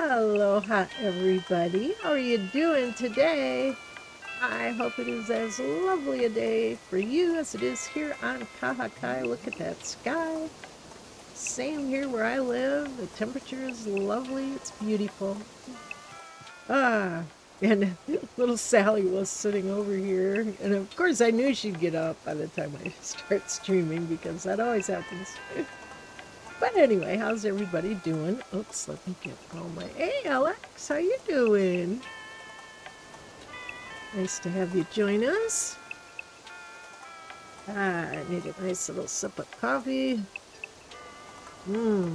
Aloha, everybody. How are you doing today? I hope it is as lovely a day for you as it is here on Kahakai. Look at that sky. Same here where I live. The temperature is lovely. It's beautiful. Ah, and little Sally was sitting over here. And of course, I knew she'd get up by the time I start streaming because that always happens. But anyway, how's everybody doing? Oops, let me get all my... Hey, Alex, how you doing? Nice to have you join us. I need a nice little sip of coffee. I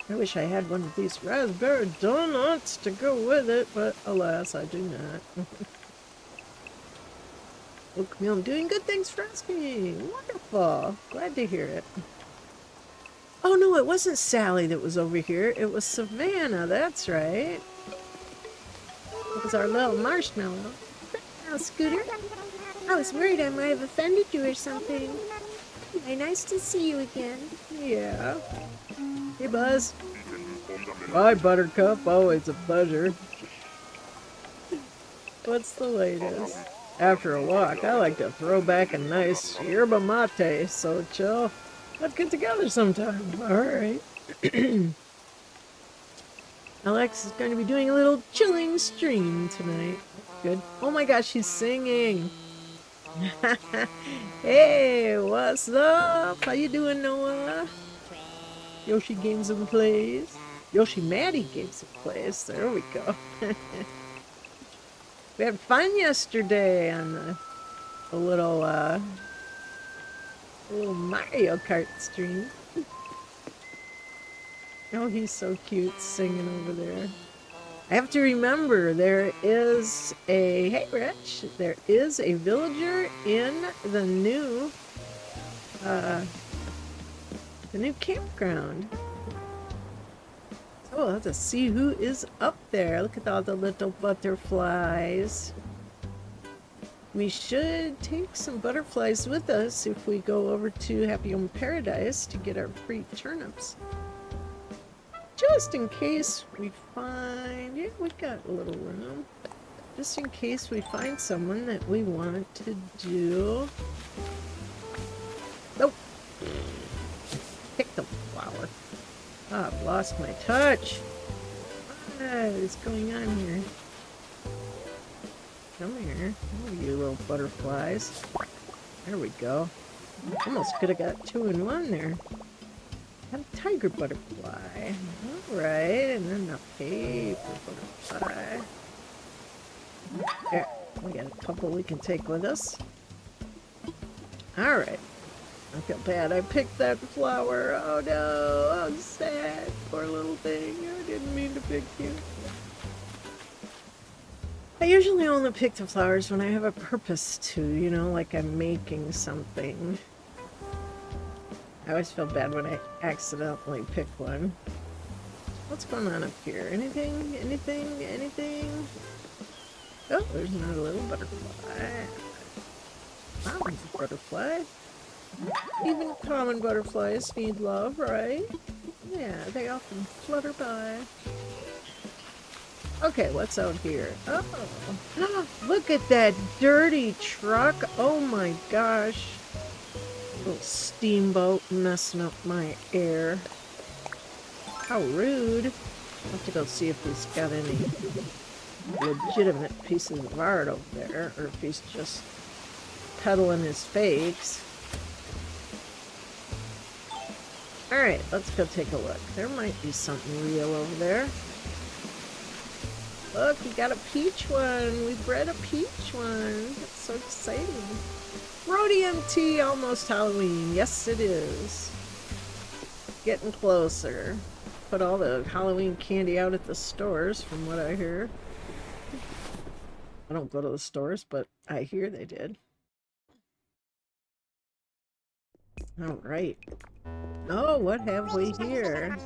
wish I had one of these raspberry donuts to go with it, but alas, I do not. Well, Camille, I'm doing good. Thanks for asking. Wonderful. Glad to hear it. Oh, no, it wasn't Sally that was over here. It was Savannah. That's right. It was our little marshmallow. Oh, Scooter. I was worried I might have offended you or something. Anyway, nice to see you again. Yeah. Hey, Buzz. Hi, Buttercup. Always a pleasure. What's the latest? After a walk, I like to throw back a nice yerba mate, so chill. Let's get together sometime. Alright. Alex is going to be doing a little chilling stream tonight. Good. Oh my gosh, she's singing. Hey, what's up? How you doing, Noah? Yoshi Games and Plays. Yoshi Maddie Games and Plays. There we go. We had fun yesterday on a little Mario Kart stream. Oh, he's so cute singing over there. I have to remember there is a... Hey, Rich. There is a villager in the new campground. Oh, I'll have to see who is up there. Look at all the little butterflies. We should take some butterflies with us if we go over to Happy Home Paradise to get our free turnips. Just in case we find... Yeah, we've got a little room. Just in case we find someone that we want to do... Nope. Pick the flower. Oh, I've lost my touch. What is going on here? Come here. Oh, you little butterflies. There we go. Almost could have got 2 in 1 there. Got a tiger butterfly. Alright, and then a paper butterfly. There. We got a couple we can take with us. Alright. I feel bad. I picked that flower. Oh no. I'm sad. Poor little thing. I didn't mean to pick you. I usually only pick the flowers when I have a purpose to, you know, like I'm making something. I always feel bad when I accidentally pick one. What's going on up here? Anything? Anything? Anything? Oh, there's another little butterfly. Wow, there's a butterfly. Even common butterflies need love, right? Yeah, they often flutter by. Okay, what's out here? Oh, look at that dirty truck. Oh my gosh. Little steamboat messing up my air. How rude. I'll have to go see if he's got any legitimate pieces of art over there, or if he's just peddling his fakes. Alright, let's go take a look. There might be something real over there. Look, we got a peach one. We bred a peach one. That's so exciting. Rhodium tea, almost Halloween. Yes, it is. Getting closer. Put all the Halloween candy out at the stores, from what I hear. I don't go to the stores, but I hear they did. Alright. Oh, what have we here?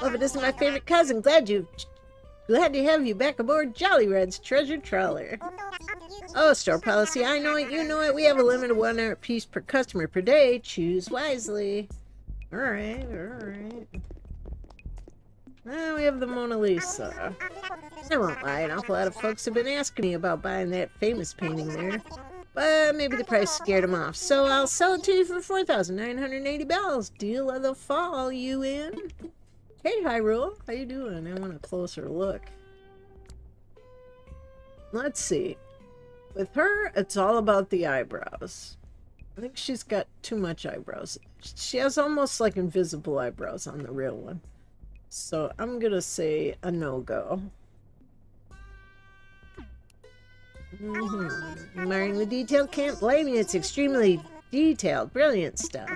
Oh, but this is my favorite cousin. Glad to have you back aboard Jolly Red's treasure trawler. Oh, store policy. I know it. You know it. We have a limit of 1 art piece per customer per day. Choose wisely. Alright, alright. We have the Mona Lisa. I won't lie, an awful lot of folks have been asking me about buying that famous painting there. But maybe the price scared them off, so I'll sell it to you for 4,980 bells. Deal of the fall, you in? Hey, Hyrule, how you doing? I want a closer look. Let's see. With her, it's all about the eyebrows. I think she's got too much eyebrows. She has almost like invisible eyebrows on the real one. So I'm gonna say a no-go. Admiring the detail, can't blame you. It's extremely detailed, brilliant stuff.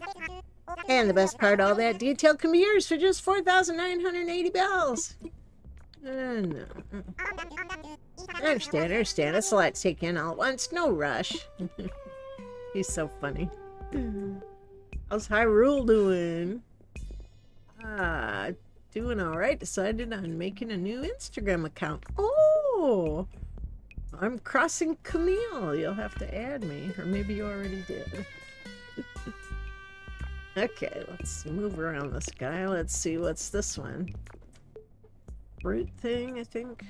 And the best part, all that detail can be yours for just 4,980 bells. No. I understand. It's a lot to take in all at once. No rush. He's so funny. How's Hyrule doing? Doing alright. Decided on making a new Instagram account. Oh! I'm crossing Camille. You'll have to add me. Or maybe you already did. Okay, let's move around this guy. Let's see, what's this one? Fruit thing, I think.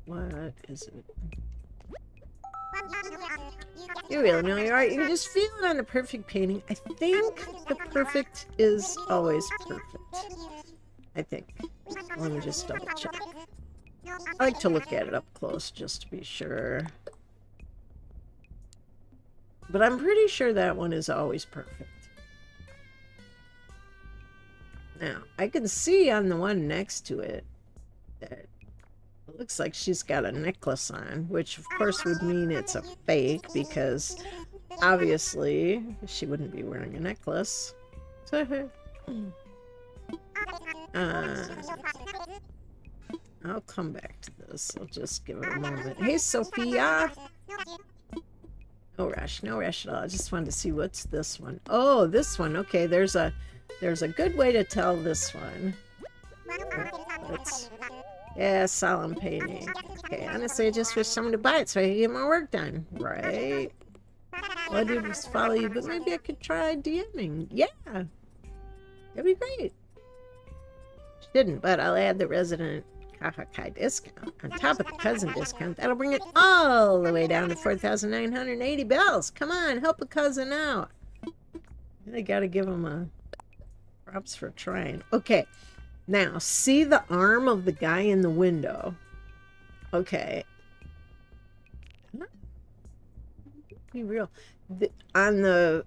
What is it? You really know you're right. You can just feel it on the perfect painting. I think the perfect is always perfect. I think. Let me just double check. I like to look at it up close just to be sure. But I'm pretty sure that one is always perfect. Now, I can see on the one next to it that it looks like she's got a necklace on, which of course would mean it's a fake because obviously she wouldn't be wearing a necklace. I'll come back to this. I'll just give it a moment. Hey, Sophia! No rush at all. I just wanted to see what's this one. Oh, this one. Okay, there's a good way to tell this one. Yeah, solemn painting. Okay, honestly, I just wish someone to buy it so I could get my work done. Right? All I did was follow you, but maybe I could try DMing. Yeah! That'd be great. Shouldn't, but I'll add the resident Kahakai discount on top of the cousin discount. That'll bring it all the way down to 4,980 bells. Come on, help a cousin out. I gotta give him a props for trying. Okay, now see the arm of the guy in the window. Okay. Be real. On the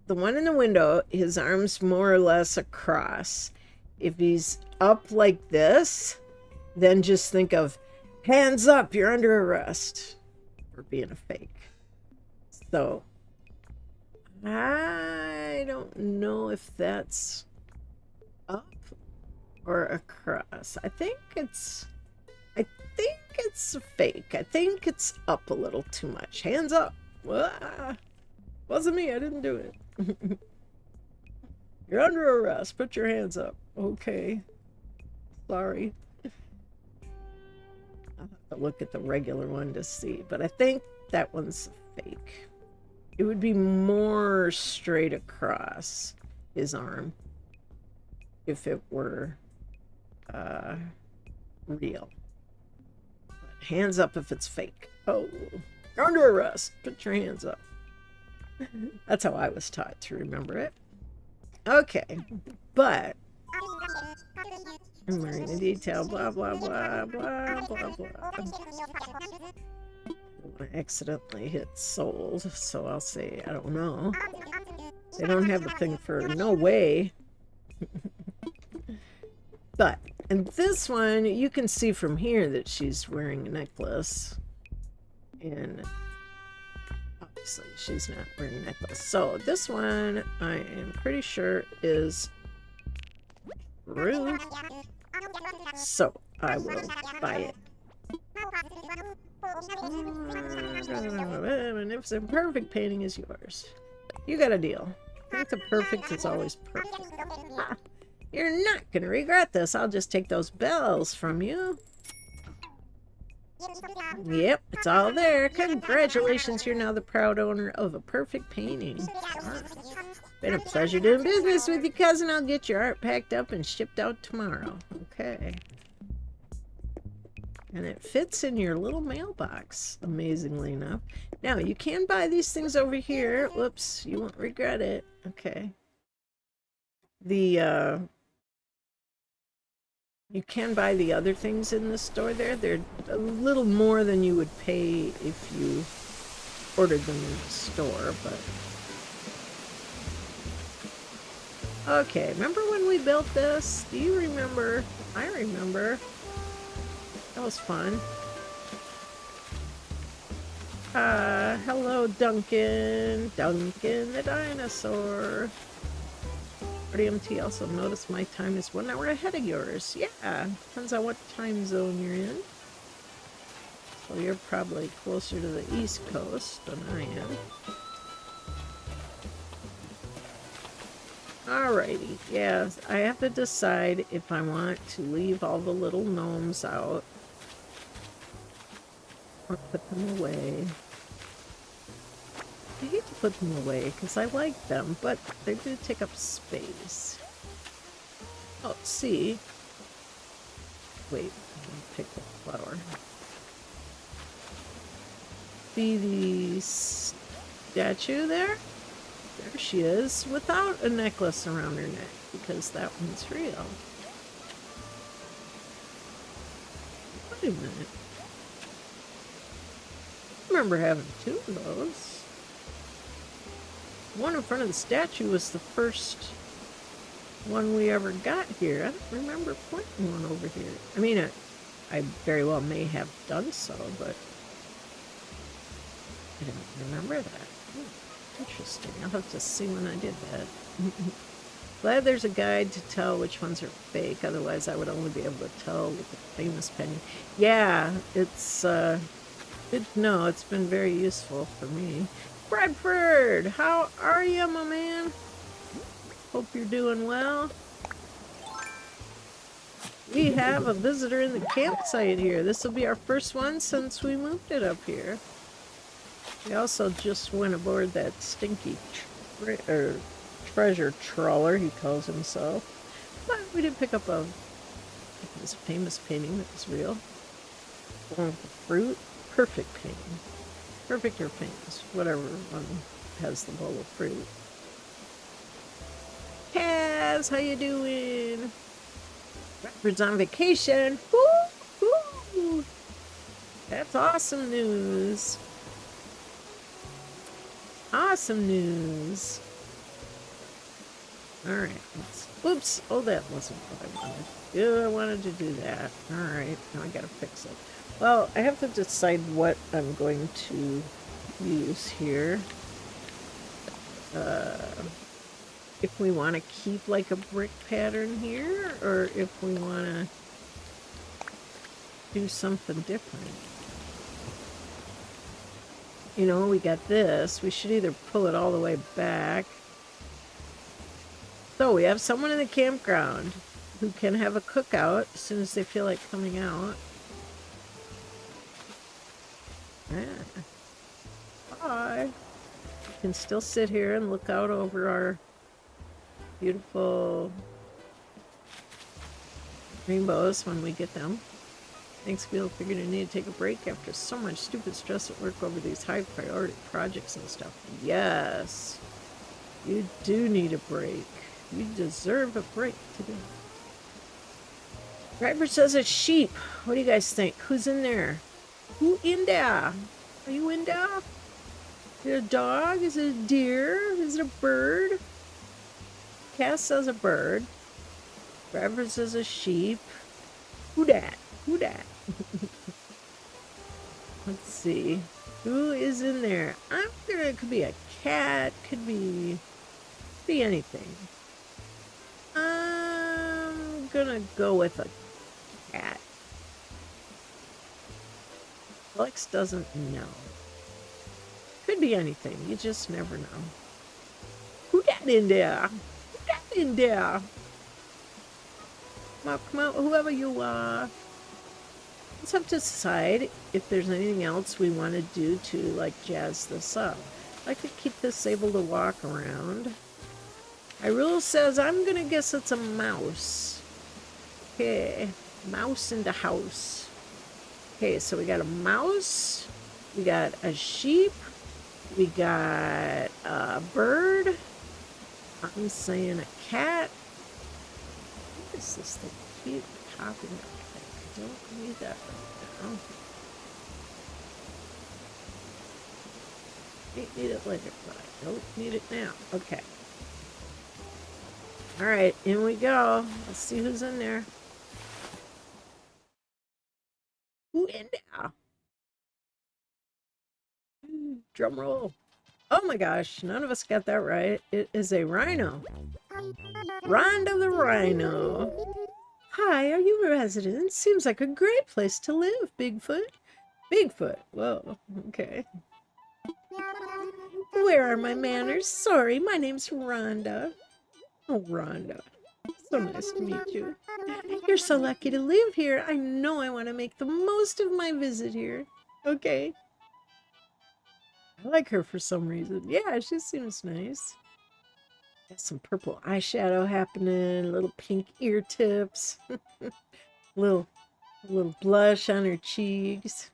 one in the window, his arm's more or less across. If he's up like this, then just think of hands up, you're under arrest for being a fake. So I don't know if that's up or across. I think it's a fake. I think it's up a little too much. Hands up. Wasn't me, I didn't do it. You're under arrest. Put your hands up. Okay. Sorry. I'll have to look at the regular one to see, but I think that one's fake. It would be more straight across his arm if it were real. But hands up if it's fake. Oh, you're under arrest. Put your hands up. That's how I was taught to remember it. Okay, but I'm wearing the detail, blah, blah, blah, blah, blah, blah. I accidentally hit sold, so I'll say, I don't know. They don't have a thing for no way. But, in this one, you can see from here that she's wearing a necklace. And obviously, she's not wearing a necklace. So, this one, I am pretty sure is true. So, I will buy it. Magnificent, perfect painting is yours. You got a deal. I think the perfect is always perfect. Ha, you're not going to regret this. I'll just take those bells from you. Yep, it's all there. Congratulations, you're now the proud owner of a perfect painting. Been a pleasure doing business with you, cousin. I'll get your art packed up and shipped out tomorrow. Okay. And it fits in your little mailbox, amazingly enough. Now, you can buy these things over here. Whoops, you won't regret it. Okay. You can buy the other things in the store there. They're a little more than you would pay if you ordered them in the store, but... Okay, remember when we built this? Do you remember? I remember. That was fun. Hello, Duncan. Duncan the dinosaur. RDMT also noticed my time is 1 hour ahead of yours. Yeah, depends on what time zone you're in. So you're probably closer to the East Coast than I am. Alrighty, yeah, I have to decide if I want to leave all the little gnomes out or put them away. I hate to put them away because I like them, but they do take up space. Oh, see. Wait, let me pick the flower. See the statue there? There she is, without a necklace around her neck, because that one's real. Wait a minute. I remember having 2 of those. One in front of the statue was the first one we ever got here. I don't remember pointing one over here. I mean, I very well may have done so, but I don't remember that. Interesting. I'll have to see when I did that. Glad there's a guide to tell which ones are fake. Otherwise, I would only be able to tell with the famous penny. Yeah, it's good to know. It's been very useful for me. Bradford, how are you, my man? Hope you're doing well. We have a visitor in the campsite here. This will be our first one since we moved it up here. We also just went aboard that stinky treasure trawler, he calls himself. But we did pick up this famous painting that was real. One with the fruit. Perfect painting. Perfect or famous, whatever one has the bowl of fruit. Kaz, how you doing? Bradford's on vacation. Woo! Woo! That's awesome news. Awesome news. Alright, oops, oh, that wasn't what I wanted. Yeah, I wanted to do that. Alright, now I gotta fix it. Well, I have to decide what I'm going to use here. If we want to keep like a brick pattern here, or if we want to do something different. You know, we got this. We should either pull it all the way back. So we have someone in the campground who can have a cookout as soon as they feel like coming out. Yeah. Hi. We can still sit here and look out over our beautiful rainbows when we get them. Thanks, Bill. Figured I need to take a break after so much stupid stress at work over these high priority projects and stuff. Yes. You do need a break. You deserve a break today. Driver says it's sheep. What do you guys think? Who's in there? Who in there? Are you in there? Is it a dog? Is it a deer? Is it a bird? Cass says a bird. Driver says a sheep. Who dat? Who dat? Let's see. Who is in there? It could be a cat. Could be anything. I'm gonna go with a cat. Alex doesn't know. Could be anything. You just never know. Who dat in there? Who dat in there? Come out, whoever you are. Let's have to decide if there's anything else we want to do to, like, jazz this up. I like to keep this able to walk around. Hyrule says, I'm gonna guess it's a mouse. Okay, mouse in the house. Okay, so we got a mouse, we got a sheep, we got a bird. I'm saying a cat. What is this thing? Keep copying it. I don't need that right now. I need it later, but I don't need it now. Okay. All right, in we go. Let's see who's in there. Who in there? Drum roll. Oh my gosh, none of us got that right. It is a rhino. Rhonda the rhino. Hi, are you a resident? Seems like a great place to live, Bigfoot. Bigfoot. Whoa, okay. Where are my manners? Sorry, my name's Rhonda. Oh, Rhonda. So nice to meet you. You're so lucky to live here. I know I want to make the most of my visit here. Okay. I like her for some reason. Yeah, she seems nice. Got some purple eyeshadow happening, little pink ear tips, little blush on her cheeks.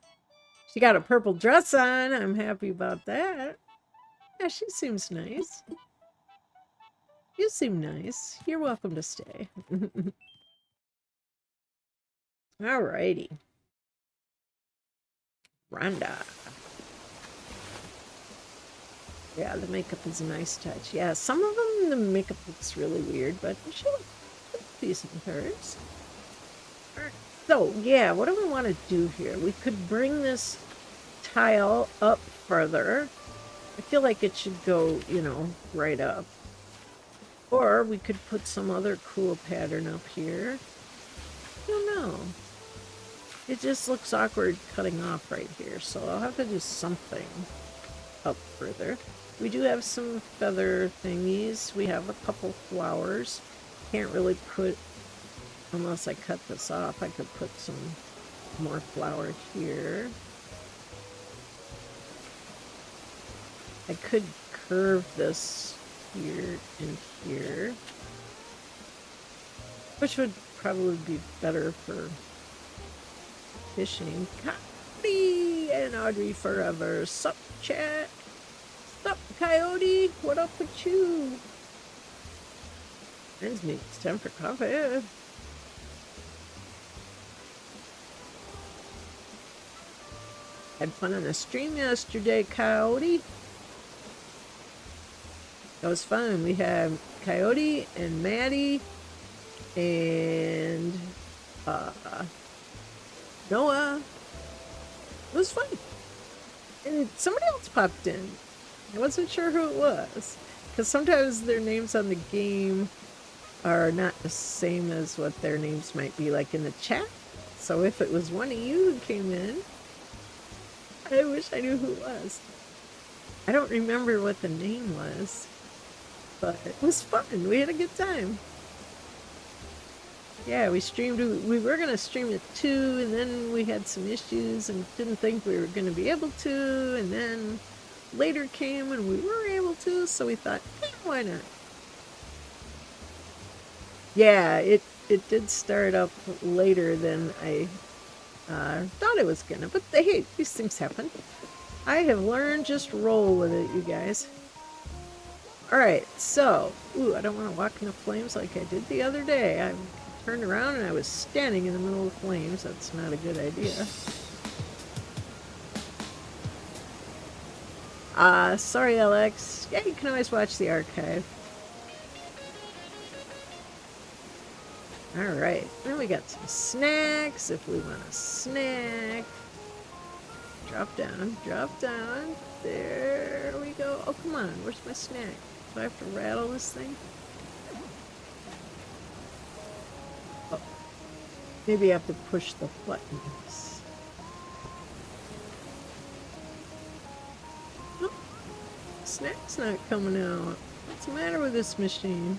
She got a purple dress on. I'm happy about that. Yeah, she seems nice. You seem nice. You're welcome to stay. Alrighty. Rhonda. Yeah, the makeup is a nice touch. Yeah, some of them, the makeup looks really weird, but she looks decent in hers. Alright. So, yeah, what do we want to do here? We could bring this tile up further. I feel like it should go, you know, right up. Or we could put some other cool pattern up here. I don't know. It just looks awkward cutting off right here, so I'll have to do something up further. We do have some feather thingies. We have a couple flowers. Can't really put, unless I cut this off, I could put some more flower here. I could curve this here and here, which would probably be better for fishing. Coyote and Audrey forever. Sup, chat? Sup, Coyote? What up with you? Reminds me, it's time for coffee. Had fun on the stream yesterday, Coyote. That was fun. We had Coyote and Maddie and Noah. It was fun. And somebody else popped in. I wasn't sure who it was. Because sometimes their names on the game are not the same as what their names might be like in the chat. So if it was one of you who came in, I wish I knew who it was. I don't remember what the name was. But it was fun. We had a good time. Yeah, we streamed. We were going to stream at 2, and then we had some issues and didn't think we were going to be able to. And then later came and we were able to, so we thought, why not? Yeah, it did start up later than I thought it was going to. But hey, these things happen. I have learned just roll with it, you guys. Alright, so, I don't want to walk in the flames like I did the other day. I turned around and I was standing in the middle of the flames. That's not a good idea. Sorry, Alex. Yeah, you can always watch the archive. Alright, then we got some snacks if we want a snack. Drop down, drop down. There we go. Oh, come on, where's my snack? Do I have to rattle this thing? Oh, maybe I have to push the buttons. Oh, snack's not coming out. What's the matter with this machine?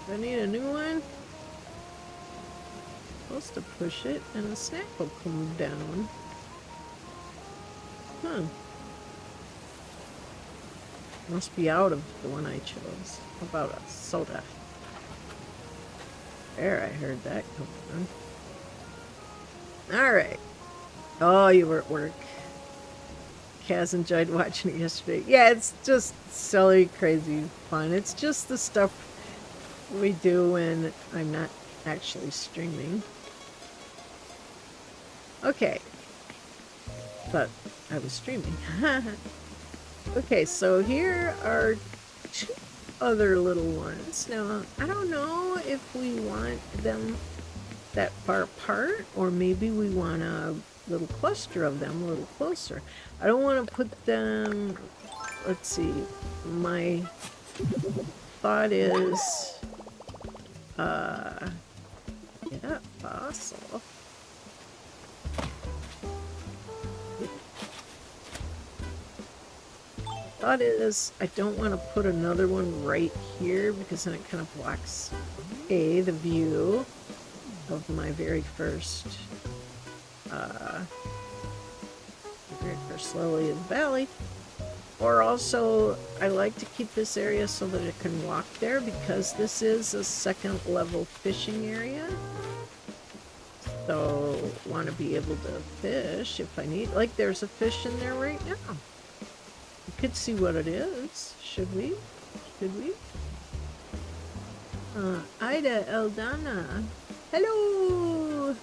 Do I need a new one? I'm supposed to push it and the snack will come down. Huh. Must be out of the one I chose. How about a soda? There, I heard that come on. Alright. Oh, you were at work. Kaz enjoyed watching it yesterday. Yeah, it's just silly, crazy fun. It's just the stuff we do when I'm not actually streaming. Okay. But I was streaming. Okay, so here are two other little ones. Now, I don't know if we want them that far apart, or maybe we want a little cluster of them a little closer. I don't want to put them, let's see, my thought is, yeah, fossil. Thought is, I don't want to put another one right here because then it kind of blocks the view of my very first Lily in the Valley. Or also, I like to keep this area so that it can walk there because this is a second level fishing area. So, want to be able to fish if I need. Like, there's a fish in there right now. We could see what it is. Should we? Should we? Ida Eldana. Hello!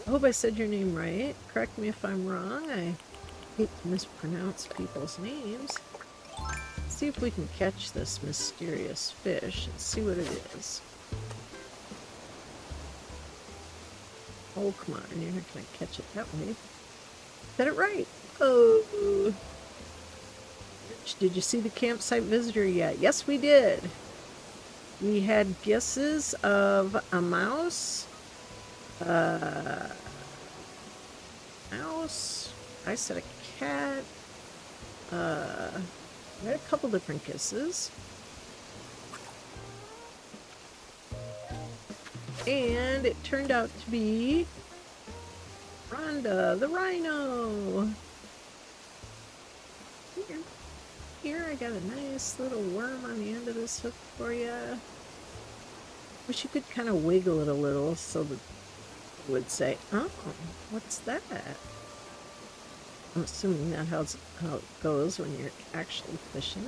I hope I said your name right. Correct me if I'm wrong. I hate to mispronounce people's names. Let's see if we can catch this mysterious fish and see what it is. Oh, come on. You're not going to catch it that way. Said it right. Oh. Did you see the campsite visitor yet? Yes, we did. We had guesses of a mouse. Mouse. I said a cat. We had a couple different guesses. And it turned out to be Rhonda, the rhino. Here, I got a nice little worm on the end of this hook for you. Wish you could kind of wiggle it a little so that it would say, oh, what's that? I'm assuming that's how it goes when you're actually fishing.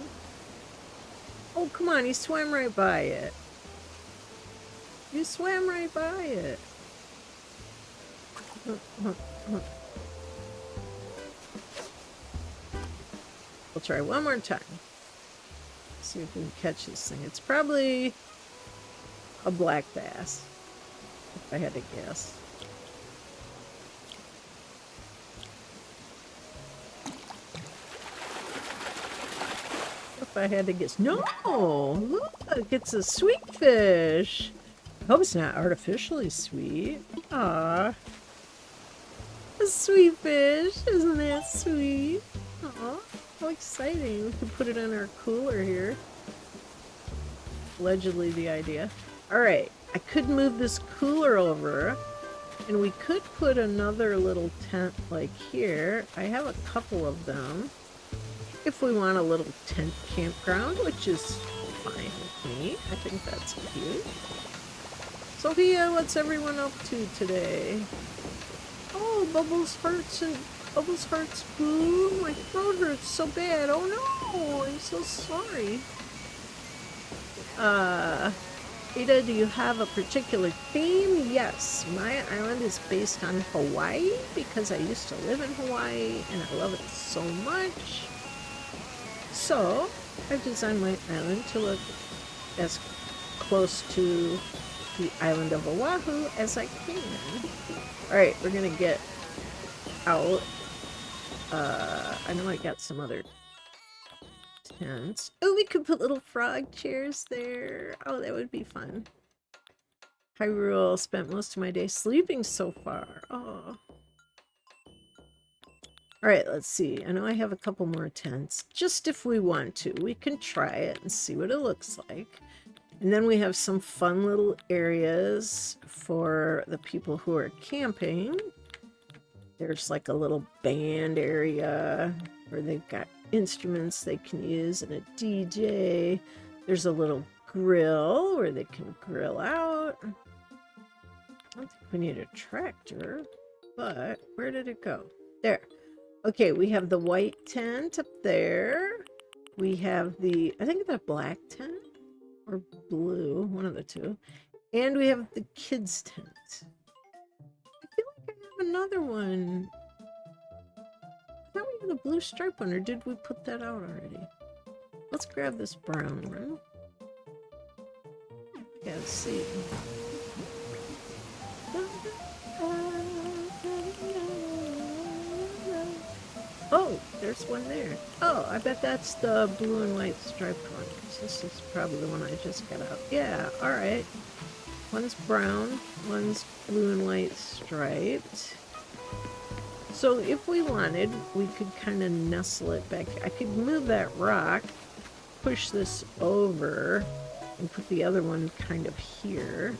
Oh, come on, you swam right by it. You swam right by it. We'll try one more time. See if we can catch this thing. It's probably a black bass, if I had to guess. If I had to guess. No! Look, it's a sweet fish. I hope it's not artificially sweet. Aww. A sweet fish. Isn't that sweet? Aww. How exciting. We could put it in our cooler here. Allegedly the idea. Alright, I could move this cooler over, and we could put another little tent like here. I have a couple of them. If we want a little tent campground, which is fine with me. I think that's cute. Sophia, what's everyone up to today? Oh, Bubbles hurts and Bubbles hurts. Boo, my throat hurts so bad. Oh no, I'm so sorry. Ada, do you have a particular theme? Yes, my island is based on Hawaii because I used to live in Hawaii and I love it so much. So, I've designed my island to look as close to the island of Oahu as I can. Alright, we're gonna get out. I know I got some other tents. Oh, we could put little frog chairs there. Oh, that would be fun. Hyrule, spent most of my day sleeping so far. Oh. Alright, let's see. I know I have a couple more tents. Just if we want to. We can try it and see what it looks like. And then we have some fun little areas for the people who are camping. There's like a little band area where they've got instruments they can use and a DJ. There's a little grill where they can grill out. I don't think we need a tractor, but where did it go? There. Okay, we have the white tent up there. We have the, I think the black tent or blue, one of the two. And we have the kids tent. I feel like I have another one. I thought we had a blue stripe one, or did we put that out already? Let's grab this brown one. Yeah, let's see. Oh, there's one there. Oh, I bet that's the blue and white striped one. This is probably the one I just got out. Yeah, alright. One's brown, one's blue and white striped. So if we wanted, we could kind of nestle it back. I could move that rock, push this over, and put the other one kind of here.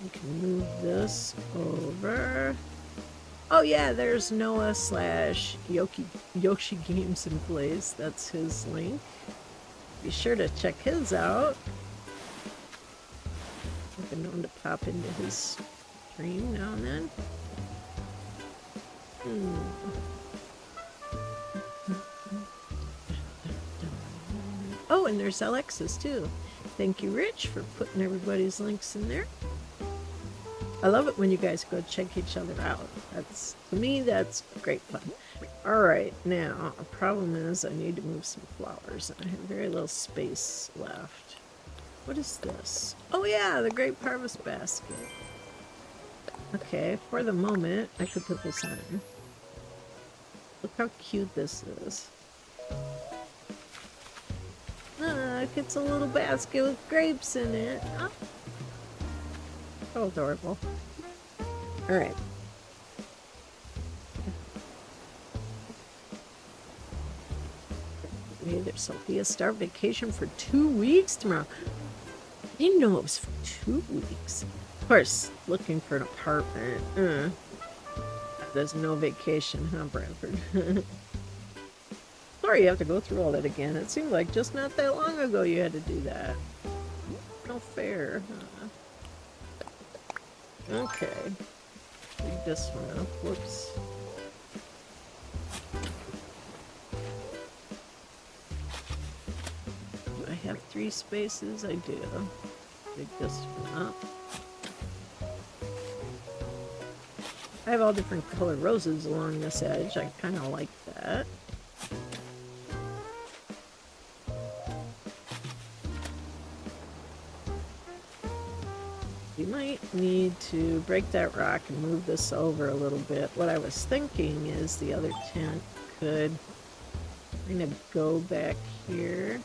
We can move this over. Oh yeah, there's Noah / Yoshi Games and Plays. That's his link. Be sure to check his out. I've been known to pop into his stream now and then. Oh, and there's Alexis too. Thank you, Rich, for putting everybody's links in there. I love it when you guys go check each other out. That's, to me, that's great fun. Alright, now, the problem is I need to move some flowers, and I have very little space left. What is this? Oh yeah, the grape harvest basket. Okay, for the moment, I could put this on. Look how cute this is. Look, it's a little basket with grapes in it. Oh. So adorable. Alright. There's Sophia start vacation for 2 weeks tomorrow. I didn't know it was for 2 weeks. Of course, looking for an apartment. There's no vacation, huh, Bradford? Sorry you have to go through all that again. It seemed like just not that long ago you had to do that. No fair, huh? Okay. Leave this one up. Whoops. Do I have 3 spaces? I do. Dig this one up. I have all different colored roses along this edge. I kind of like that. You might need to break that rock and move this over a little bit. What I was thinking is the other tent could kind of go back here.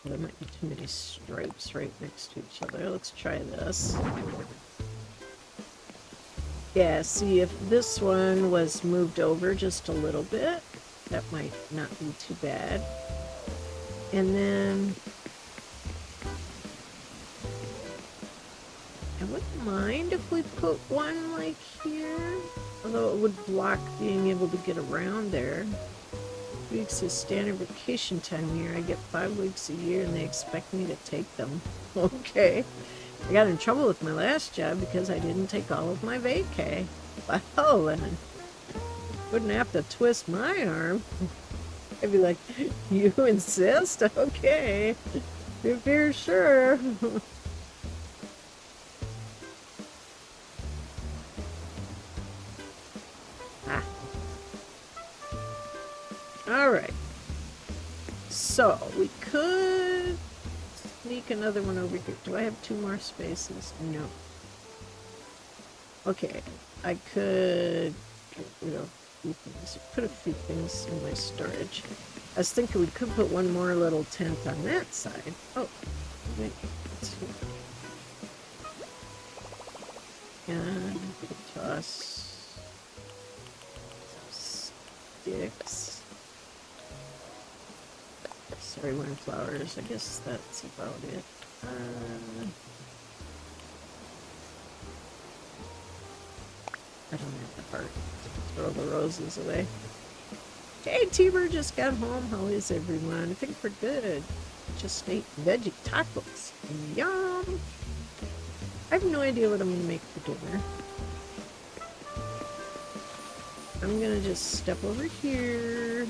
There might be too many stripes right next to each other. Let's try this. Yeah, see, if this one was moved over just a little bit, that might not be too bad. And then I wouldn't mind if we put one like here, although it would block being able to get around there. Weeks is standard vacation time here. I get 5 weeks a year and they expect me to take them. Okay. I got in trouble with my last job because I didn't take all of my vacay. Well then. Wouldn't have to twist my arm. I'd be like, you insist? Okay. If you're sure. Alright. So, we could sneak another one over here. Do I have 2 more spaces? No. Okay. I could get rid of a few things. Put a few things in my storage. I was thinking we could put one more little tent on that side. Oh. Wait. Let's see. And we could toss some sticks. Sorry, windflowers. I guess that's about it. I don't have the heart to throw the roses away. Hey, T-Bird just got home. How is everyone? I think we're good. Just ate veggie tacos. Yum! I have no idea what I'm going to make for dinner. I'm going to just step over here.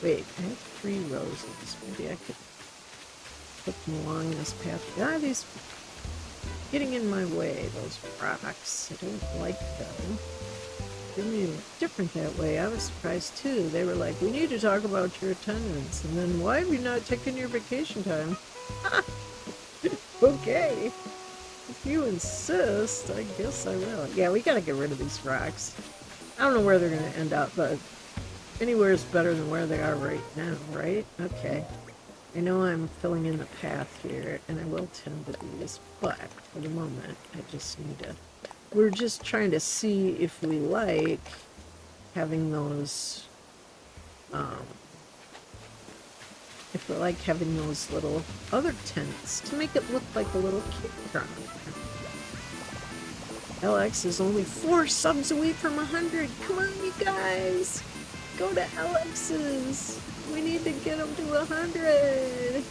Wait, I have 3 roses. Maybe I could put them along this path. Ah, these getting in my way, those rocks. I don't like them. Didn't look different that way. I was surprised too. They were like, we need to talk about your attendance. And then, why have you not taken your vacation time? Okay. If you insist, I guess I will. Yeah, we gotta get rid of these rocks. I don't know where they're gonna end up, but anywhere is better than where they are right now, right? Okay. I know I'm filling in the path here, and I will tend to these, but for the moment, I just need to... We're just trying to see if we like having those, if we like having those little other tents to make it look like a little campground. LX is only 4 subs away from 100. Come on, you guys. Go to LX's. We need to get them to 100.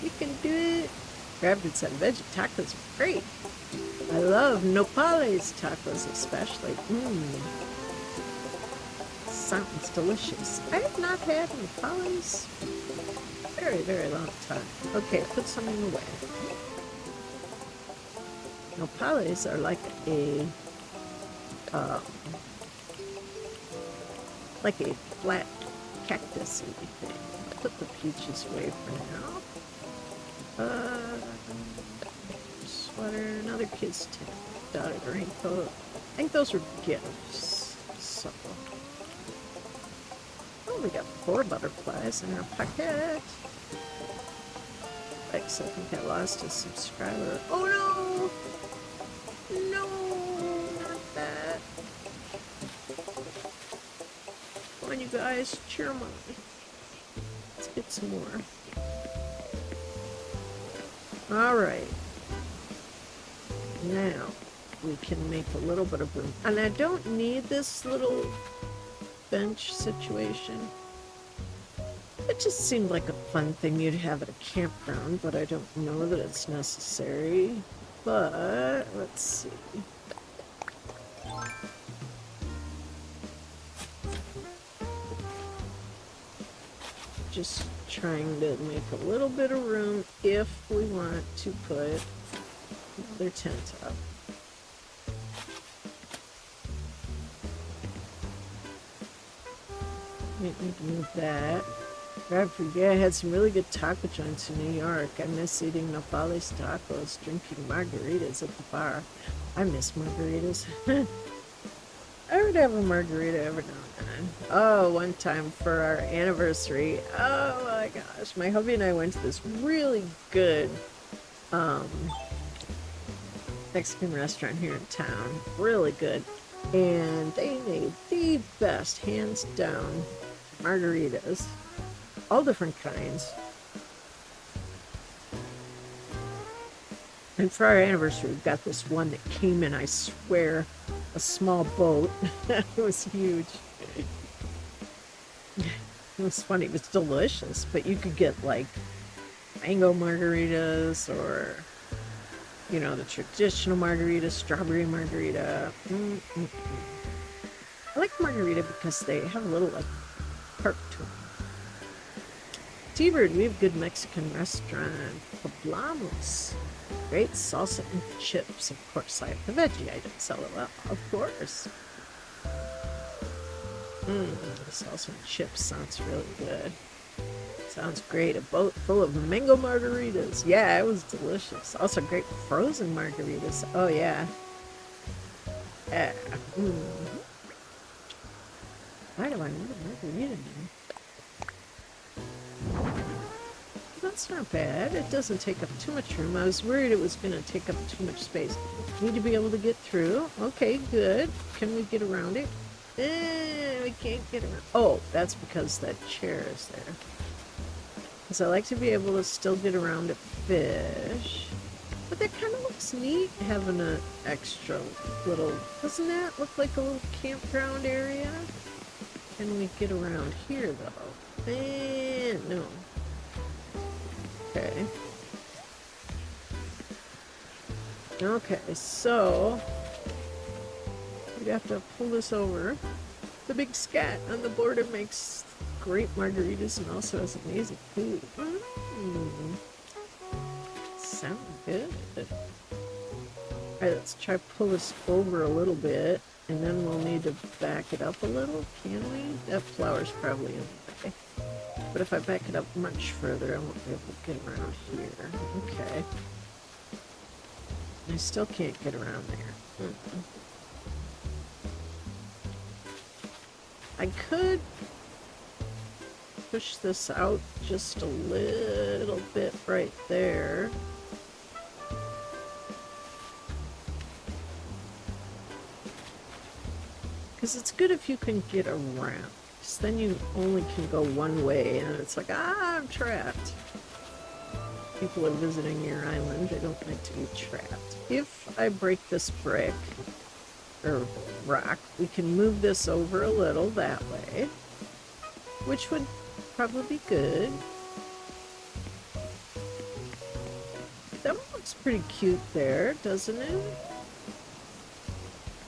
You can do it. Rabbit said veggie tacos are great. I love nopales tacos especially. Sounds delicious. I have not had nopales very, very long time. Okay, put something away. Nopales are like a flat cactus-y thing. I'll put the peaches away for now. Sweater, another kid's tent, dotted raincoat. I think those were gifts. So, oh, we got 4 butterflies in our pocket. Lex, I think I lost a subscriber. Oh no! No, not that. Come on, you guys, cheer 'em on. Let's get some more. Alright. Now, we can make a little bit of room. And I don't need this little bench situation. It just seemed like a fun thing you'd have at a campground, but I don't know that it's necessary. But, let's see. Just trying to make a little bit of room if we want to put another tent up. Might need to move that. Bradford, yeah, I had some really good taco joints in New York. I miss eating nopales tacos, drinking margaritas at the bar. I miss margaritas. I would have a margarita every now and then. Oh, one time for our anniversary. Oh my gosh. My hubby and I went to this really good Mexican restaurant here in town. Really good. And they made the best, hands down, margaritas. All different kinds. And for our anniversary, we got this one that came in, I swear, a small boat. It was huge. It was funny. It was delicious. But you could get, like, mango margaritas or, you know, the traditional margarita, strawberry margarita. I like margarita because they have a little, like, heart to them. T-Bird, we have a good Mexican restaurant. Poblamos. Great salsa and chips. Of course, I have the veggie items. LOL. Of course. Salsa and chips sounds really good. Sounds great. A boat full of mango margaritas. Yeah, it was delicious. Also great frozen margaritas. Oh, yeah. Yeah. Why do I need a margarita now? That's not bad. It doesn't take up too much room. I was worried it was going to take up too much space. Need to be able to get through. Okay, good. Can we get around it? We can't get around. Oh, that's because that chair is there. Because I like to be able to still get around a fish. But they kind of look looks neat having an extra little, doesn't that look like a little campground area? Can we get around here though? No. Okay. Okay, so we'd have to pull this over. The big scat on the border makes great margaritas and also has amazing food. Sound good. Alright, let's try to pull this over a little bit, and then we'll need to back it up a little. Can we? That flower's probably in the way. But if I back it up much further, I won't be able to get around here. Okay. I still can't get around there. I could push this out just a little bit right there. Because it's good if you can get around. Because then you only can go one way, and it's like, I'm trapped. People are visiting your island, they don't like to be trapped. If I break this brick, or rock, we can move this over a little that way, which would probably be good. That one looks pretty cute there, doesn't it?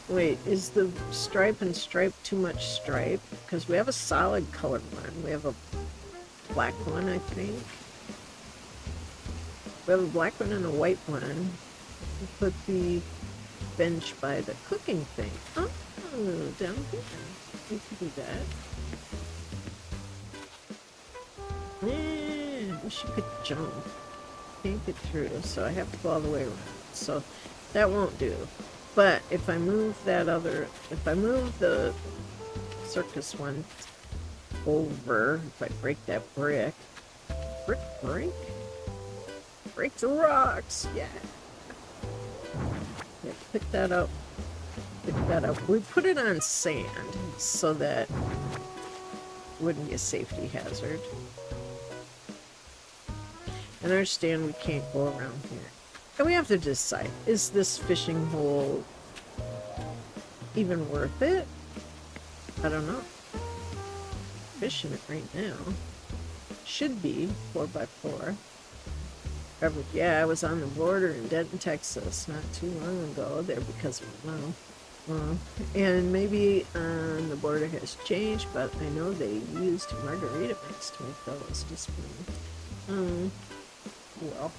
Wait, is the stripe and stripe too much stripe? Because we have a solid colored one. We have a black one, I think. We have a black one and a white one. We put the bench by the cooking thing. Oh, down here. We can do that. Yeah, wish you could jump. Can't get through, so I have to go all the way around. So that won't do. But if I move if I move the circus one over, if I break that brick, break the rocks, yeah. Yeah, pick that up. We put it on sand so that it wouldn't be a safety hazard. And I understand we can't go around here. And we have to decide, is this fishing hole even worth it? I don't know. Fishing it right now. Should be 4x4. Yeah, I was on the border in Denton, Texas not too long ago there because of and maybe the border has changed, but I know they used margarita mix to make those this morning. Well.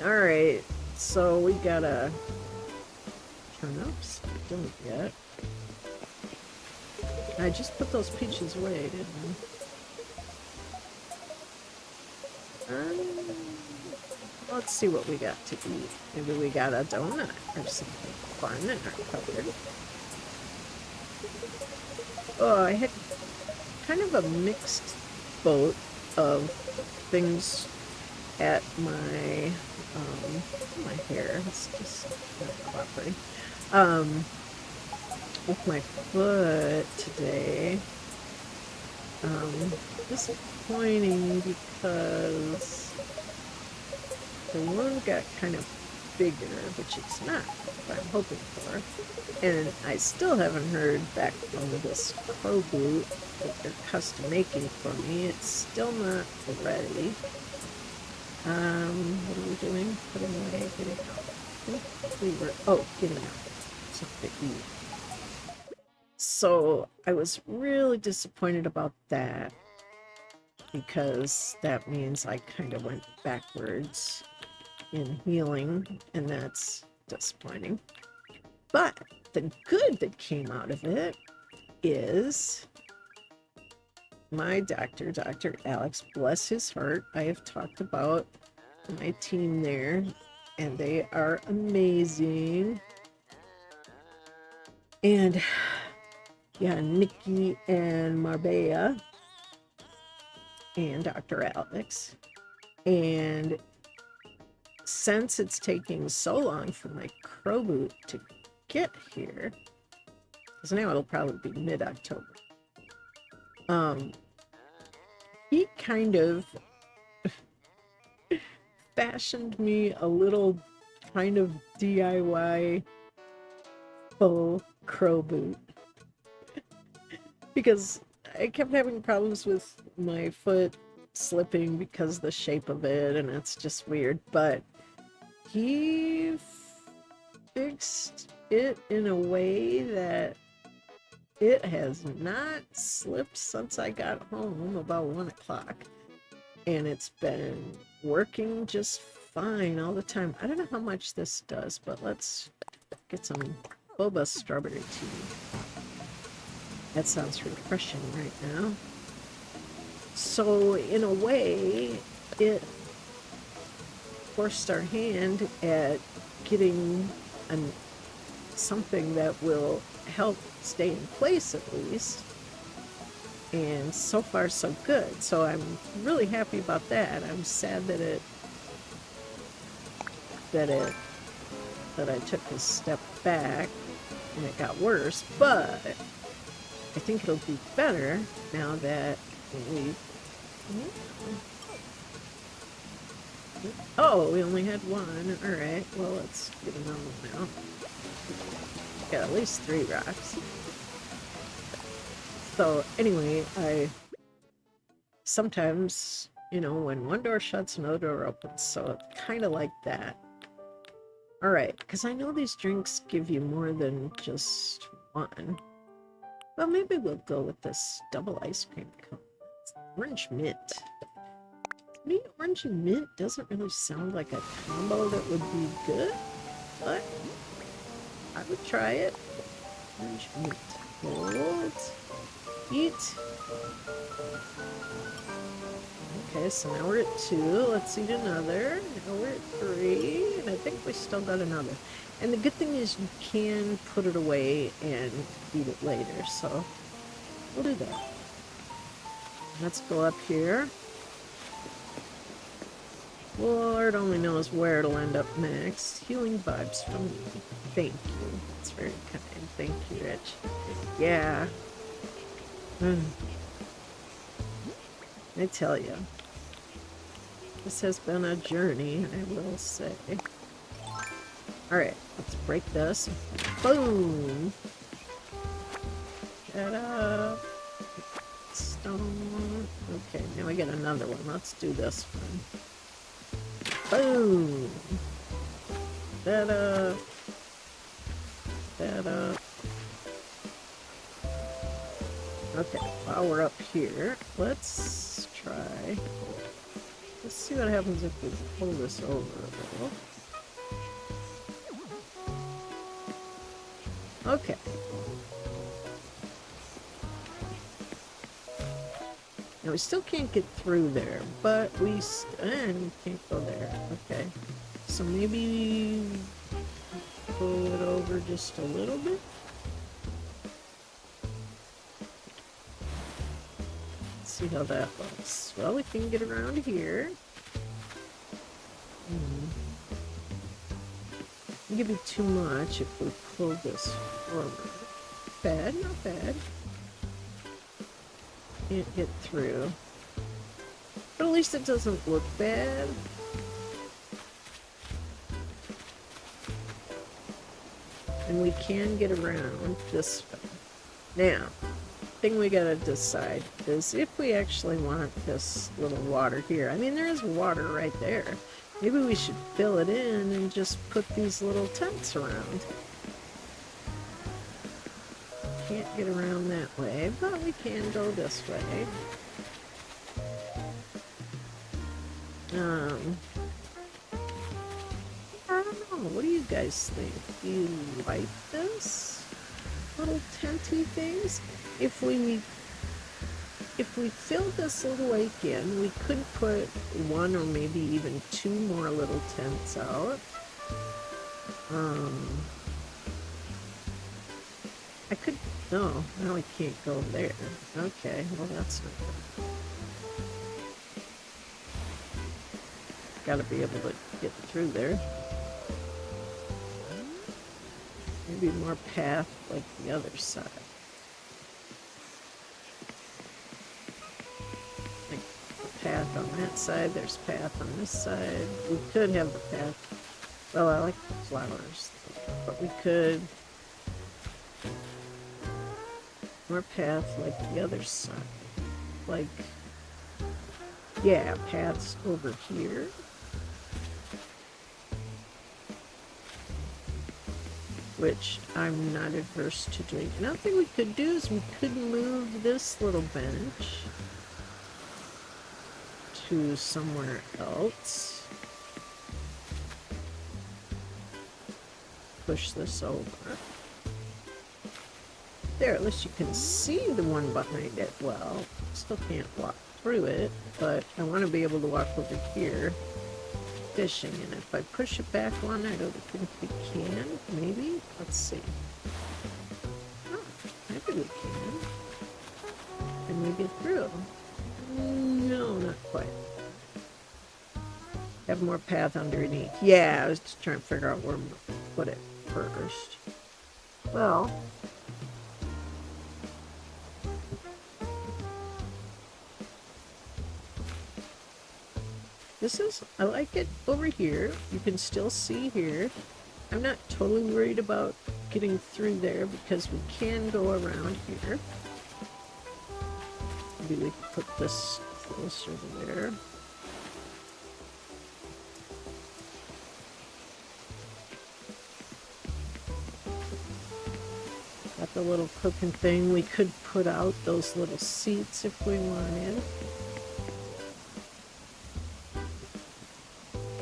Alright, so we gotta turnips. Don't yet. I just put those peaches away, didn't I? Let's see what we got to eat. Maybe we got a donut or something fun in our cupboard. Oh, I had kind of a mixed boat of things at my hair. It's just not cooperating. With my foot today. Disappointing because the wound got kind of bigger, which it's not what I'm hoping for. And I still haven't heard back from this crow boot that they're custom making for me. It's still not ready. What are we doing? Putting away, getting out. Getting out. Something to eat. So I was really disappointed about that because that means I kind of went backwards in healing, and that's disappointing. But the good that came out of it is my doctor, Dr. Alex, bless his heart. I have talked about my team there, and they are amazing. And yeah, Nikki and Marbella and Dr. Alex. And since it's taking so long for my crow boot to get here, because now it'll probably be mid-October, he kind of fashioned me a little kind of DIY faux crow boot because I kept having problems with my foot slipping because of the shape of it, and it's just weird. But he fixed it in a way that it has not slipped since I got home about 1 o'clock. And it's been working just fine all the time. I don't know how much this does, but let's get some boba strawberry tea. That sounds refreshing right now. So in a way, it forced our hand at getting something that will help stay in place at least. And so far so good. So I'm really happy about that. I'm sad that I took a step back and it got worse, but I think it'll be better now that we we only had one. Alright, well, let's get another one now. Got at least 3 rocks. So anyway, I sometimes, you know, when one door shuts, another door opens. So it's kind of like that. All right, because I know these drinks give you more than just one. Well, maybe we'll go with this double ice cream cone. Orange mint. To me, orange and mint doesn't really sound like a combo that would be good, but I would try it. Orange mint. Hold. Eat. Okay, so now we're at 2. Let's eat another. Now we're at 3. And I think we still got another. And the good thing is you can put it away and eat it later. So we'll do that. Let's go up here. Lord only knows where it'll end up next. Healing vibes from me. Thank you. That's very kind. Thank you, Rich. Yeah. I tell you, this has been a journey, I will say. Alright, let's break this. Boom! Ta-da! Stone. Okay, now we get another one. Let's do this one. Boom! Ta-da! Ta-da! Okay, while we're up here, let's try. Let's see what happens if we pull this over a little. Okay. Now we still can't get through there, but we can't go there. Okay. So maybe pull it over just a little bit. See how that looks. Well, we can get around here. It'll give you too much if we pull this forward. Bad, not bad. Can't get through. But at least it doesn't look bad. And we can get around this way. Now, thing we gotta decide is if we actually want this little water here. I mean, there is water right there. Maybe we should fill it in and just put these little tents around. Can't get around that way, but we can go this way. I don't know. What do you guys think? Do you like this? Little tenty things? If we fill this little lake in, we could put 1 or maybe even 2 more little tents out. I could, no, now I can't go there. Okay, well that's not good. Gotta be able to get through there. Maybe more path like the other side. path on that side. There's path on this side. We could have the path. Well, I like flowers, but we could more path like the other side. Like, yeah, paths over here. Which I'm not adverse to doing. Another thing we could do is we could move this little bench to somewhere else. Push this over. There, at least you can see the one behind it well. Still can't walk through it, but I want to be able to walk over here fishing, and if I push it back one, I don't think we can. Maybe? Let's see. Oh, maybe we can. And we get through. No, not quite. Have more path underneath. Yeah, I was just trying to figure out where to put it first. Well, this is, I like it over here. You can still see here. I'm not totally worried about getting through there because we can go around here. Maybe we can put this closer to there. Got the little cooking thing. We could put out those little seats if we wanted.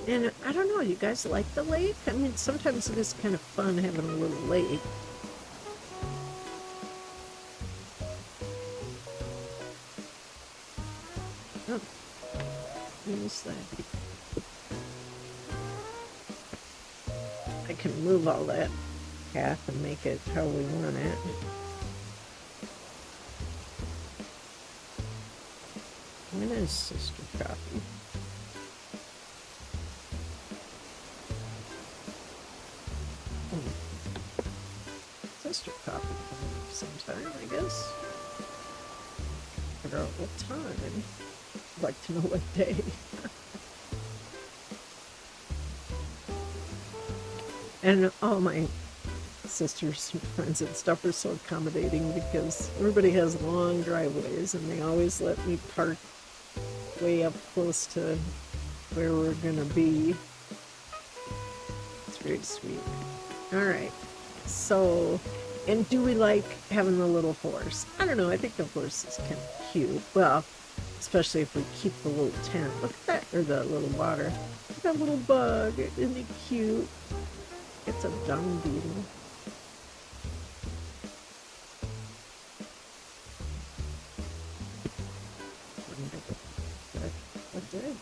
And I don't know, you guys like the lake? I mean, sometimes it is kind of fun having a little lake. Oh, what is that? I can move all that path and make it how we want it. When is Sister Coffee? Sister Coffee coming up sometime, I guess. Figure out what time. I'd like to know what day. And all my sisters and friends and stuff are so accommodating because everybody has long driveways and they always let me park way up close to where we're gonna be. It's very sweet. All right. So, and do we like having the little horse? I don't know. I think the horse is kind of cute. Well, especially if we keep the little tent. Look at that, or the little water. Look at that little bug. Isn't he cute? It's a dung beetle. What did?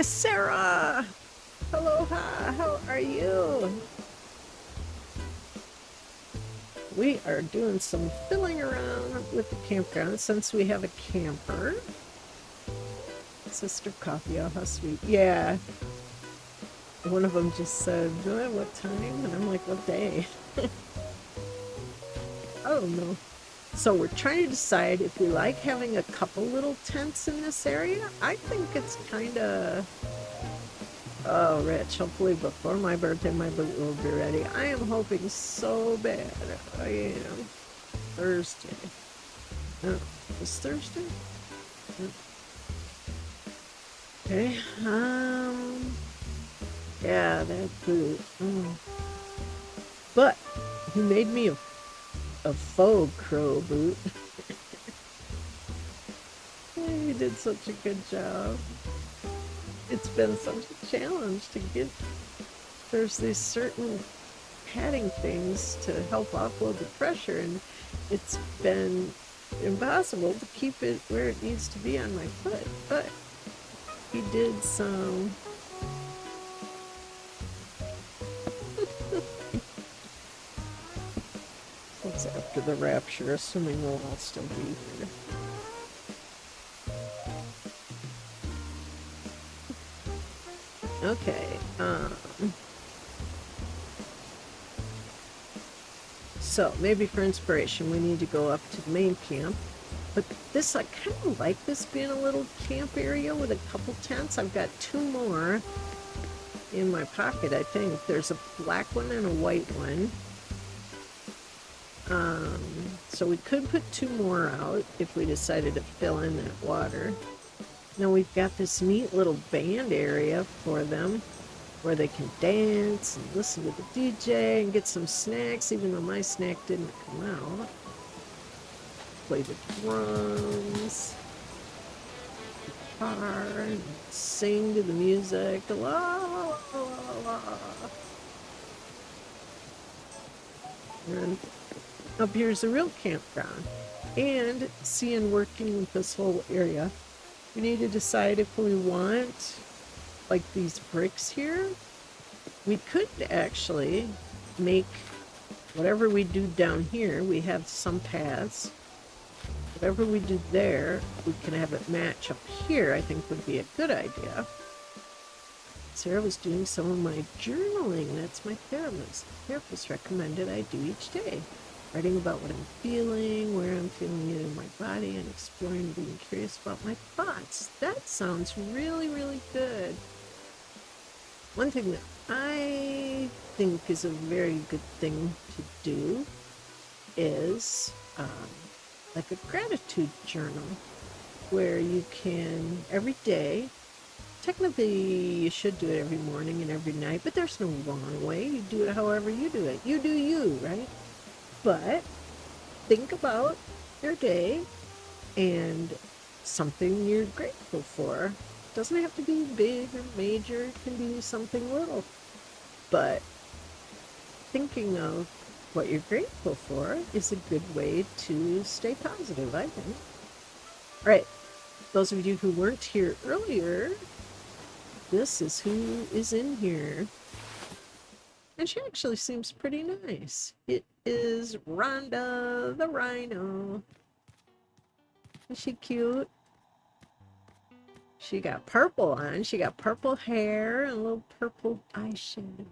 Sarah! Aloha! How are you? We are doing some filling around with the campground since we have a camper. Sister Coffee, oh how sweet. Yeah. One of them just said, what time? And I'm like, what day? I don't know. So we're trying to decide if we like having a couple little tents in this area. I think it's kind of, oh, Rich, hopefully before my birthday, my boot will be ready. I am hoping so bad. I am. Thursday. No, it's Thursday? Okay. Yeah, that boot. But he made me a faux crow boot. He did such a good job. It's been such a challenge to get. There's these certain padding things to help offload the pressure, and it's been impossible to keep it where it needs to be on my foot. But he did some. What's after the rapture, assuming we'll all still be here. Okay. So maybe for inspiration, we need to go up to the main camp. But this, I kind of like this being a little camp area with a couple tents. I've got 2 more in my pocket, I think. There's a black one and a white one. So we could put 2 more out if we decided to fill in that water. Now we've got this neat little band area for them where they can dance and listen to the DJ and get some snacks, even though my snack didn't come out. Play the drums, guitar, and sing to the music. La, la, la, la. And up here's the real campground. And seeing working with this whole area, we need to decide if we want like these bricks here. We could actually make whatever we do down here, we have some paths. Whatever we do there, we can have it match up here, I think would be a good idea. Sarah was doing some of my journaling. That's my therapist. Therapist recommended I do each day. Writing about what I'm feeling, where I'm feeling it in my body, and exploring and being curious about my thoughts. That sounds really, really good. One thing that I think is a very good thing to do is like a gratitude journal where you can every day, technically you should do it every morning and every night, but there's no wrong way. You do it however you do it. You do you, right? But think about your day and something you're grateful for. It doesn't have to be big or major. It can be something little. But thinking of what you're grateful for is a good way to stay positive, I think. All right, those of you who weren't here earlier, this is who is in here. And she actually seems pretty nice. It is Rhonda the Rhino. Is she cute? She got purple on. She got purple hair and a little purple eyeshadow.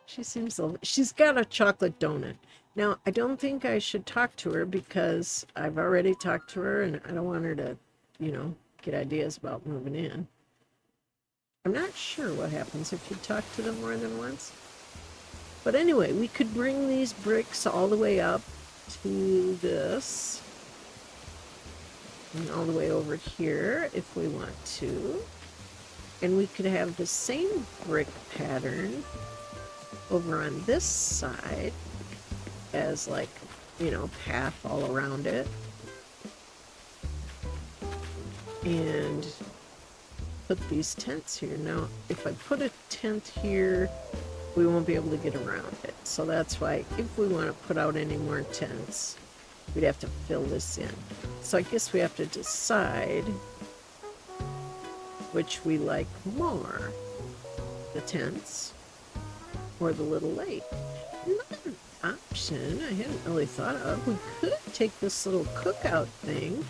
She seems lovely. She's got a chocolate donut. Now, I don't think I should talk to her because I've already talked to her and I don't want her to, get ideas about moving in. I'm not sure what happens if you talk to them more than once. But anyway, we could bring these bricks all the way up to this. And all the way over here if we want to. And we could have the same brick pattern over on this side as like, path all around it. And put these tents here. Now, if I put a tent here, we won't be able to get around it. So that's why if we want to put out any more tents, we'd have to fill this in. So I guess we have to decide which we like more, the tents or the little lake. Another option I hadn't really thought of, we could take this little cookout thing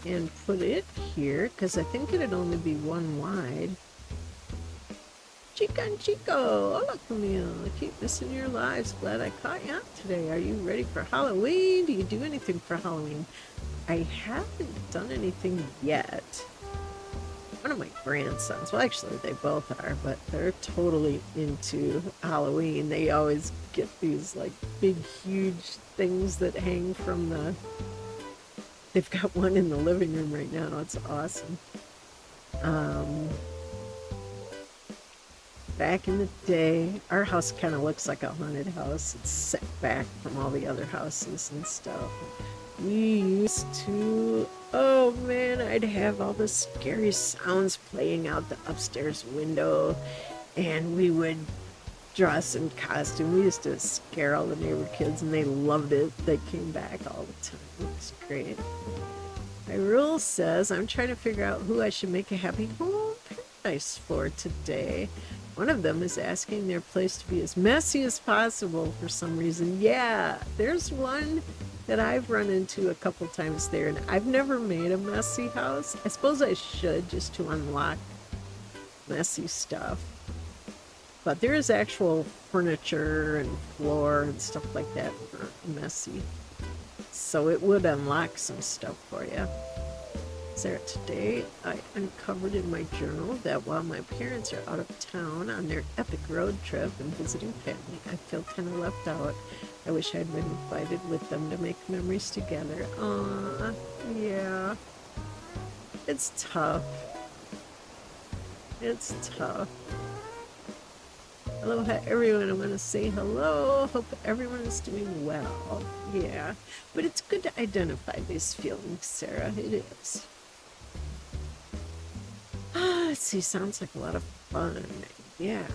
and put it here, because I think it'd only be one wide. Chica and Chico, hola Camille, I keep missing your lives. Glad I caught you out today. Are you ready for Halloween? Do you do anything for Halloween? I haven't done anything yet. One of my grandsons, well actually they both are, but they're totally into Halloween. They always get these like big huge things that hang from the, they've got one in the living room right now. It's awesome. Back in the day, our house kind of looks like a haunted house. It's set back from all the other houses and stuff. We used to, oh man, I'd have all the scary sounds playing out the upstairs window, and we would dress in costume. We used to scare all the neighbor kids, and they loved it. They came back all the time. It was great. My rule says I'm trying to figure out who I should make a happy home paradise for today. One of them is asking their place to be as messy as possible for some reason. Yeah, there's one that I've run into a couple times there, and I've never made a messy house. I suppose I should, just to unlock messy stuff. But there is actual furniture and floor and stuff like that for messy. So it would unlock some stuff for you. Sarah, today I uncovered in my journal that while my parents are out of town on their epic road trip and visiting family, I feel kind of left out. I wish I'd been invited with them to make memories together. Aww, yeah. It's tough. It's tough. Aloha, everyone. I want to say hello. Hope everyone is doing well. Yeah, but it's good to identify these feelings, Sarah. It is. Let's see. Sounds like a lot of fun. Yeah.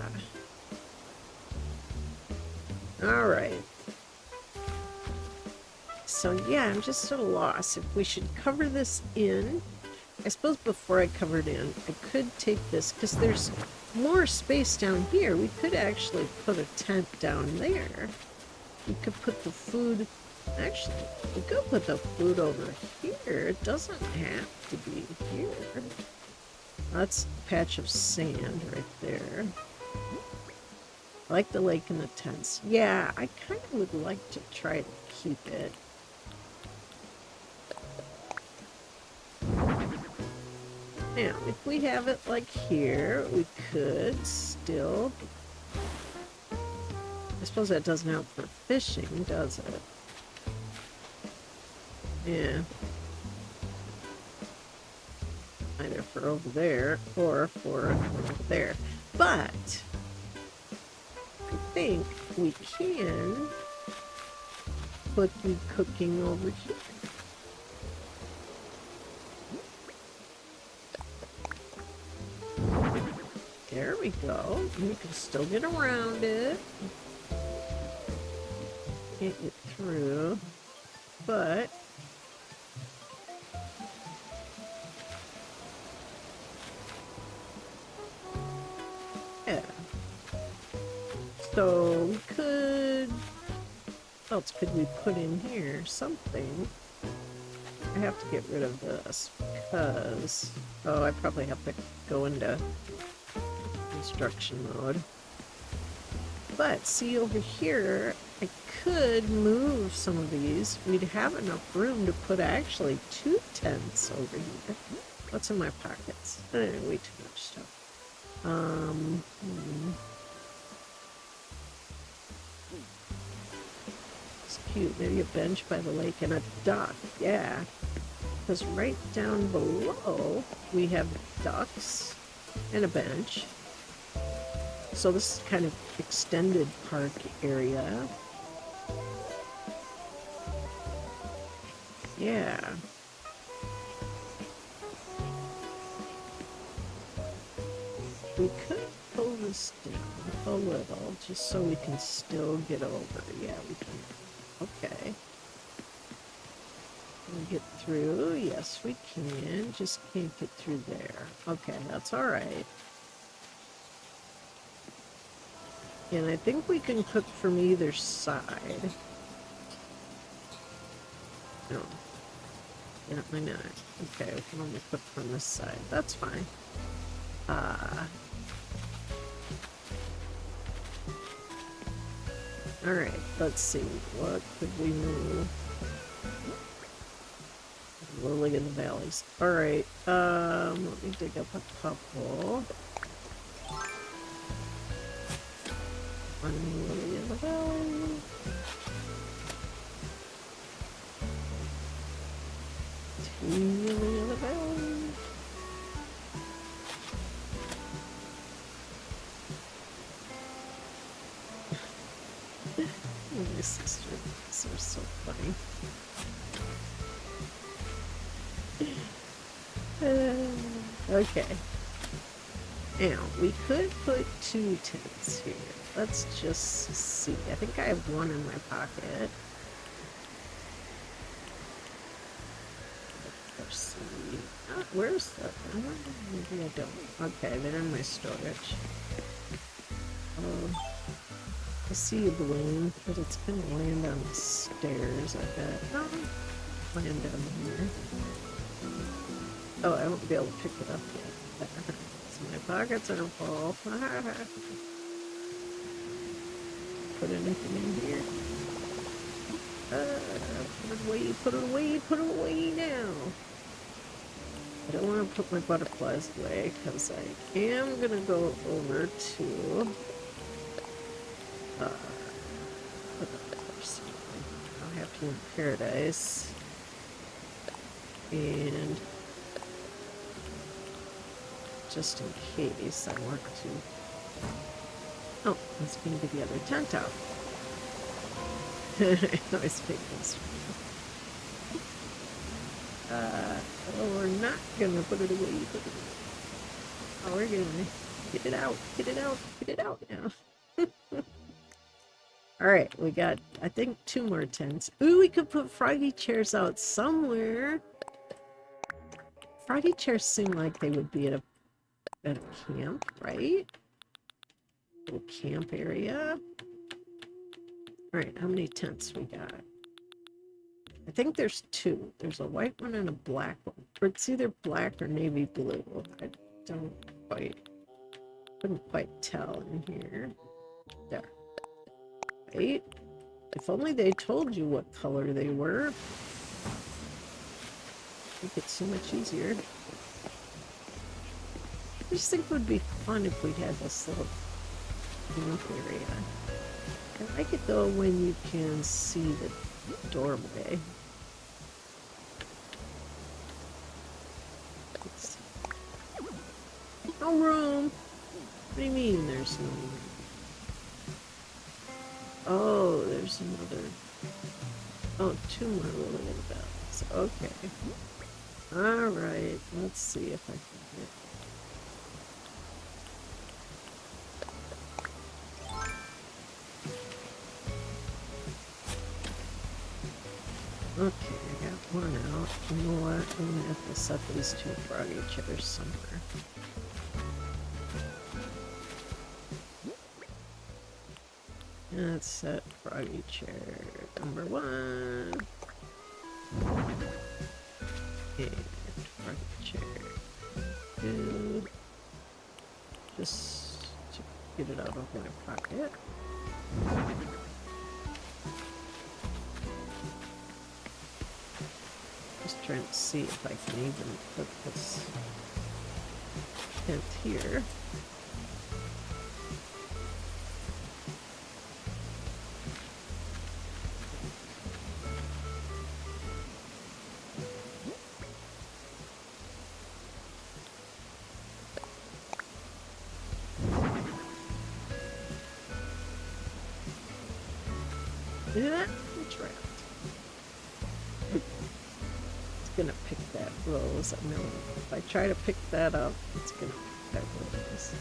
All right. So yeah, I'm just at a loss if we should cover this in. I suppose before I cover it in, I could take this because there's more space down here. We could actually put a tent down there. We could put the food, actually, we could put the food over here. It doesn't have to be here. That's a patch of sand right there. I like the lake and the tents. Yeah, I kind of would like to try to keep it. Now, if we have it like here, we could still... I suppose that doesn't help for fishing, does it? Yeah. Either for over there or for over there. But I think we can put the cooking over here. There we go. We can still get around it. Can't get through. But yeah. So we could, what else could we put in here? Something. I have to get rid of this because, oh, I probably have to go into construction mode. But see over here, I could move some of these. We'd have enough room to put actually 2 tents over here. What's in my pockets? Way too much stuff. It's cute. Maybe a bench by the lake and a dock. Yeah. Because right down below, we have ducks and a bench. So this is kind of extended park area. Yeah. We could pull this down a little just so we can still get over. Yeah, we can. Okay. Can we get through? Yes, we can. Just can't get through there. Okay, that's all right. And I think we can cook from either side. No. Yeah, I know. Okay, we can only cook from this side. That's fine. Alright, let's see. What could we move? Lily in the valleys. Alright, let me dig up a couple. One lily in the valley. Two lily in the valley. My sister, these are so funny. Okay. Now, we could put 2 tents here. Let's just see. I think I have one in my pocket. Let's see. Oh, where's the... Maybe I don't. Okay, they're in my storage. I see a balloon, but it's gonna land on the stairs, I bet. No, land down here. Oh, I won't be able to pick it up yet. My pockets are full. Put anything in here? Put it away, put it away, put it away now. I don't want to put my butterflies away because I am going to go over to I'll have you in paradise. And just in case I want to. Oh, let's get the other tent out. I always pick this one. Oh, we're not gonna put it away. Put it away. Oh, we're gonna get it out. Get it out. Get it out now. All right, we got, I think, 2 more tents. Ooh, we could put froggy chairs out somewhere. Froggy chairs seem like they would be at a camp, right? Little camp area. All right, how many tents we got? I think there's 2. There's a white one and a black one. Or it's either black or navy blue. I couldn't quite tell in here. There. Right? If only they told you what color they were. Make it so much easier. I just think it would be fun if we had this little camp area. I like it though when you can see the doorway. No room. What do you mean there's no room? Oh, there's another. Oh, 2 more little bells. Okay. All right. Let's see if I can get. Okay, I got 1 out. You know what? I'm gonna have to set these 2 froggy chairs somewhere. Let's set froggy chair number 1. And froggy chair 2. Just to get it out of my pocket. Just trying to see if I can even put this tent here. Look at that? It's wrapped. It's gonna pick that rose. I know if I try to pick that up, it's gonna pick that rose.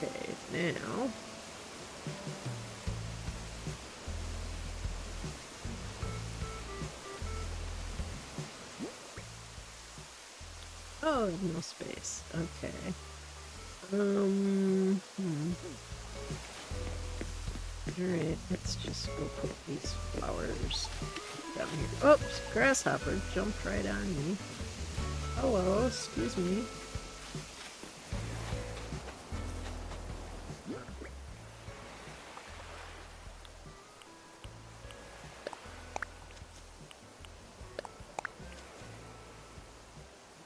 Okay, now. Oh, no space. Okay. Alright, let's just go put these flowers down here. Oops, grasshopper jumped right on me. Hello, excuse me.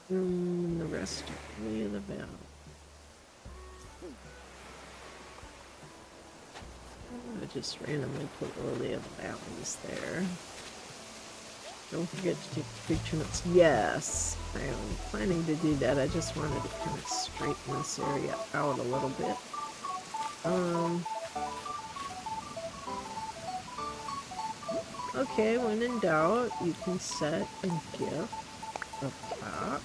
The rest of Lily of the Valley. I just randomly put Lily of the Valleys there. Don't forget to take pictures. Yes, I am planning to do that. I just wanted to kind of straighten this area out a little bit. Okay, when in doubt, you can set a gift up top.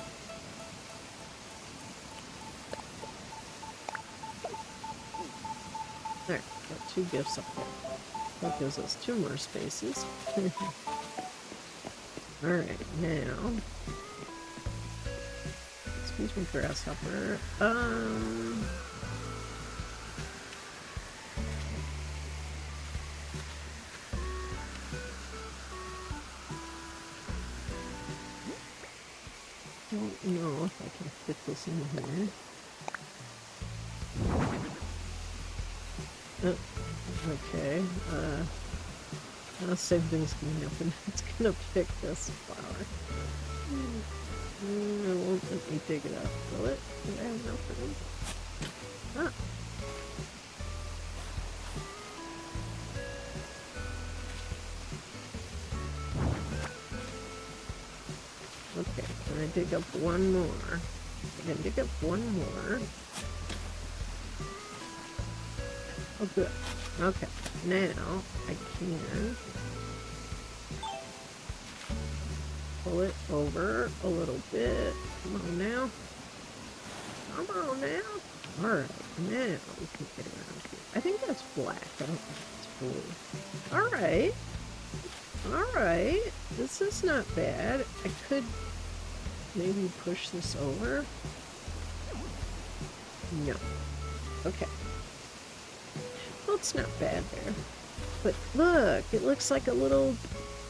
There, got 2 gifts up there. That gives us 2 more spaces. Alright, now let's Excuse me, grasshopper. Don't know if I can fit this in here. Oh, okay. Same thing's gonna happen. It's gonna pick this flower. It won't let me dig it up, will it? Do I have enough for them? Ah. Okay, can I dig up one more? I can dig up one more. Oh, good. Okay, now I can pull it over a little bit. Come on now. Come on now. Alright, now we can get around here. I think that's black. I don't think it's blue. Alright. Alright. This is not bad. I could maybe push this over. No. Okay. Well, it's not bad there. But look, it looks like a little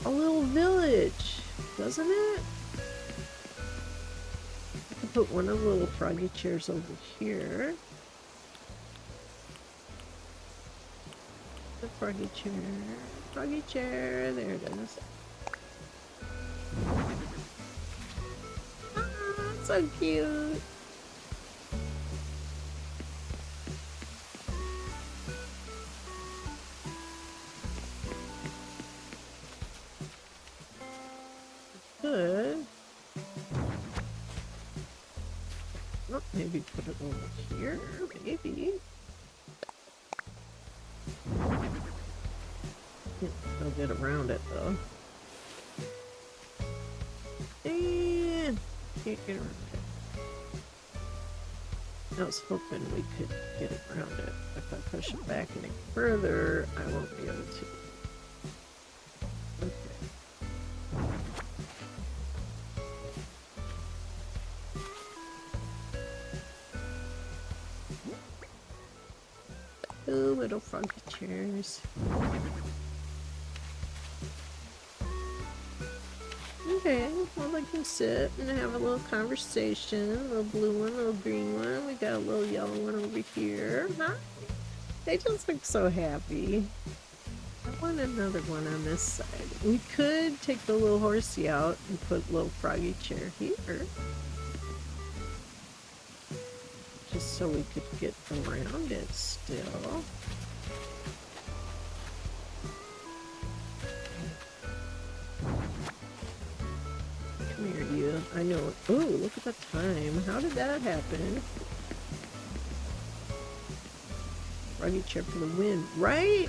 village, doesn't it? I could put one of the little froggy chairs over here. The froggy chair, there it is. Ah, so cute. Good. Oh, maybe put it over here, maybe. I'll get around it though. And can't get around it. I was hoping we could get around it. If I push it back any further, I won't be able to. Ooh, little froggy chairs. Okay, well they can sit and have a little conversation. A little blue one, a little green one. We got a little yellow one over here. Huh? They just look so happy. I want another one on this side. We could take the little horsey out and put a little froggy chair here. Just so we could get around it still. Come here, you. I know. Ooh, look at the time. How did that happen? Froggy chair for the win, right?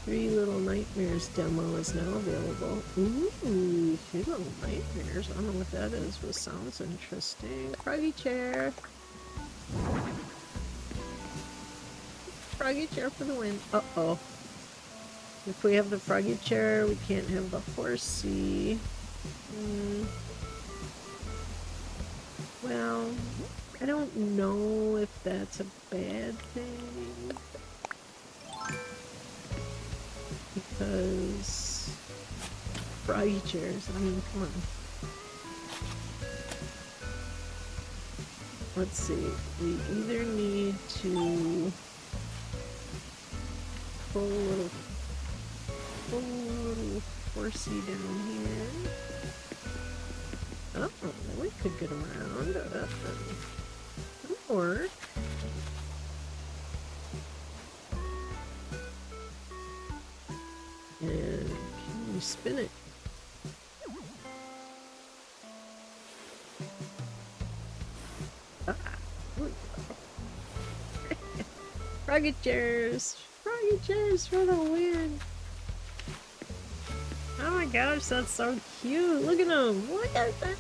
3 Little Nightmares demo is now available. Ooh, 3 Little Nightmares. I don't know what that is, but sounds interesting. Froggy chair. Froggy chair for the win. Uh-oh. If we have the froggy chair, we can't have the horsey. Well, I don't know if that's a bad thing. Because froggy chairs, I mean, come on. Let's see, we either need to pull a little horsey down here. Oh, we could get around. That'll work. And can we spin it? Ah, froggy chairs for the win. Oh my gosh, that's so cute. Look at them. Look at them.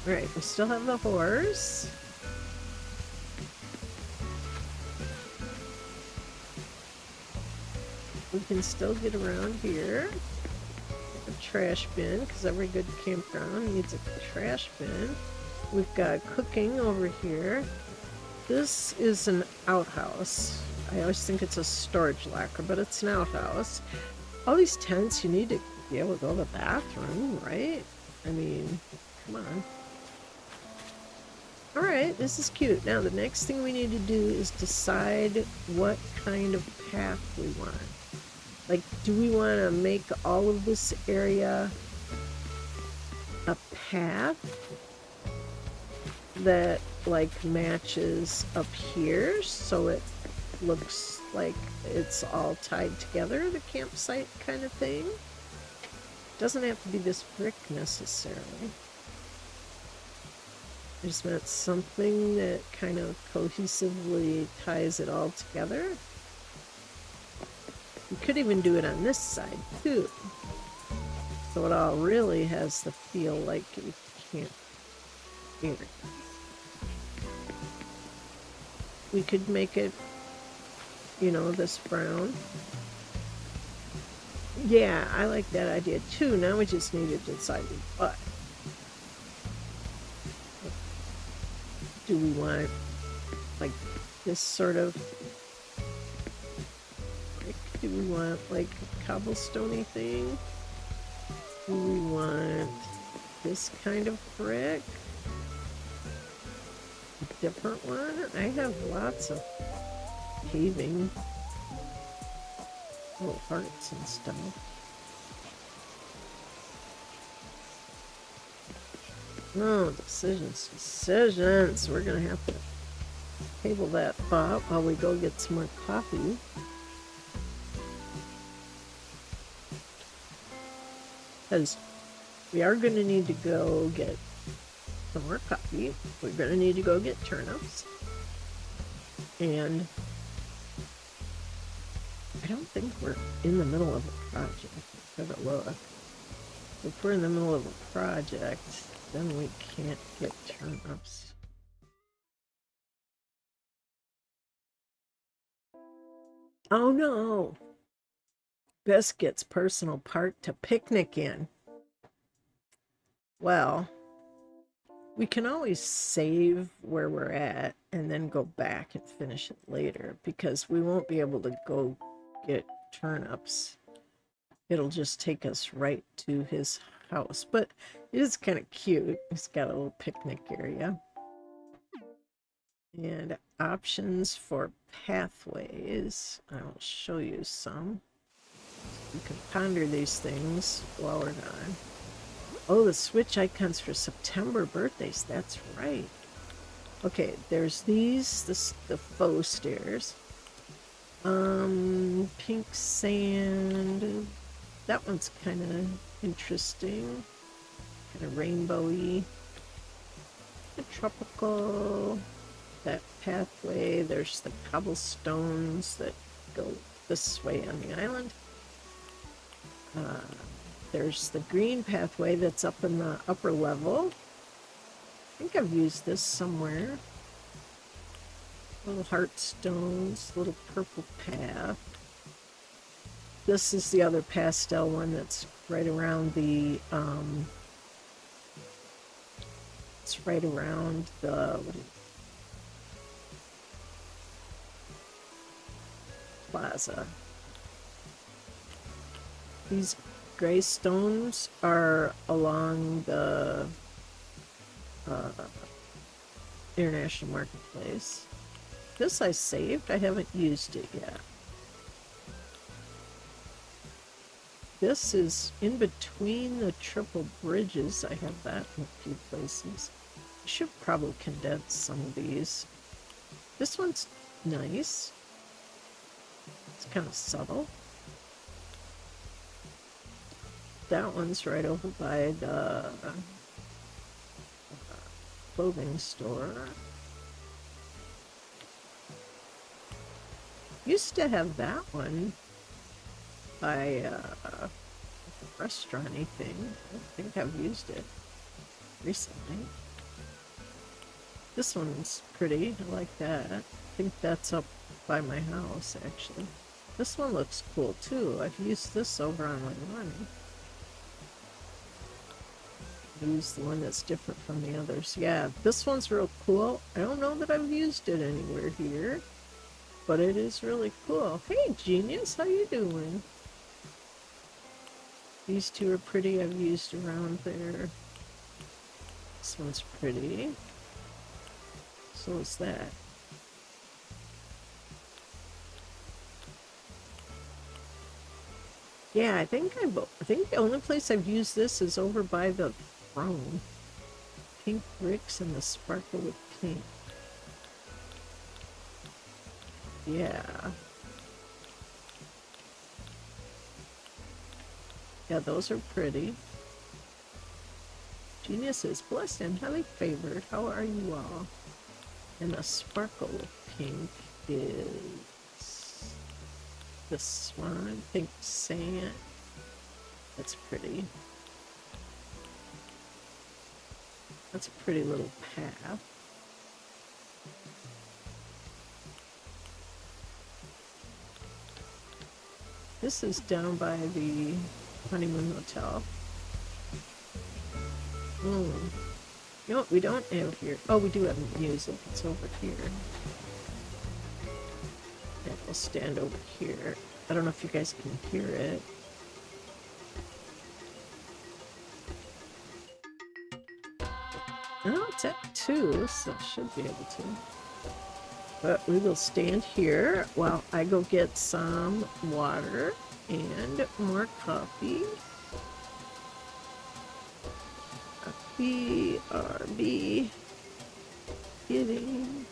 Alright, we still have the horse. We can still get around here. A trash bin, because every good campground needs a trash bin. We've got cooking over here. This is an outhouse. I always think it's a storage locker, but it's an outhouse. All these tents, you need to be able to go to the bathroom, right? I mean, come on. Alright, this is cute. Now the next thing we need to do is decide what kind of path we want. Like, do we want to make all of this area a path that like matches up here so it looks like it's all tied together, the campsite kind of thing? Doesn't have to be this brick necessarily. I just meant something that kind of cohesively ties it all together. You could even do it on this side too, so it all really has the feel like you can't hear it. We could make it, you know, this brown. Yeah, I like that idea too. Now we just need to decide what. Do we want like this sort of brick? Do we want like a cobblestone-y thing? Do we want this kind of brick? A different one? I have lots of paving little hearts and stuff. Oh, decisions. We're gonna have to table that thought while we go get some more coffee. Because we are gonna need to go get some more coffee. We're gonna need to go get turnips. And I don't think we're in the middle of a project. Let's have a look. If we're in the middle of a project, then we can't get turnips. Oh no! Biscuit's personal park to picnic in. Well, we can always save where we're at and then go back and finish it later, because we won't be able to go get turnips. It'll just take us right to his house, but it is kind of cute. It's got a little picnic area. And options for pathways. I'll show you some. You can ponder these things while we're gone. Oh, the switch icons for September birthdays. That's right. Okay, there's these, the faux stairs. Pink sand. That one's kind of interesting. Kind of rainbowy. The tropical. That pathway. There's the cobblestones that go this way on the island. There's the green pathway that's up in the upper level. I think I've used this somewhere. Little heart stones, little purple path. This is the other pastel one that's right around the, it's right around the, plaza. These gray stones are along the International Marketplace. This I saved. I haven't used it yet. This is in between the triple bridges. I have that in a few places. I should probably condense some of these. This one's nice. It's kind of subtle. That one's right over by the clothing store. Used to have that one by a restaurant-y thing. I don't think I've used it recently. This one's pretty. I like that. I think that's up by my house, actually. This one looks cool, too. I've used this over on Leilani. use the one that's different from the others. Yeah, this one's real cool. I don't know that I've used it anywhere here, but it is really cool. Hey, Genius, how you doing? These two are pretty. I've used around there. This one's pretty. So is that. Yeah, I think the only place I've used this is over by the throne. Pink bricks and the sparkle of pink. Yeah. Yeah, those are pretty. Genius is blessed and highly favored. How are you all? And the sparkle of pink is this one. Pink sand. That's pretty. That's a pretty little path. This is down by the honeymoon hotel. You know what we don't have here? Oh, we do have music. It's over here. Yeah, we'll stand over here. I don't know if you guys can hear it. Oh, it's at 2, so I should be able to. But we will stand here while I go get some water and more coffee. BRB getting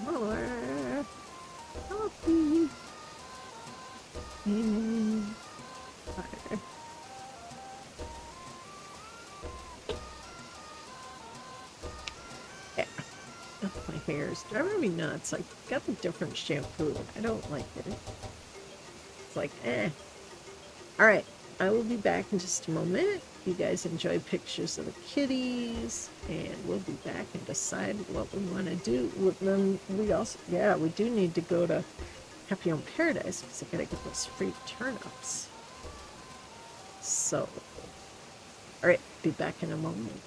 more coffee and water. Yeah, my hair is driving me nuts. I got a different shampoo. I don't like it. It's like, eh. All right, I will be back in just a moment. You guys enjoy pictures of the kitties, and we'll be back and decide what we want to do. Then we also, yeah, we do need to go to Happy Home Paradise because I gotta get those free turnips. So, all right, be back in a moment.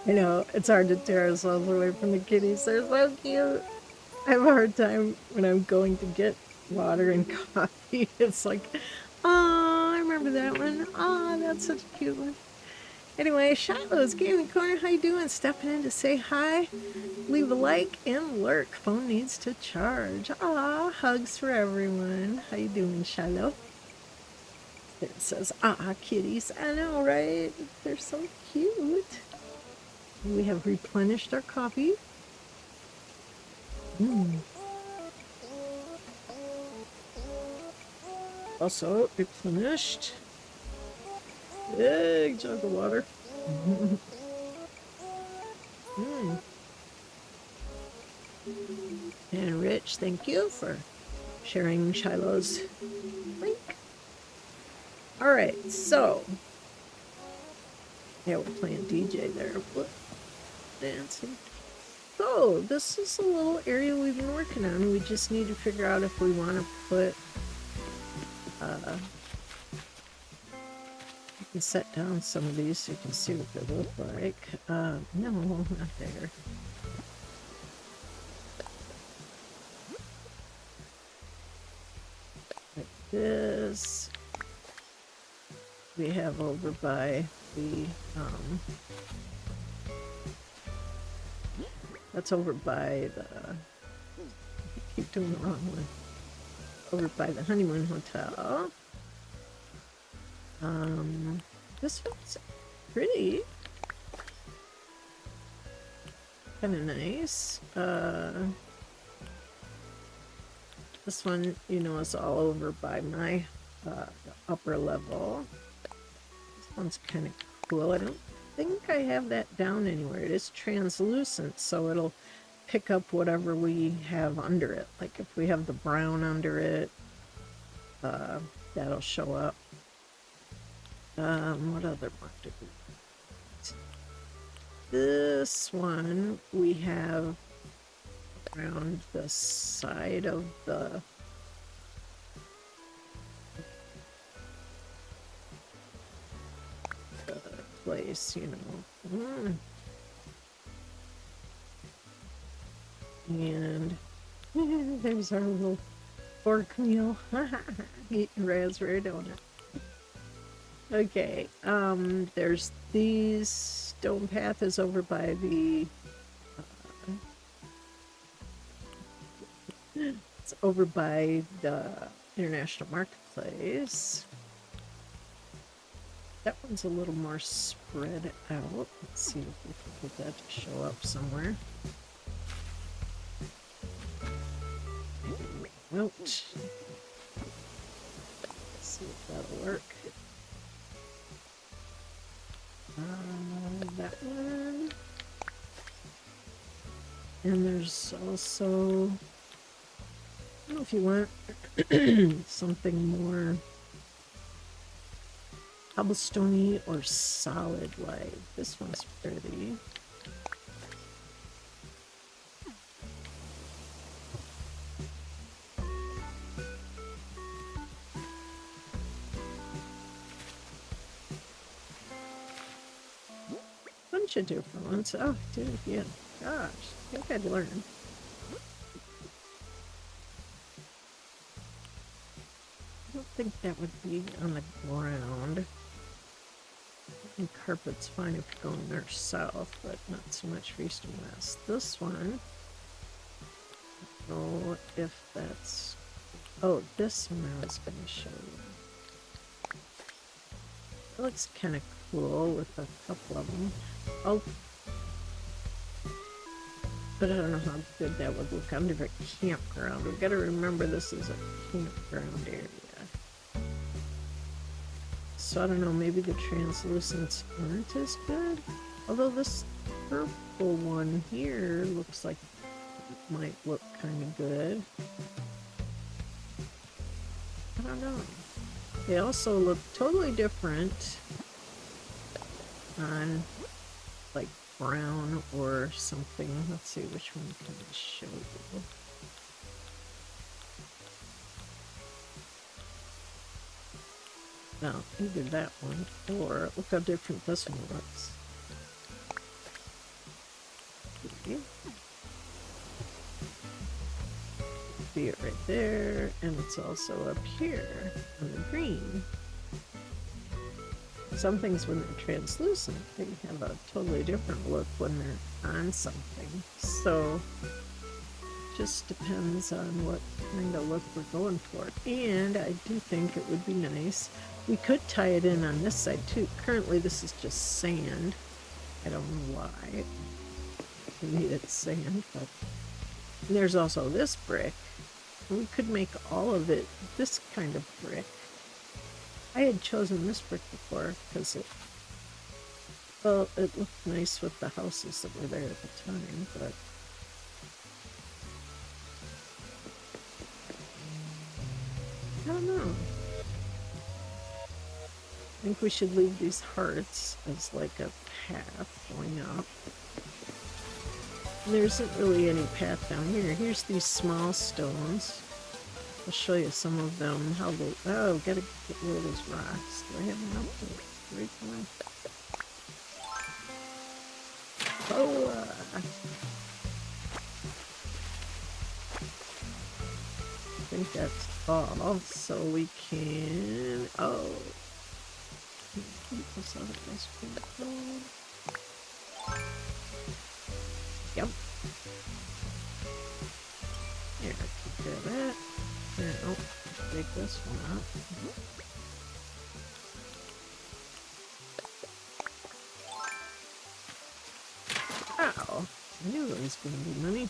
I know, it's hard to tear ourselves away from the kitties. They're so cute. I have a hard time when I'm going to get water and coffee. It's like, oh, I remember that one. Oh, that's such a cute one. Anyway, Shiloh's Gaming Corner. How you doing? Stepping in to say hi. Leave a like and lurk. Phone needs to charge. Ah, hugs for everyone. How you doing, Shiloh? It says, ah, kitties. I know, right? They're so cute. We have replenished our coffee. Also replenished. Big jug of water. And Rich, thank you for sharing Shiloh's link. All right, so yeah, we're playing DJ there. Whoop, dancing. So this is a little area we've been working on. We just need to figure out if we want to put. You can set down some of these so you can see what they look like. No, not there. Like this. We have over by the, that's over by the, I keep doing the wrong one. Over by the Honeymoon Hotel. This one's pretty. Kind of nice. This one, you know, is all over by my the upper level. This one's kind of cool. I don't think I have that down anywhere. It is translucent, so it'll pick up whatever we have under it. Like if we have the brown under it, that'll show up. What other one did we get? This one we have around the side of the place, you know. And there's our little poor Camille eating raspberry donut. Okay, there's these. Stone Path is over by the it's over by the International Marketplace. That one's a little more spread out. Let's see if we can get that to show up somewhere. Ouch. Let's see if that'll work. That one. And there's also, I don't know if you want something more cobblestone-y or solid like. This one's pretty. Bunch of different ones. Oh, I did it again. Gosh, I think I'd learn. I don't think that would be on the ground. I think carpet's fine if you're going north south, but not so much for east and west. This one, I don't know if that's. Oh, this one I was going to show you. It looks kind of cool with a couple of them. But I don't know how good that would look under a campground. We've got to remember this is a campground area. So I don't know, maybe the translucents aren't as good. Although this purple one here looks like it might look kind of good. I don't know. They also look totally different on like brown or something. Let's see, which one can I show you? No, either that one or look how different this one looks. See it right there, and it's also up here on the green. Some things, when they're translucent, they have a totally different look when they're on something. So just depends on what kind of look we're going for. And I do think it would be nice. We could tie it in on this side too. Currently this is just sand. I don't know why we needed sand, but and there's also this brick. We could make all of it this kind of brick. I had chosen this brick before because it looked nice with the houses that were there at the time, but I don't know. I think we should leave these hearts as like a path going up. And there isn't really any path down here. Here's these small stones. I'll show you some of them. How they... Oh, gotta get rid of those rocks. Do I have enough to break one? Oh! I think that's all. So we can... Oh! This other ice cream cone. Yep. Here, take care of that. Here, oh, take this one out. Ow! I knew there was going to be money.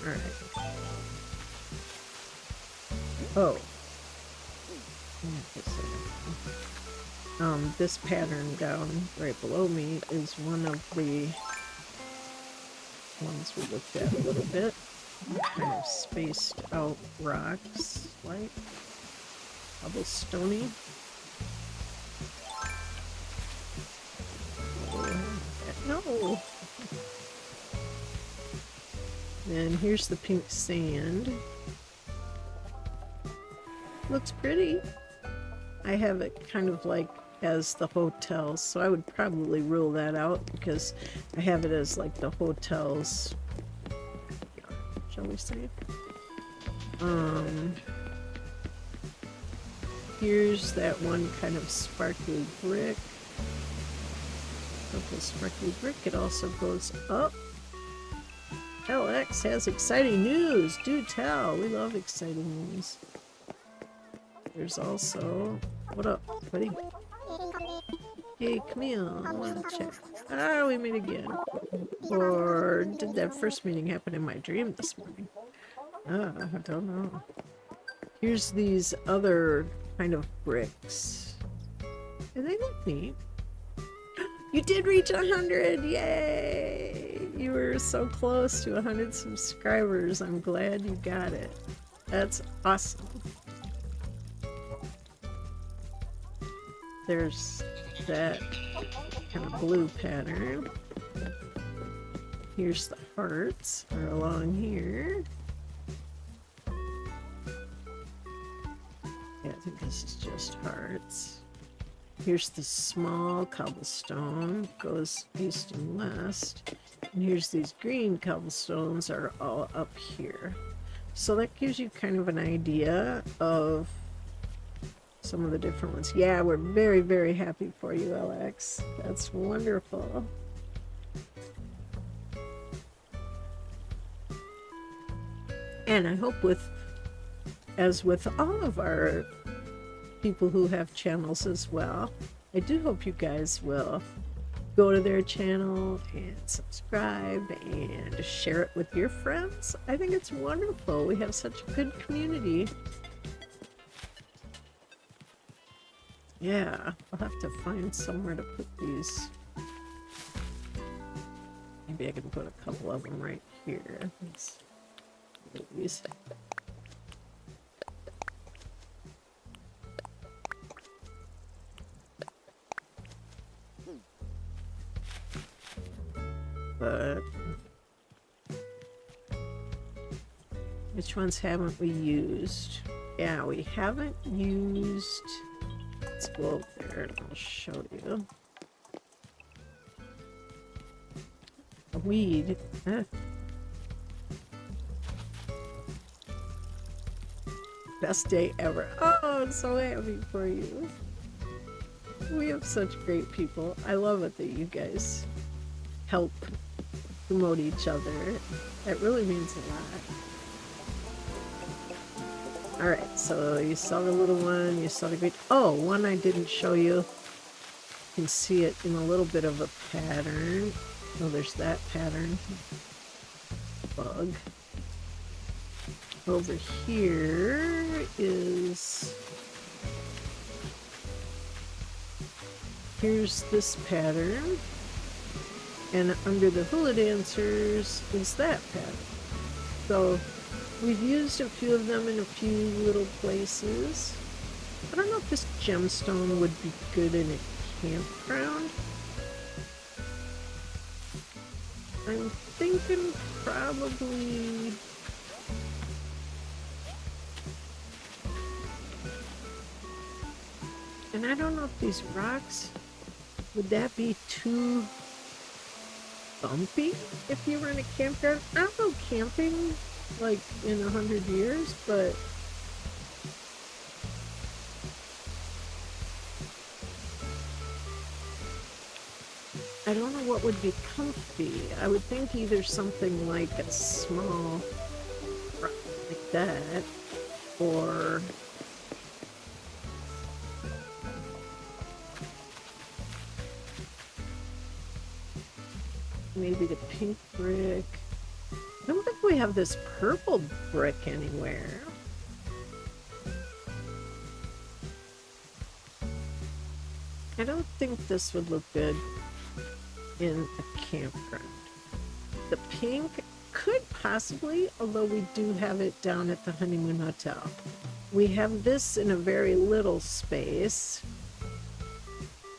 Alright. Oh. This pattern down right below me is one of the ones we looked at a little bit. Kind of spaced out rocks, like cobblestone-y. No! And here's the pink sand. Looks pretty. I have it kind of like as the hotels, so I would probably rule that out because I have it as like the hotels, shall we say. Here's that one kind of sparkly brick. Purple sparkly brick. It also goes up. LX has exciting news. Do tell. We love exciting news. There's also... What up, buddy? Hey, Camille. I want to check. Ah, we meet again. Or did that first meeting happen in my dream this morning? Ah, I don't know. Here's these other kind of bricks. And they look neat. You did reach 100! Yay! You were so close to 100 subscribers. I'm glad you got it. That's awesome. There's that kind of blue pattern. Here's the hearts are along here. Yeah, I think this is just hearts. Here's the small cobblestone, goes east and west. And here's these green cobblestones are all up here. So that gives you kind of an idea of some of the different ones. Yeah, we're very, very happy for you, LX. That's wonderful. And I hope as with all of our people who have channels as well, I do hope you guys will go to their channel and subscribe and share it with your friends. I think it's wonderful. We have such a good community. Yeah, I'll have to find somewhere to put these. Maybe I can put a couple of them right here. These. But which ones haven't we used? Yeah, we haven't used. Let's go up there and I'll show you. weed. Best day ever. Oh, I'm so happy for you. We have such great people. I love it that you guys help promote each other. That really means a lot. Alright, so you saw the little one, you saw the great... Oh, one I didn't show you. You can see it in a little bit of a pattern. Oh, there's that pattern. Bug. Over here is... Here's this pattern. And under the hula dancers is that pattern. So we've used a few of them in a few little places. I don't know if this gemstone would be good in a campground. I'm thinking probably... And I don't know if these rocks, would that be too bumpy if you were in a campground? I don't go camping like in 100 years, but I don't know what would be comfy. I would think either something like a small rock like that, or maybe the pink brick. I don't think we have this purple brick anywhere. I don't think this would look good in a campground. The pink could possibly, although we do have it down at the Honeymoon Hotel. We have this in a very little space.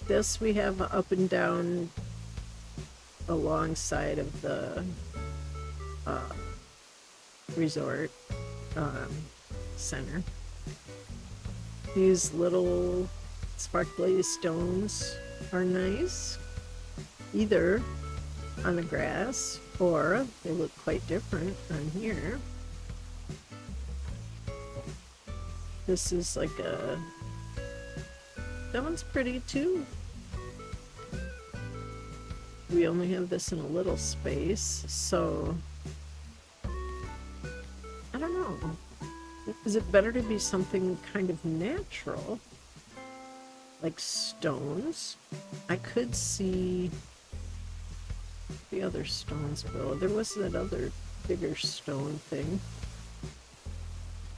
This we have up and down alongside of the resort center. These little sparkly stones are nice, either on the grass or they look quite different on here. This is like a... That one's pretty too. We only have this in a little space, so I don't know. Is it better to be something kind of natural, like stones? I could see the other stones go. There was that other bigger stone thing.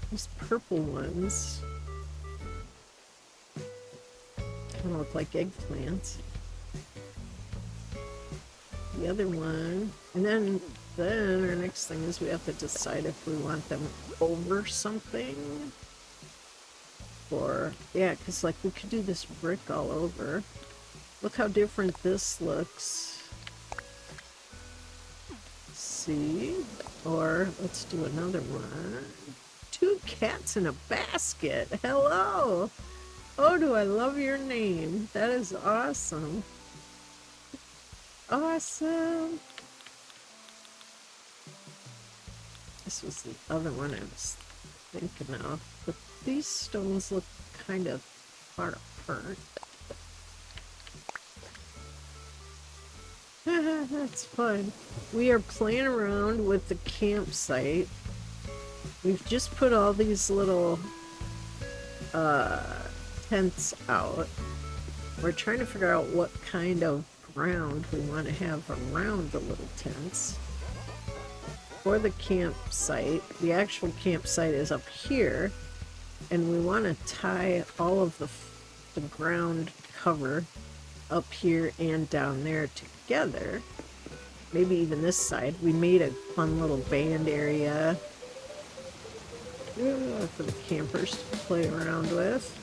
These purple ones kind of look like eggplants. The other one, and then our next thing is we have to decide if we want them over something, or yeah, because like we could do this brick all over. Look how different this looks. See? Or let's do another one. 2 cats in a basket. Hello. Oh, do I love your name. That is awesome. Awesome. This was the other one I was thinking of, but these stones look kind of far apart. That's fun. We are playing around with the campsite. We've just put all these little tents out. We're trying to figure out what kind of ground we want to have around the little tents. For the campsite, the actual campsite is up here, and we want to tie all of the ground cover up here and down there together. Maybe even this side. We made a fun little band area for the campers to play around with.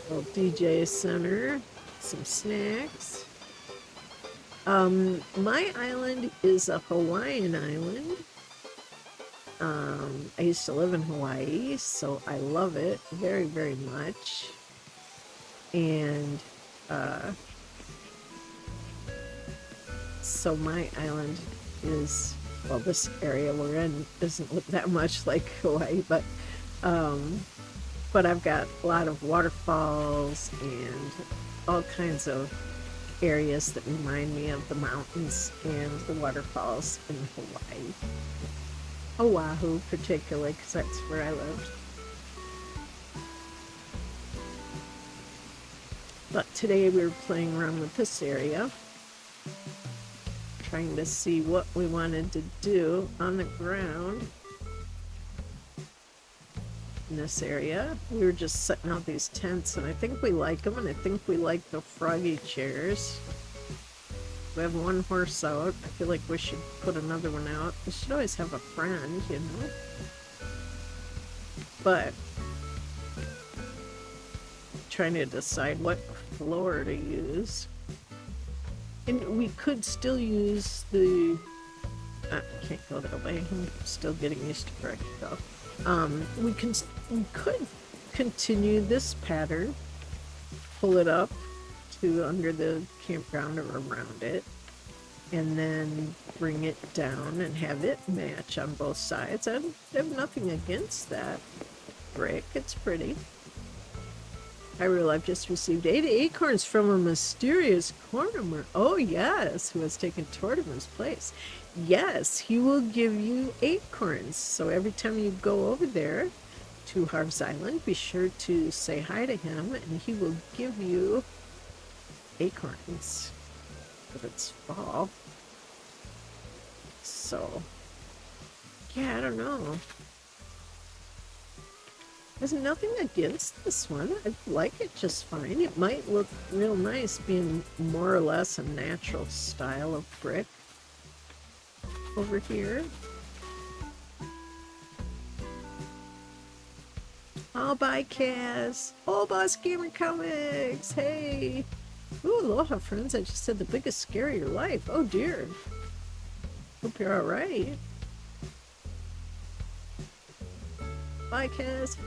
A little DJ center, some snacks. My island is a Hawaiian island. I used to live in Hawaii, so I love it very, very much. And so my island is, well, this area we're in doesn't look that much like Hawaii, but I've got a lot of waterfalls and all kinds of areas that remind me of the mountains and the waterfalls in Hawaii. Oahu, particularly, because that's where I lived. But today we were playing around with this area, trying to see what we wanted to do on the ground in this area. We were just setting out these tents, and I think we like them, and I think we like the froggy chairs. We have one horse out. I feel like we should put another one out. We should always have a friend, you know? But trying to decide what floor to use. And we could still use the... I can't go that way. I'm still getting used to where I can go. We could continue this pattern, pull it up to under the campground or around it, and then bring it down and have it match on both sides. I have nothing against that brick. It's pretty. I realize I've just received 8 acorns from a mysterious corner. Oh yes, who has taken Tortimer's place. Yes, he will give you acorns. So every time you go over there to Harv's Island, be sure to say hi to him, and he will give you acorns. But it's fall. So, yeah, I don't know. There's nothing against this one. I like it just fine. It might look real nice being more or less a natural style of brick over here. Oh, bye, Kaz. Oh, Boss Gamer Comics. Hey. Ooh, aloha, friends. I just said the biggest scare of your life. Oh, dear. Hope you're all right. Bye, Kaz.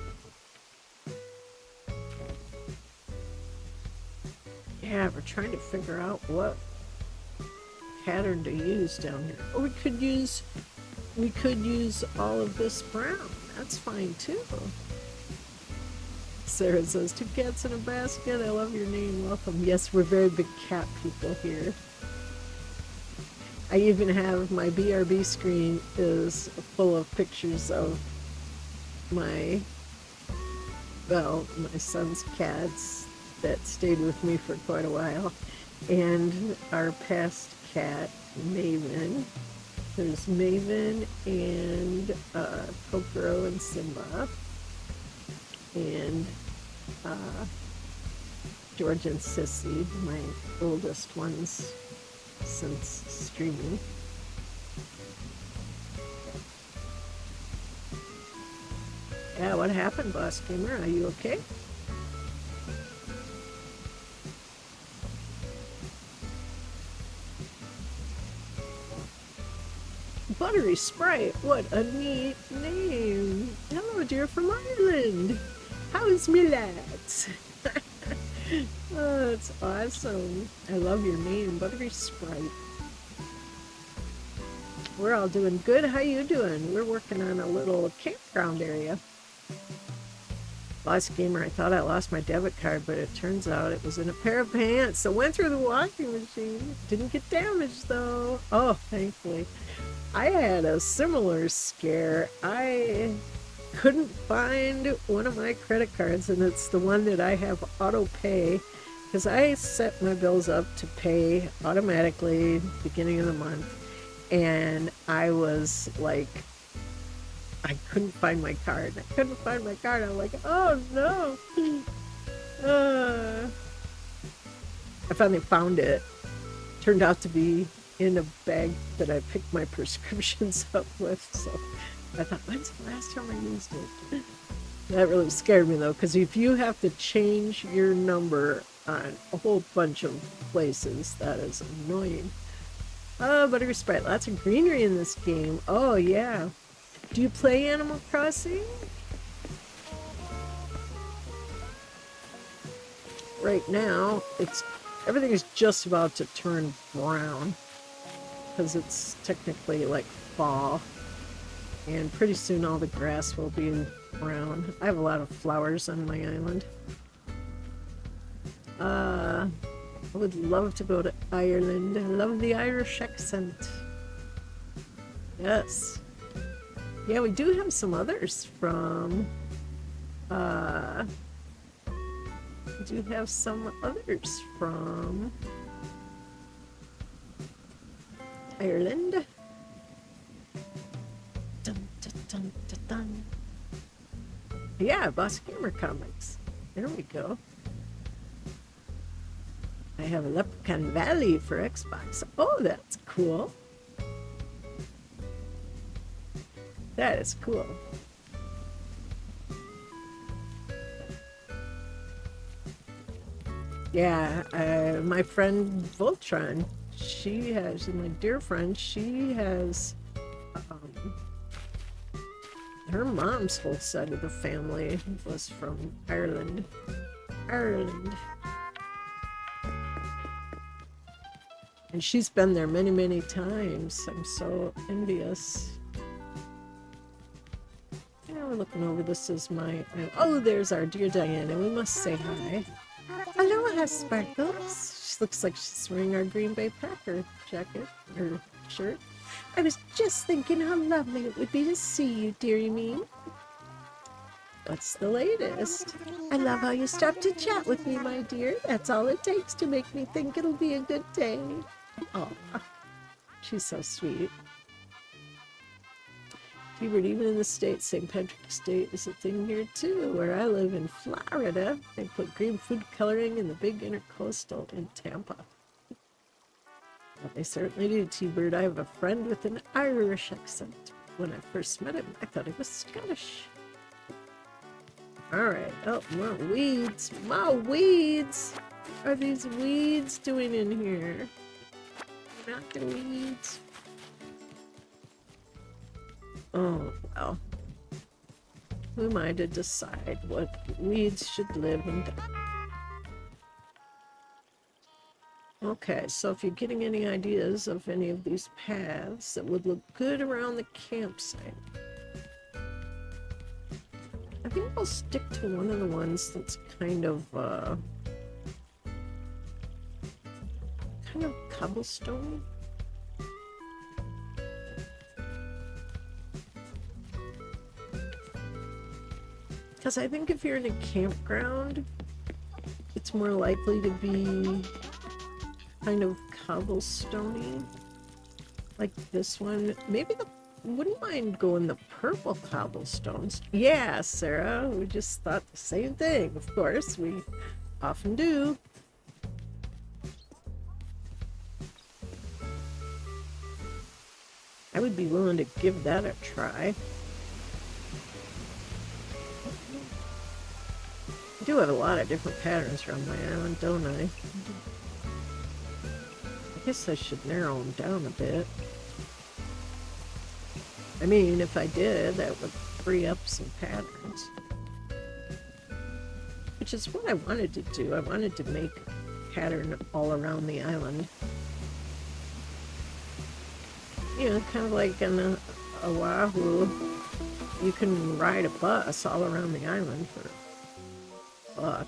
Yeah, we're trying to figure out what pattern to use down here. Oh, we could use all of this brown. That's fine too. Sarah says, 2 cats in a basket. I love your name. Welcome. Yes, we're very big cat people here. I even have my BRB screen is full of pictures of my son's cats that stayed with me for quite a while, and our past cat, Maven. There's Maven and Kokoro and Simba, and George and Sissy, my oldest ones since streaming. Yeah, what happened, Boss Gamer? Are you okay? Buttery Sprite, what a neat name. Hello, dear, from Ireland. How's me lads? Oh, that's awesome. I love your name, Buttery Sprite. We're all doing good. How you doing? We're working on a little campground area. Boss Gamer, I thought I lost my debit card, but it turns out it was in a pair of pants that went through the washing machine. Didn't get damaged, though. Oh, thankfully. I had a similar scare. I couldn't find one of my credit cards, and it's the one that I have auto pay, because I set my bills up to pay automatically beginning of the month, and I was like, I couldn't find my card. I'm like, oh no. I finally found it. Turned out to be in a bag that I picked my prescriptions up with. So I thought, when's the last time I used it? That really scared me though, because if you have to change your number on a whole bunch of places, that is annoying. Oh, Buttery Sprite, lots of greenery in this game. Oh yeah. Do you play Animal Crossing? Right now, everything is just about to turn brown. because it's technically like fall, and pretty soon all the grass will be brown. I have a lot of flowers on my island. I would love to go to Ireland. I love the Irish accent. Yes. Yeah, we do have some others from, we do have some others from Ireland. Dun, dun, dun, dun, dun. Yeah, Boss Gamer Comics. There we go. I have a Leprechaun Valley for Xbox. Oh, that's cool. That is cool. Yeah, my friend Voltron, she has, my dear friend, she has, her mom's whole side of the family was from Ireland. Ireland. And she's been there many, many times. I'm so envious. Yeah, we're looking over. This is my... Oh, there's our dear Diana. We must say hi. Aloha, Sparkles. She looks like she's wearing our Green Bay Packer jacket or shirt. I was just thinking how lovely it would be to see you, dearie me. What's the latest? I love how you stopped to chat with me, my dear. That's all it takes to make me think it'll be a good day. Oh, she's so sweet. Even in the States, St. Patrick's Day is a thing here too. Where I live in Florida, they put green food coloring in the big intercoastal in Tampa. Well, they certainly do, T-Bird. I have a friend with an Irish accent. When I first met him, I thought he was Scottish. All right. Oh, more weeds. More weeds. What are these weeds doing in here? Not the weeds. Oh, well. Who am I to decide what weeds should live and die? Okay, so if you're getting any ideas of any of these paths that would look good around the campsite, I think I'll stick to one of the ones that's kind of cobblestone. Because I think if you're in a campground, it's more likely to be kind of cobblestone-y, like this one. Maybe wouldn't mind going the purple cobblestones. Yeah, Sarah, we just thought the same thing. Of course, we often do. I would be willing to give that a try. I do have a lot of different patterns around my island, don't I? I guess I should narrow them down a bit. I mean, if I did, that would free up some patterns. Which is what I wanted to do. I wanted to make a pattern all around the island. You know, kind of like in Oahu, you can ride a bus all around the island for a buck.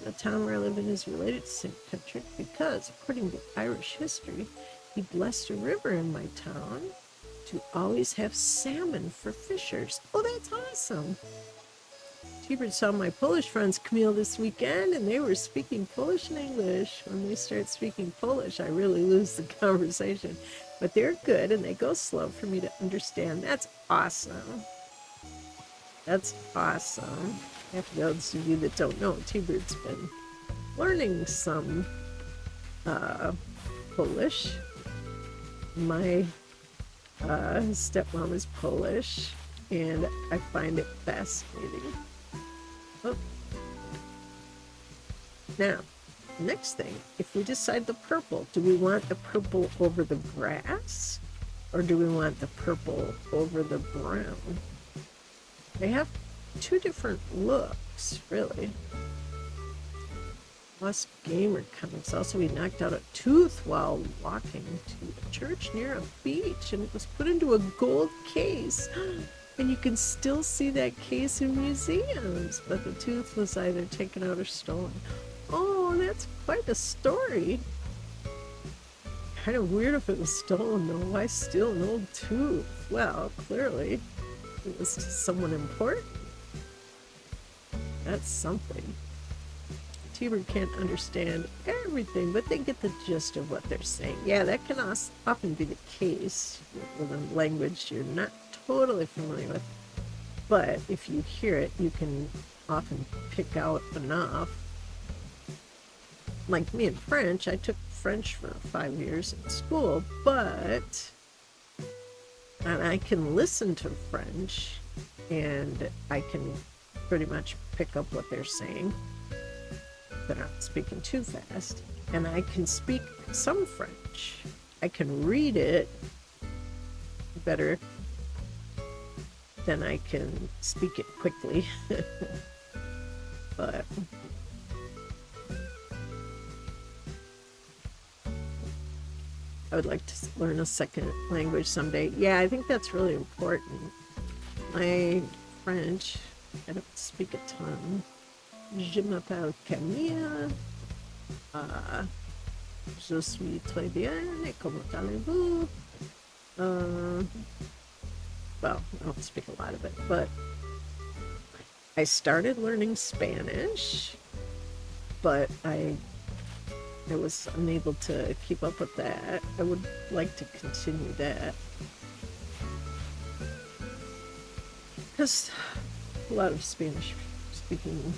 The town where I live in is related to St. Patrick because, according to Irish history, he blessed a river in my town to always have salmon for fishers. Oh, that's awesome. T-Bird saw my Polish friends Camille this weekend, and they were speaking Polish and English. When they start speaking Polish, I really lose the conversation. But they're good, and they go slow for me to understand. That's awesome. That's awesome. For those of you that don't know, T-Bird's been learning some Polish. My stepmom is Polish, and I find it fascinating. Oh. Now, next thing, if we decide the purple, do we want the purple over the grass, or do we want the purple over the brown? They have two different looks, really. Lost Gamer Comics. Also, he knocked out a tooth while walking to a church near a beach, and it was put into a gold case. And you can still see that case in museums, but the tooth was either taken out or stolen. Oh, that's quite a story. Kind of weird if it was stolen, though. Why steal an old tooth? Well, clearly it was to someone important. That's something. T-Bird can't understand everything, but they get the gist of what they're saying. Yeah, that can often be the case with a language you're not totally familiar with. But if you hear it, you can often pick out enough. Like me in French, I took French for 5 years in school, and I can listen to French and I can pretty much pick up what they're saying. They're not speaking too fast. And I can speak some French. I can read it better than I can speak it quickly. But I would like to learn a second language someday. Yeah, I think that's really important. My French, I don't speak a ton. Je m'appelle Camille. Je suis très bien. Et comment allez-vous? Well, I don't speak a lot of it, but I started learning Spanish, but I was unable to keep up with that. I would like to continue that, because a lot of Spanish speaking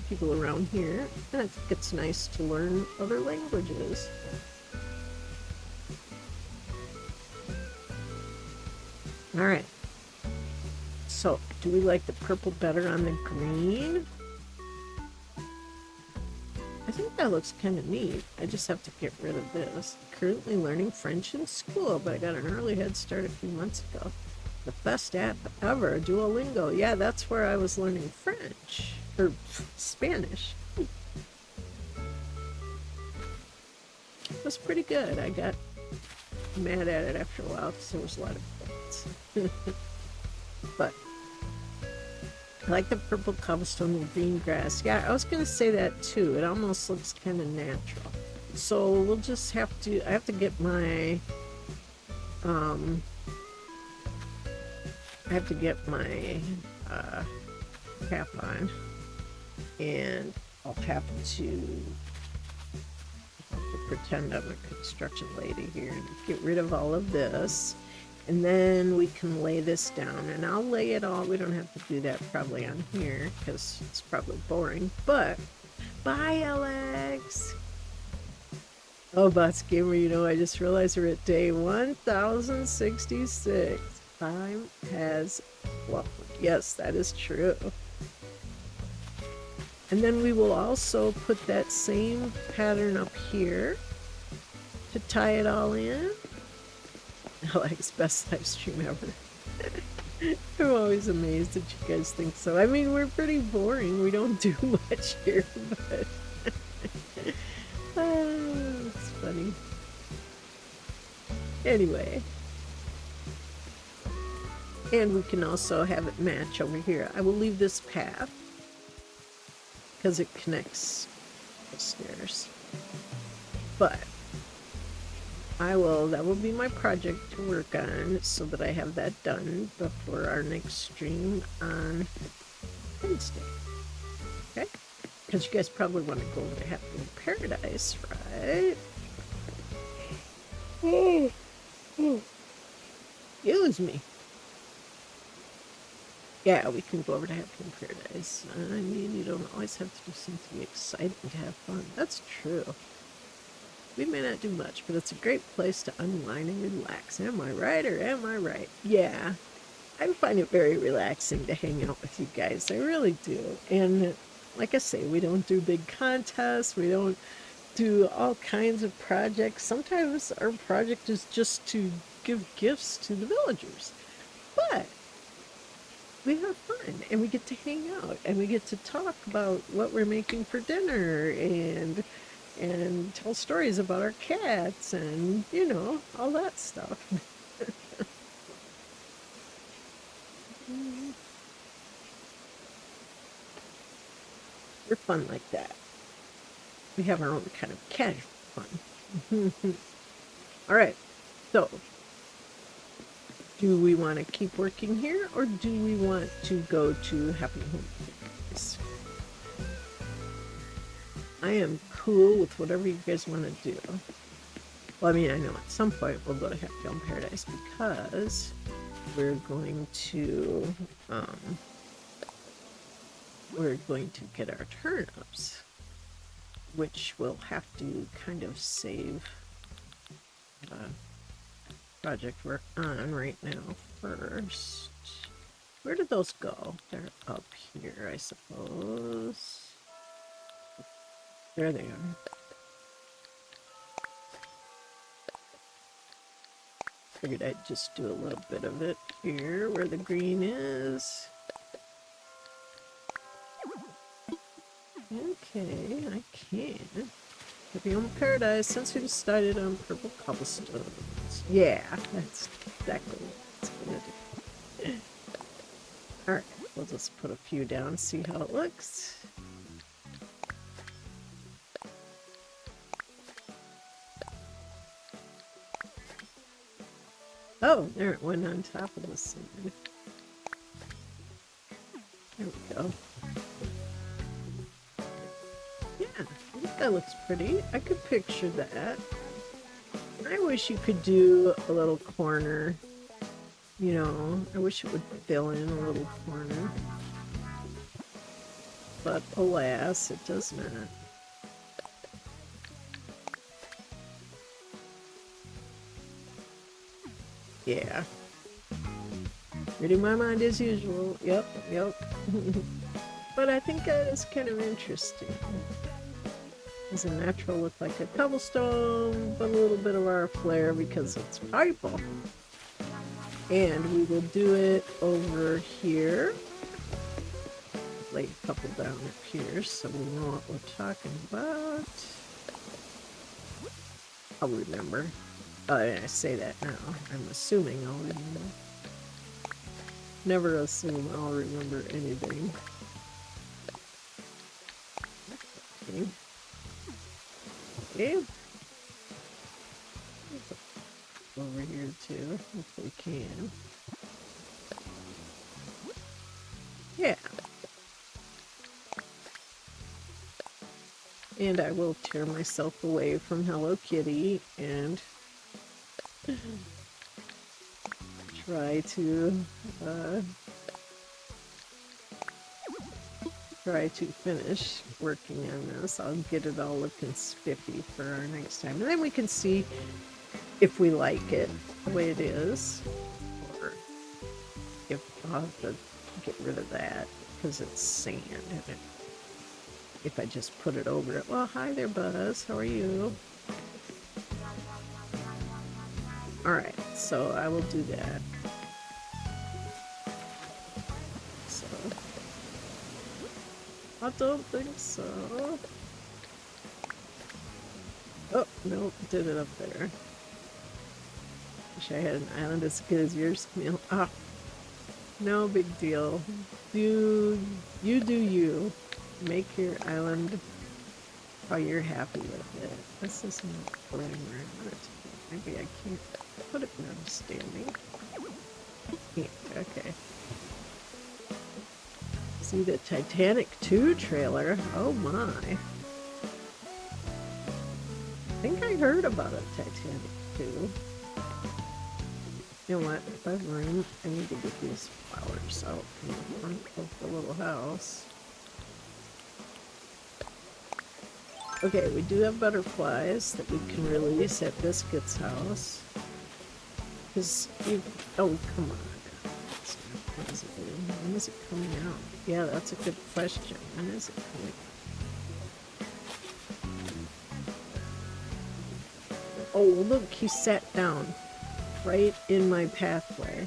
people around here, and I think it's nice to learn other languages. All right. So, do we like the purple better on the green? I think that looks kind of neat. I just have to get rid of this. Currently learning French in school, but I got an early head start a few months ago. The best app ever, Duolingo. Yeah, that's where I was learning French. Or Spanish. It was pretty good. I got mad at it after a while because there was a lot of bugs. But I like the purple cobblestone and green grass. Yeah, I was going to say that too. It almost looks kind of natural. So we'll just have to, I have to get my, cap on, and I'll have to pretend I'm a construction lady here and get rid of all of this. And then we can lay this down, and I'll lay it all. We don't have to do that probably on here because it's probably boring, but bye, Alex. Oh, Bots Gamer, you know, I just realized we're at day 1066. Time has flown. Yes, that is true. And then we will also put that same pattern up here to tie it all in. Alex, best live stream ever. I'm always amazed that you guys think so. I mean, we're pretty boring. We don't do much here, but it's funny. Anyway. And we can also have it match over here. I will leave this path because it connects the stairs. But that will be my project to work on so that I have that done before our next stream on Wednesday. Okay? Because you guys probably want to go to Happy in Paradise, right? Excuse me. Yeah, we can go over to Happy in Paradise. I mean, you don't always have to do something exciting to have fun. That's true. We may not do much, but it's a great place to unwind and relax. Am I right or am I right? Yeah, I find it very relaxing to hang out with you guys. I really do. And like I say, we don't do big contests. We don't do all kinds of projects. Sometimes our project is just to give gifts to the villagers. But we have fun and we get to hang out and we get to talk about what we're making for dinner and tell stories about our cats and all that stuff. We're fun like that. We have our own kind of casual fun. All right, so do we want to keep working here or do we want to go to Happy Home Place? I am cool with whatever you guys want to do. Well, I mean, I know at some point we'll go to Happy Home Paradise because we're going to get our turnips, which we'll have to kind of save project we're on right now first. Where did those go? They're up here, I suppose. There they are. Figured I'd just do a little bit of it here where the green is. Okay, I can. Happy Home Paradise, since we decided on purple cobblestones. Yeah, that's exactly what it's gonna do. Alright, we'll just put a few down, see how it looks. Oh, there it went on top of the side. There we go. Yeah, I think that looks pretty. I could picture that. I wish you could do a little corner. I wish it would fill in a little corner. But alas, it does not. Yeah. Reading my mind as usual. Yep. But I think that is kind of interesting. Does a natural look like a cobblestone, but a little bit of our flair because it's purple. And we will do it over here. Lay a couple down up here so we know what we're talking about. I'll remember. I say that now. I'm assuming I'll remember. Never assume I'll remember anything. Okay. Over here too, if we can. Yeah. And I will tear myself away from Hello Kitty and try to finish working on this. I'll get it all looking spiffy for our next time. And then we can see if we like it the way it is. Or if I'll have to get rid of that because it's sand. And if I just put it over it. Well, hi there, Buzz. How are you? Alright, so I will do that. So, I don't think so. Oh, nope, did it up there. Wish I had an island as good as yours, Camille. Ah, no big deal. Do you. Make your island how you're happy with it. This is not going where I want it to be. Maybe I can't put it where I'm standing. Can't, okay. See the Titanic 2 trailer? Oh my. I think I heard about it, Titanic 2. You know what? If I have room, I need to get these flowers out in the front of the little house. Okay, we do have butterflies that we can release at Biscuit's house. Because oh, come on. When is it coming out? Yeah, that's a good question. When is it coming out? Oh, look, he sat down right in my pathway.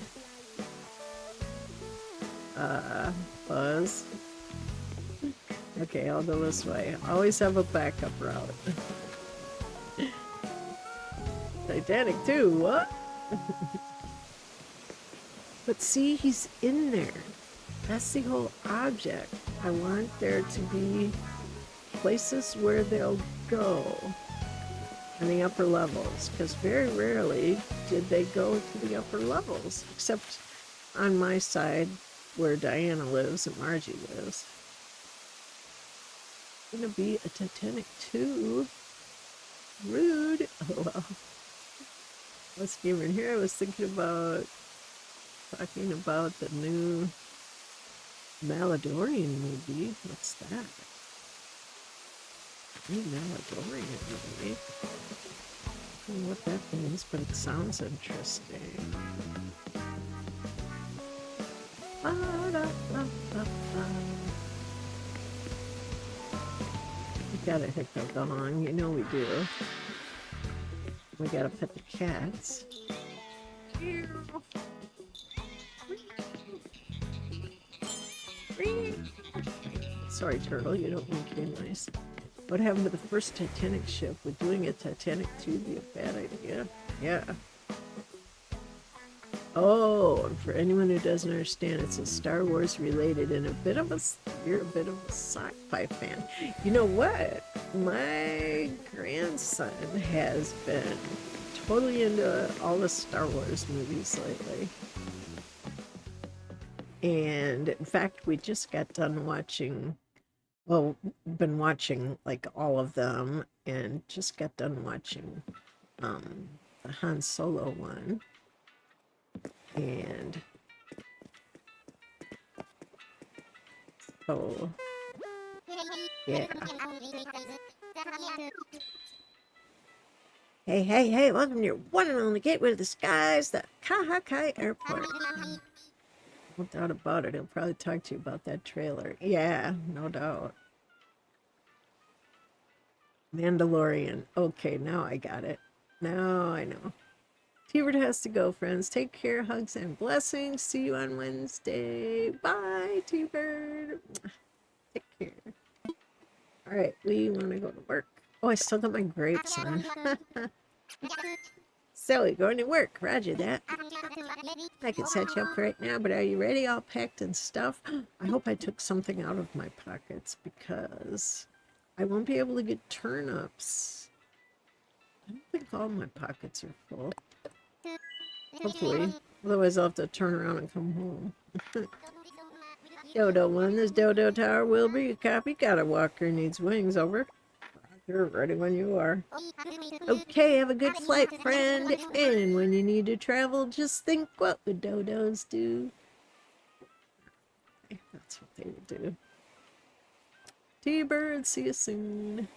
Buzz. Okay, I'll go this way. Always have a backup route. Titanic too, what? But see, he's in there. That's the whole object. I want there to be places where they'll go in the upper levels, because very rarely did they go to the upper levels, except on my side where Diana lives and Margie lives. It's gonna be a Titanic 2. Rude. Oh well. Let's get in here. I was thinking about talking about the new Maladorian movie. What's that? New Maladorian movie. I don't know what that means, but it sounds interesting. We gotta hit the gong, you know we do. We gotta pet the cats. Sorry, Turtle, you don't make any noise. What happened to the first Titanic ship? Would doing a Titanic 2 be a bad idea? Yeah. Oh, and for anyone who doesn't understand, it's a Star Wars related and you're a bit of a sci-fi fan. You know what? My grandson has been totally into all the Star Wars movies lately. And in fact, we just got done watching, well, been watching like all of them, and just got done watching the Han Solo one. And so, yeah. Hey, hey, hey, welcome to your one and only gateway to the skies, the Kahakai Airport. No doubt about it. He'll probably talk to you about that trailer. Yeah, no doubt. Mandalorian. Okay, now I got it. Now I know. T-Bird has to go, friends. Take care, hugs, and blessings. See you on Wednesday. Bye, T-Bird. Take care. All right, we want to go to work. Oh, I still got my grapes on. So, we're going to work. Roger that. I can set you up right now, but are you ready? All packed and stuff? I hope I took something out of my pockets because I won't be able to get turnips. I don't think all my pockets are full. Hopefully. Otherwise, I'll have to turn around and come home. Dodo 1, this Dodo Tower will be a copy. Got a walker needs wings, over. You're ready when you are. Okay, have a good flight, friend. And when you need to travel, just think what would dodos do. That's what they would do. T-Bird, see you soon.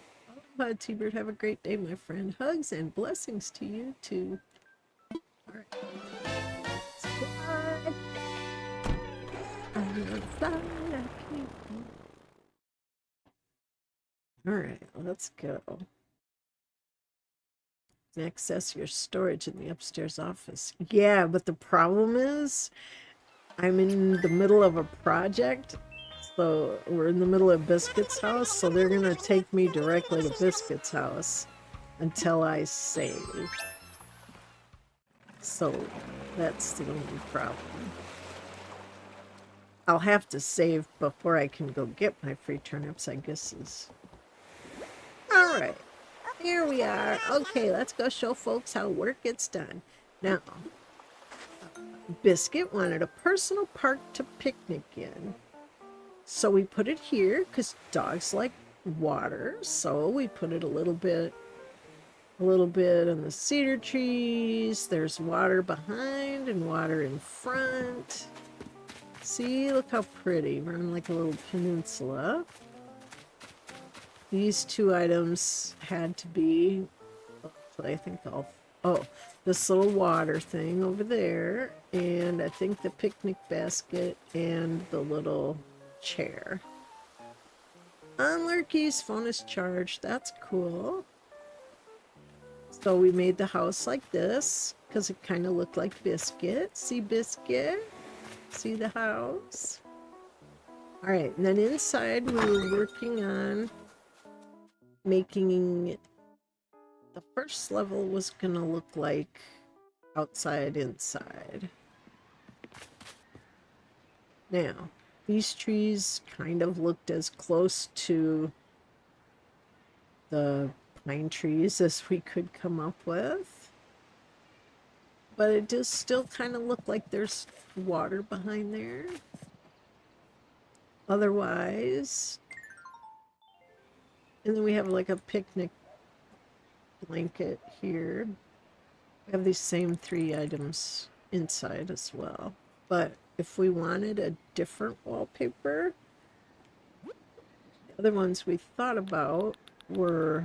Aloha, T-Bird, have a great day, my friend. Hugs and blessings to you, too. All right. Fly. I'm gonna fly. All right, let's go. Access your storage in the upstairs office. Yeah, but the problem is I'm in the middle of a project. So we're in the middle of Biscuit's house, so they're gonna take me directly to Biscuit's house until I save. So that's the only problem. I'll have to save before I can go get my free turnips, I guess is. All right, here we are. Okay, let's go show folks how work gets done. Now, Biscuit wanted a personal park to picnic in. So we put it here because dogs like water. So we put it a little bit on the cedar trees. There's water behind and water in front. See, look how pretty. We're on like a little peninsula. These two items had to be, I think this little water thing over there, and I think the picnic basket and the little chair. On Lurky's phone is charged. That's cool. So we made the house like this because it kind of looked like Biscuit. See Biscuit? See the house? All right, and then inside we were working on making the first level was gonna look like outside, inside. Now, these trees kind of looked as close to the pine trees as we could come up with. But it does still kind of look like there's water behind there. Otherwise, and then we have like a picnic blanket here. We have these same 3 items inside as well. But if we wanted a different wallpaper, the other ones we thought about were,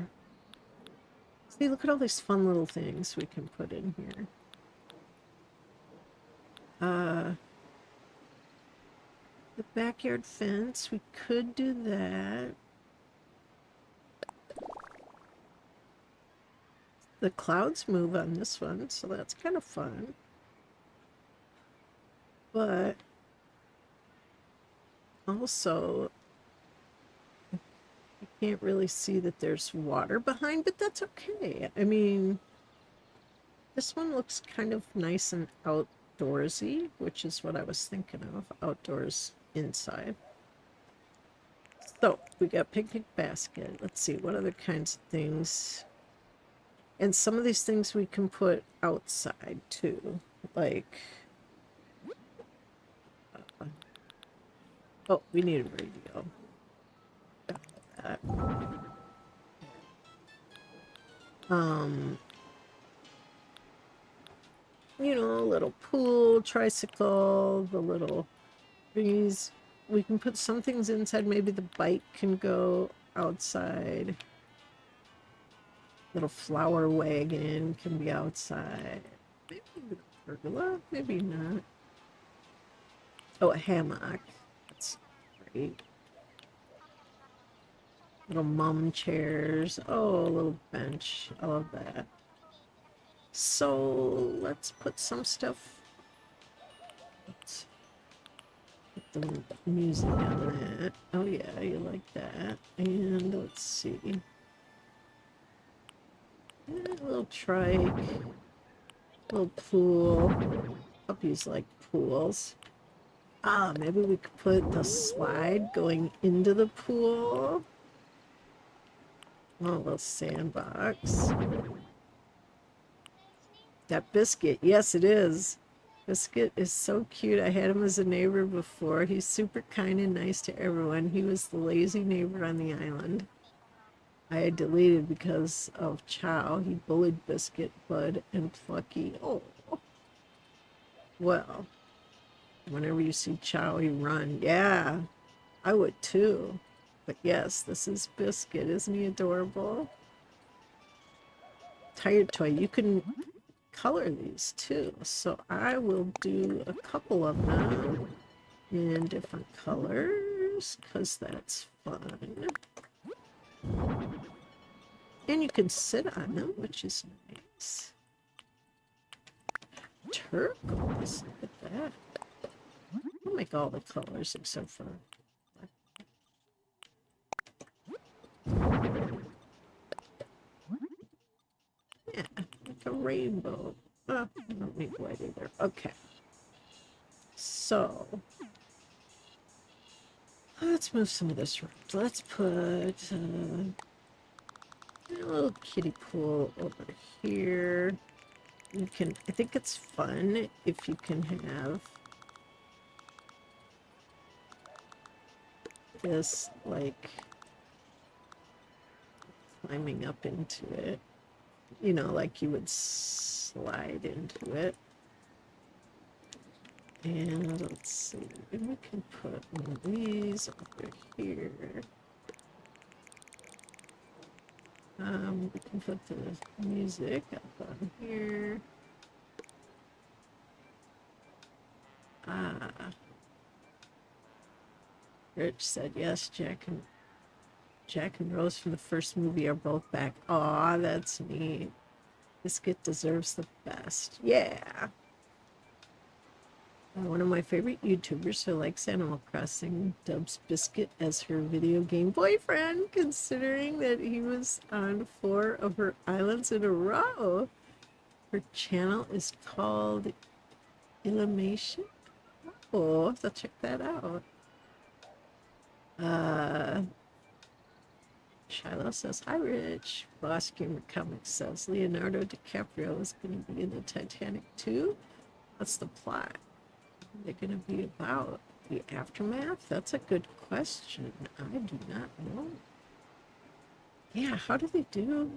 see, look at all these fun little things we can put in here. The backyard fence, we could do that. The clouds move on this one, so that's kind of fun. But also, you can't really see that there's water behind, but that's okay. I mean, this one looks kind of nice and outdoorsy, which is what I was thinking of, outdoors inside. So we got picnic basket. Let's see, what other kinds of things? And some of these things we can put outside too, like, oh, we need a radio. That. You know, a little pool, tricycle, the little trees. We can put some things inside. Maybe the bike can go outside. Little flower wagon can be outside. Maybe even a pergola, maybe not. Oh, a hammock. That's great. Little mum chairs. Oh, a little bench. I love that. So let's put some stuff. Let's put the music on that. Oh yeah, you like that. And let's see. A little trike. A little pool. Puppies like pools. Ah, maybe we could put the slide going into the pool. Oh, a little sandbox. That Biscuit, yes it is. Biscuit is so cute. I had him as a neighbor before. He's super kind and nice to everyone. He was the lazy neighbor on the island. I had deleted because of Chow. He bullied Biscuit, Bud, and Plucky. Oh. Well, whenever you see Chow, you run. Yeah, I would too. But yes, this is Biscuit. Isn't he adorable? Tired Toy. You can color these too. So I will do a couple of them in different colors because that's fun. And you can sit on them, which is nice. Turquoise, look at that. I'll make all the colors except for yeah, like a rainbow. Oh, I don't need white either. Okay. So let's move some of this around. Let's put a little kiddie pool over here. You can, I think it's fun if you can have this like climbing up into it, you know, like you would slide into it. And let's see, and we can put one of these over here. We can put the music up on here. Ah. Rich said yes, Jack and Rose from the first movie are both back. Aw, that's neat. Biscuit deserves the best. Yeah. One of my favorite YouTubers who likes Animal Crossing dubs Biscuit as her video game boyfriend, considering that he was on 4 of her islands in a row. Her channel is called Illumination. Oh, I'll have to check that out. Shiloh says, hi, Rich. Boss Gamer Comics says, Leonardo DiCaprio is going to be in the Titanic too? What's the plot? What are they going to be about? The aftermath? That's a good question. I do not know. Yeah, how do they do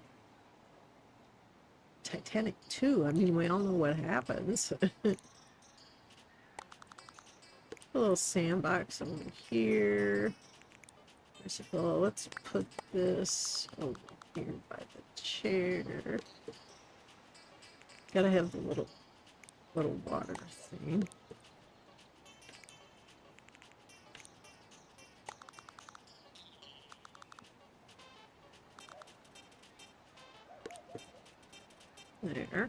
Titanic 2? I mean, we all know what happens. A little sandbox over here. Let's put this over here by the chair. Gotta have the little water thing. There.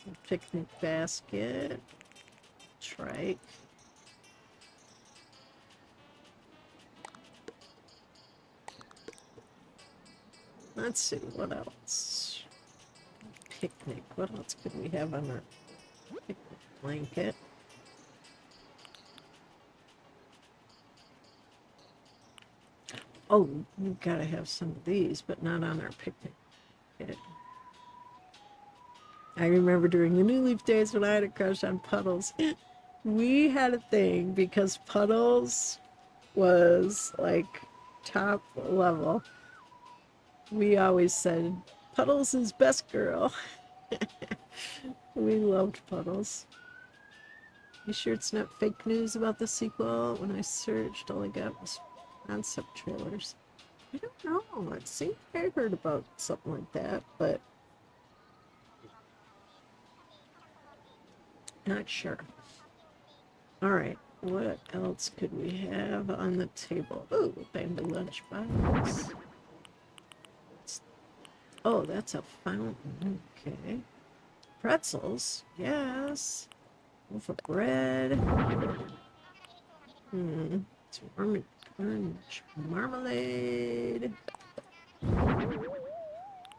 A picnic basket. Trike. Let's see, what else? Picnic. What else could we have on our picnic blanket? Oh, we've got to have some of these, but not on our picnic blanket. I remember during the New Leaf days when I had a crush on Puddles. We had a thing because Puddles was like top level. We always said, Puddles is best girl. We loved Puddles. You sure it's not fake news about the sequel? When I searched, all I got was concept trailers. I don't know. It seemed I heard about something like that, but not sure. All right. What else could we have on the table? Ooh, bamboo lunchbox. Oh, that's a fountain. Okay. Pretzels. Yes. Loaf of bread. It's orange marmalade.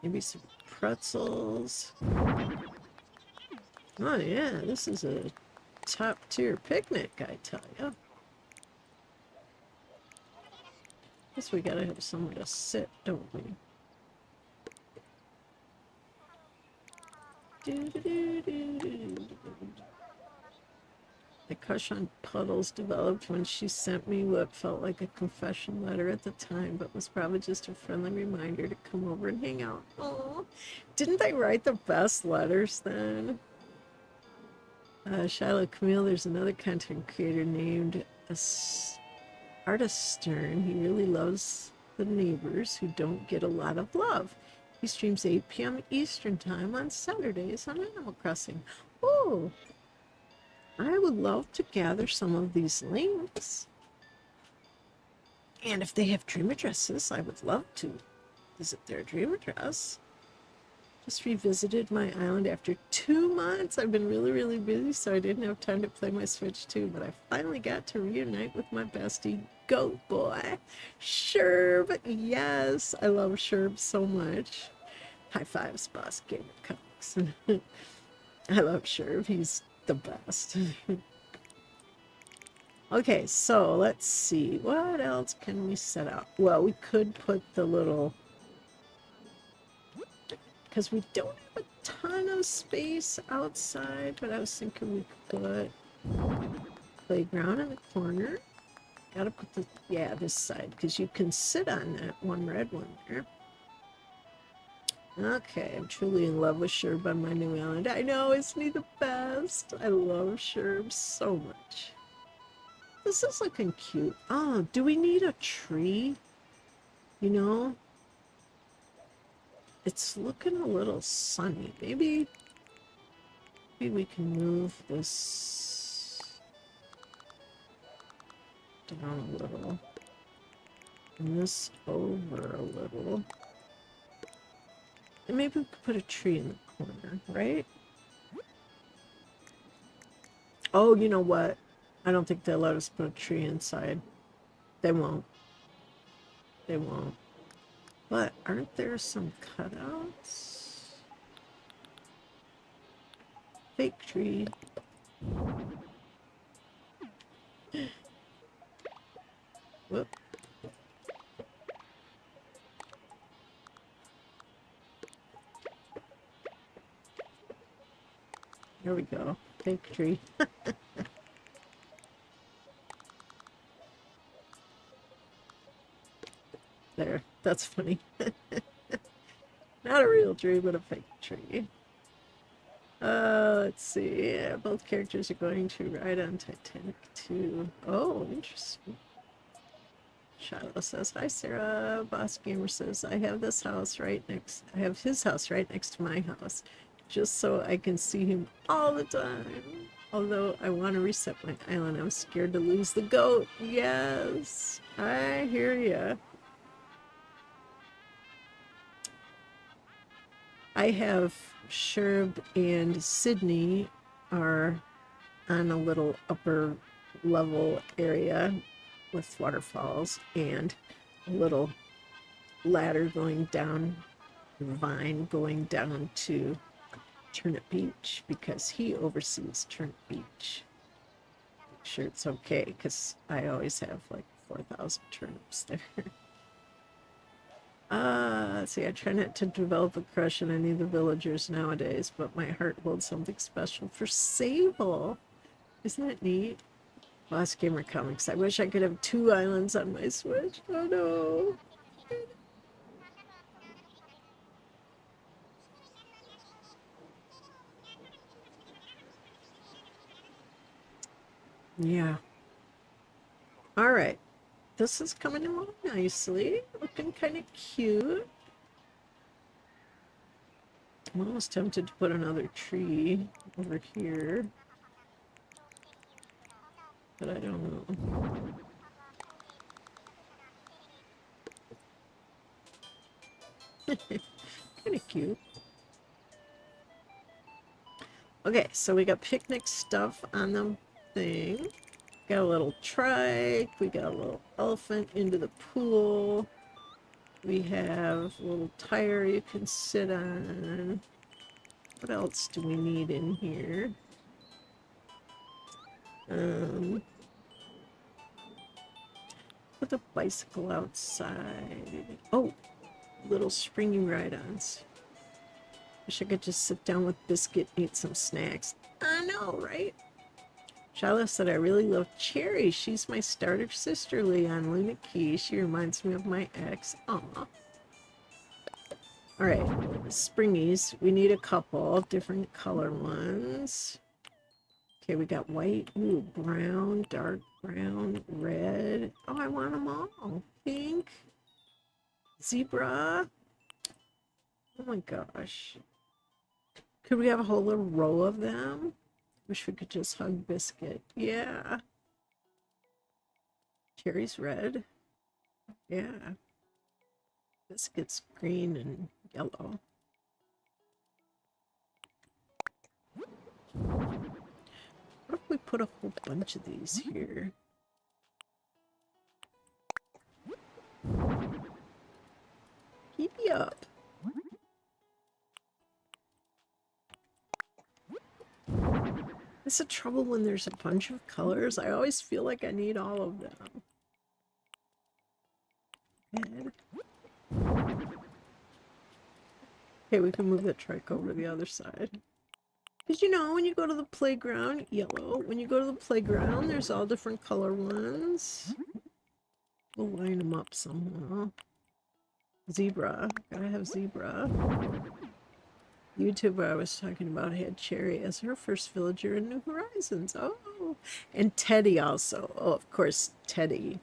Maybe some pretzels. Oh yeah, this is a top tier picnic, I tell ya. Guess we gotta have somewhere to sit, don't we? The crush on Puddles developed when she sent me what felt like a confession letter at the time, but was probably just a friendly reminder to come over and hang out. Oh, didn't they write the best letters then? Shiloh Camille, there's another content creator named Artist Stern. He really loves the neighbors who don't get a lot of love. He streams 8 p.m. Eastern Time on Saturdays on Animal Crossing. Oh, I would love to gather some of these links. And if they have dream addresses, I would love to visit their dream address. Just revisited my island after 2 months. I've been really, really busy, so I didn't have time to play my Switch 2, but I finally got to reunite with my bestie, Goat Boy. Sherb, yes, I love Sherb so much. High fives, Boss Gamer Comics. I love Sherb, he's the best. Okay, so let's see. What else can we set up? Well, we could put the little... because we don't have a ton of space outside, but I was thinking we could put playground in the corner. Gotta put the, yeah, this side, because you can sit on that one red one there. Okay, I'm truly in love with Sherb on my new island. I know, isn't he the best? I love Sherb so much. This is looking cute. Oh, do we need a tree? You know? It's looking a little sunny. Maybe we can move this down a little. And this over a little. And maybe we could put a tree in the corner, right? Oh, you know what? I don't think they'll let us put a tree inside. They won't. They won't. But aren't there some cutouts? Fake tree. Whoop. There we go. Fake tree. There. That's funny. Not a real tree, but a fake tree. Let's see. Yeah, both characters are going to ride on Titanic too. Oh, interesting. Shiloh says, "Hi, Sarah." Boss Gamer says, I have his house right next to my house, just so I can see him all the time. Although I want to reset my island, I'm scared to lose the goat." Yes, I hear ya. I have Sherb and Sydney are on a little upper level area with waterfalls and a little ladder going down, vine going down to Turnip Beach because he oversees Turnip Beach. Make sure it's okay because I always have like 4,000 turnips there. See, I try not to develop a crush on any of the villagers nowadays, but my heart holds something special for Sable. Isn't that neat? Boss Gamer Comics. I wish I could have 2 islands on my Switch. Oh no. Yeah. All right. This is coming along nicely. Looking kind of cute. I'm almost tempted to put another tree over here, but I don't know. Kind of cute. Okay, so we got picnic stuff on the thing. Got a little trike. We got a little elephant into the pool. We have a little tire you can sit on. What else do we need in here? Put the bicycle outside. Oh, little springy ride-ons. Wish I could just sit down with Biscuit and eat some snacks. I know, right? Shiloh said, I really love Cherry. She's my starter sister, Leon Luna Key. She reminds me of my ex. Aw. Alright, springies. We need a couple different color ones. Okay, we got white, ooh, brown, dark brown, red. Oh, I want them all. Pink. Zebra. Oh my gosh. Could we have a whole little row of them? Wish we could just hug Biscuit. Yeah. Cherry's red. Yeah. Biscuit's green and yellow. What if we put a whole bunch of these here? Giddy up. It's the trouble when there's a bunch of colors. I always feel like I need all of them. Red. Okay, we can move the trike over to the other side. Because you know, when you go to the playground, yellow. When you go to the playground, there's all different color ones. We'll line them up somehow. Zebra. Gotta have zebra. YouTuber I was talking about had Cherry as her first villager in New Horizons. Oh, and Teddy also. Oh, of course, Teddy.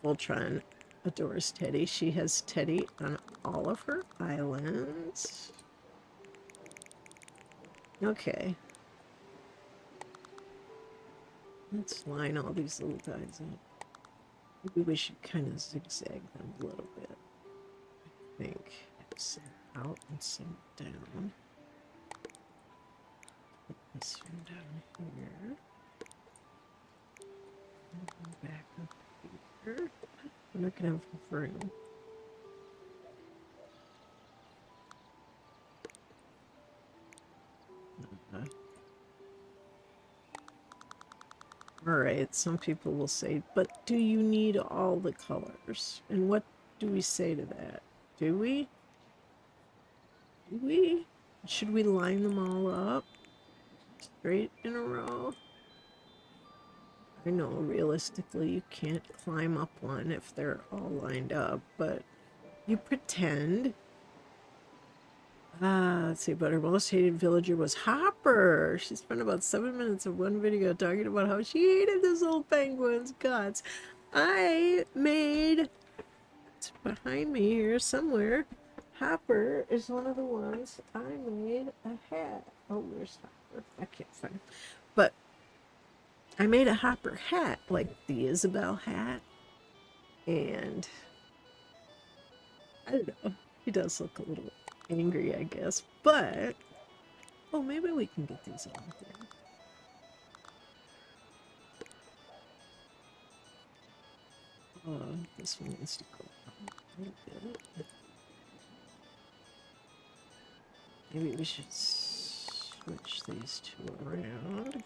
Voltron adores Teddy. She has Teddy on all of her islands. Okay. Let's line all these little guys up. Maybe we should kind of zigzag them a little bit. I think. Some out and some down. Put this one down here. We're not gonna have room. Alright, some people will say, but do you need all the colors? And what do we say to that? Do we? Do we? Should we line them all up straight in a row? I know realistically you can't climb up one if they're all lined up, but you pretend. Let's see, but her most hated villager was Hopper. She spent about 7 minutes of one video talking about how she hated this little penguin's guts. I made, it's behind me here somewhere. Hopper is one of the ones I made a hat. Oh, where's Hopper? I can't find him. But I made a Hopper hat, like the Isabel hat. And I don't know. He does look a little angry, I guess. But, oh, maybe we can get these on there. This one needs to go on a bit. Maybe we should switch these two around.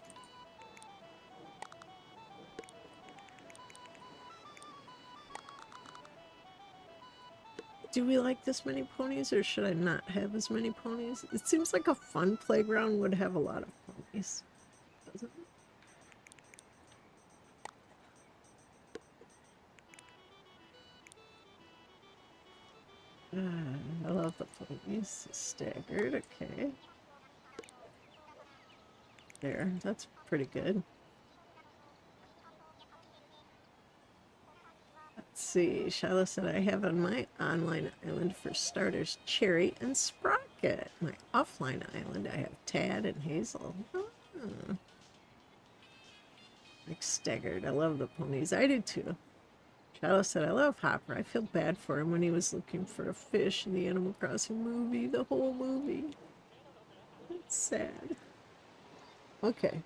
Do we like this many ponies, or should I not have as many ponies? It seems like a fun playground would have a lot of ponies, doesn't it? I love the ponies. Staggered, okay. There, that's pretty good. Let's see, Shiloh said I have on my online island for starters Cherry and Sprocket. My offline island I have Tad and Hazel. Like Staggered, I love the ponies. I do too. Shiloh said I love Hopper. I feel bad for him when he was looking for a fish in the Animal Crossing movie, the whole movie. It's sad. Okay.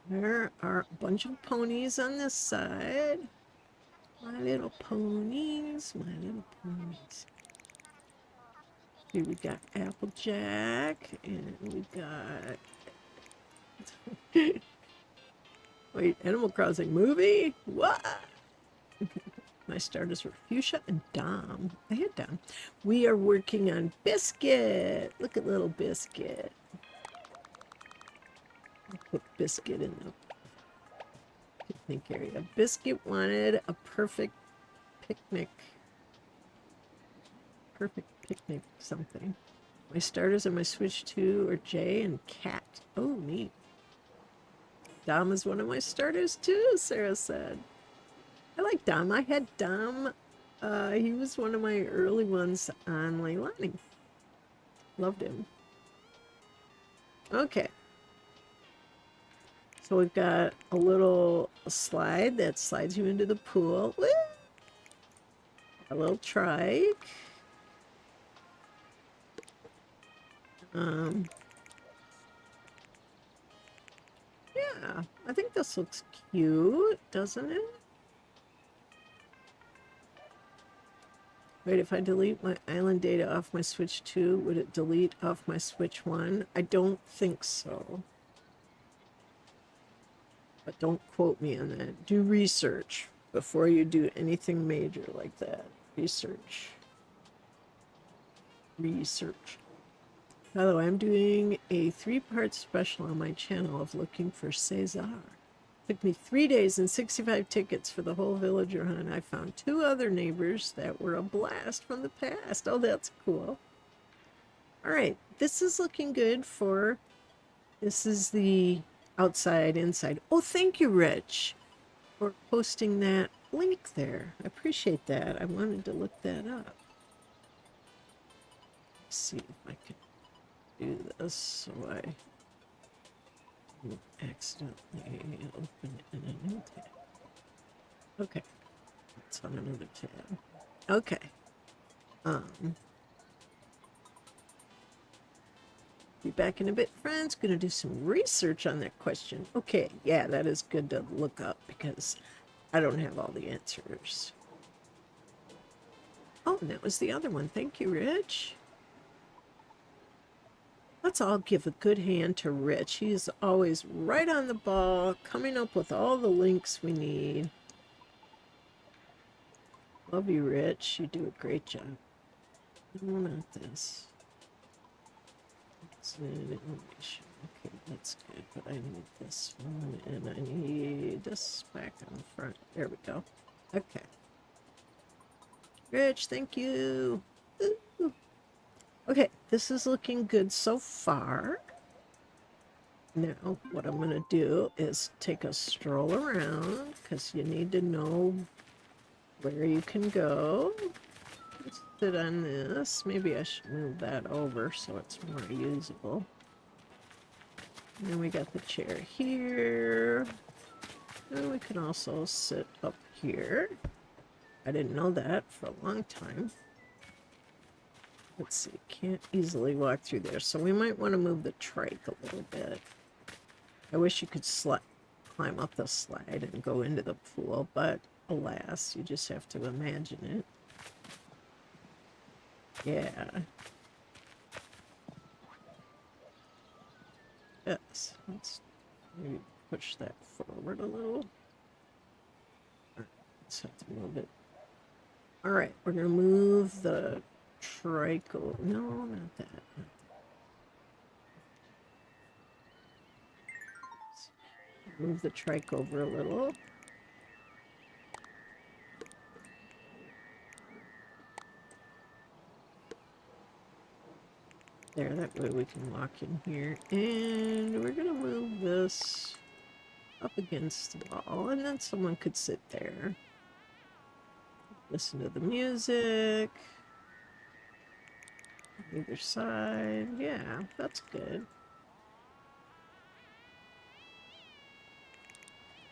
There are a bunch of ponies on this side. My little ponies, my little ponies. Here we got Applejack, and we got... Wait, Animal Crossing movie? What? My starters were Fuchsia and Dom. I had Dom. We are working on Biscuit. Look at little Biscuit. I'll put Biscuit in the picnic area. Biscuit wanted a perfect picnic. Perfect picnic something. My starters on my Switch 2 are Jay and Cat. Oh, neat. Dom is one of my starters too, Sarah said. I like Dom. I had Dom. He was one of my early ones on Leilani. Loved him. Okay. So we've got a little slide that slides you into the pool. Woo! A little trike. Yeah, I think this looks cute, doesn't it? Wait, if I delete my island data off my Switch 2, would it delete off my Switch 1? I don't think so. But don't quote me on that. Do research before you do anything major like that. Research. Research. By the way, I'm doing a 3-part special on my channel of looking for Cesar. Took me 3 days and 65 tickets for the whole villager hunt. I found 2 other neighbors that were a blast from the past. Oh, that's cool. All right, this is looking good for, this is the outside, inside. Oh, thank you, Rich, for posting that link there. I appreciate that. I wanted to look that up. Let's see if I can do this so I don't accidentally open in a new tab. Okay, it's on another tab. Okay. Be back in a bit, friends. Gonna do some research on that question. Okay, yeah, that is good to look up because I don't have all the answers. Oh, and that was the other one. Thank you, Rich. Let's all give a good hand to Rich. He is always right on the ball, coming up with all the links we need. Love you, Rich. You do a great job. No, not this. It's an animation. Okay, that's good, but I need this one, and I need this back on the front. There we go. Okay. Rich, thank you. Ooh. Okay, this is looking good so far. Now, what I'm going to do is take a stroll around, because you need to know where you can go. Let's sit on this. Maybe I should move that over so it's more usable. And then we got the chair here. And we can also sit up here. I didn't know that for a long time. Let's see, can't easily walk through there. So we might want to move the trike a little bit. I wish you could climb up the slide and go into the pool, but alas, you just have to imagine it. Yeah. Yes, let's maybe push that forward a little. Let's have to move it. All right, we're going to move the trike. No, not that. Move the trike over a little. There, that way we can walk in here. And we're going to move this up against the wall, and then someone could sit there. Listen to the music. Either side. Yeah, that's good.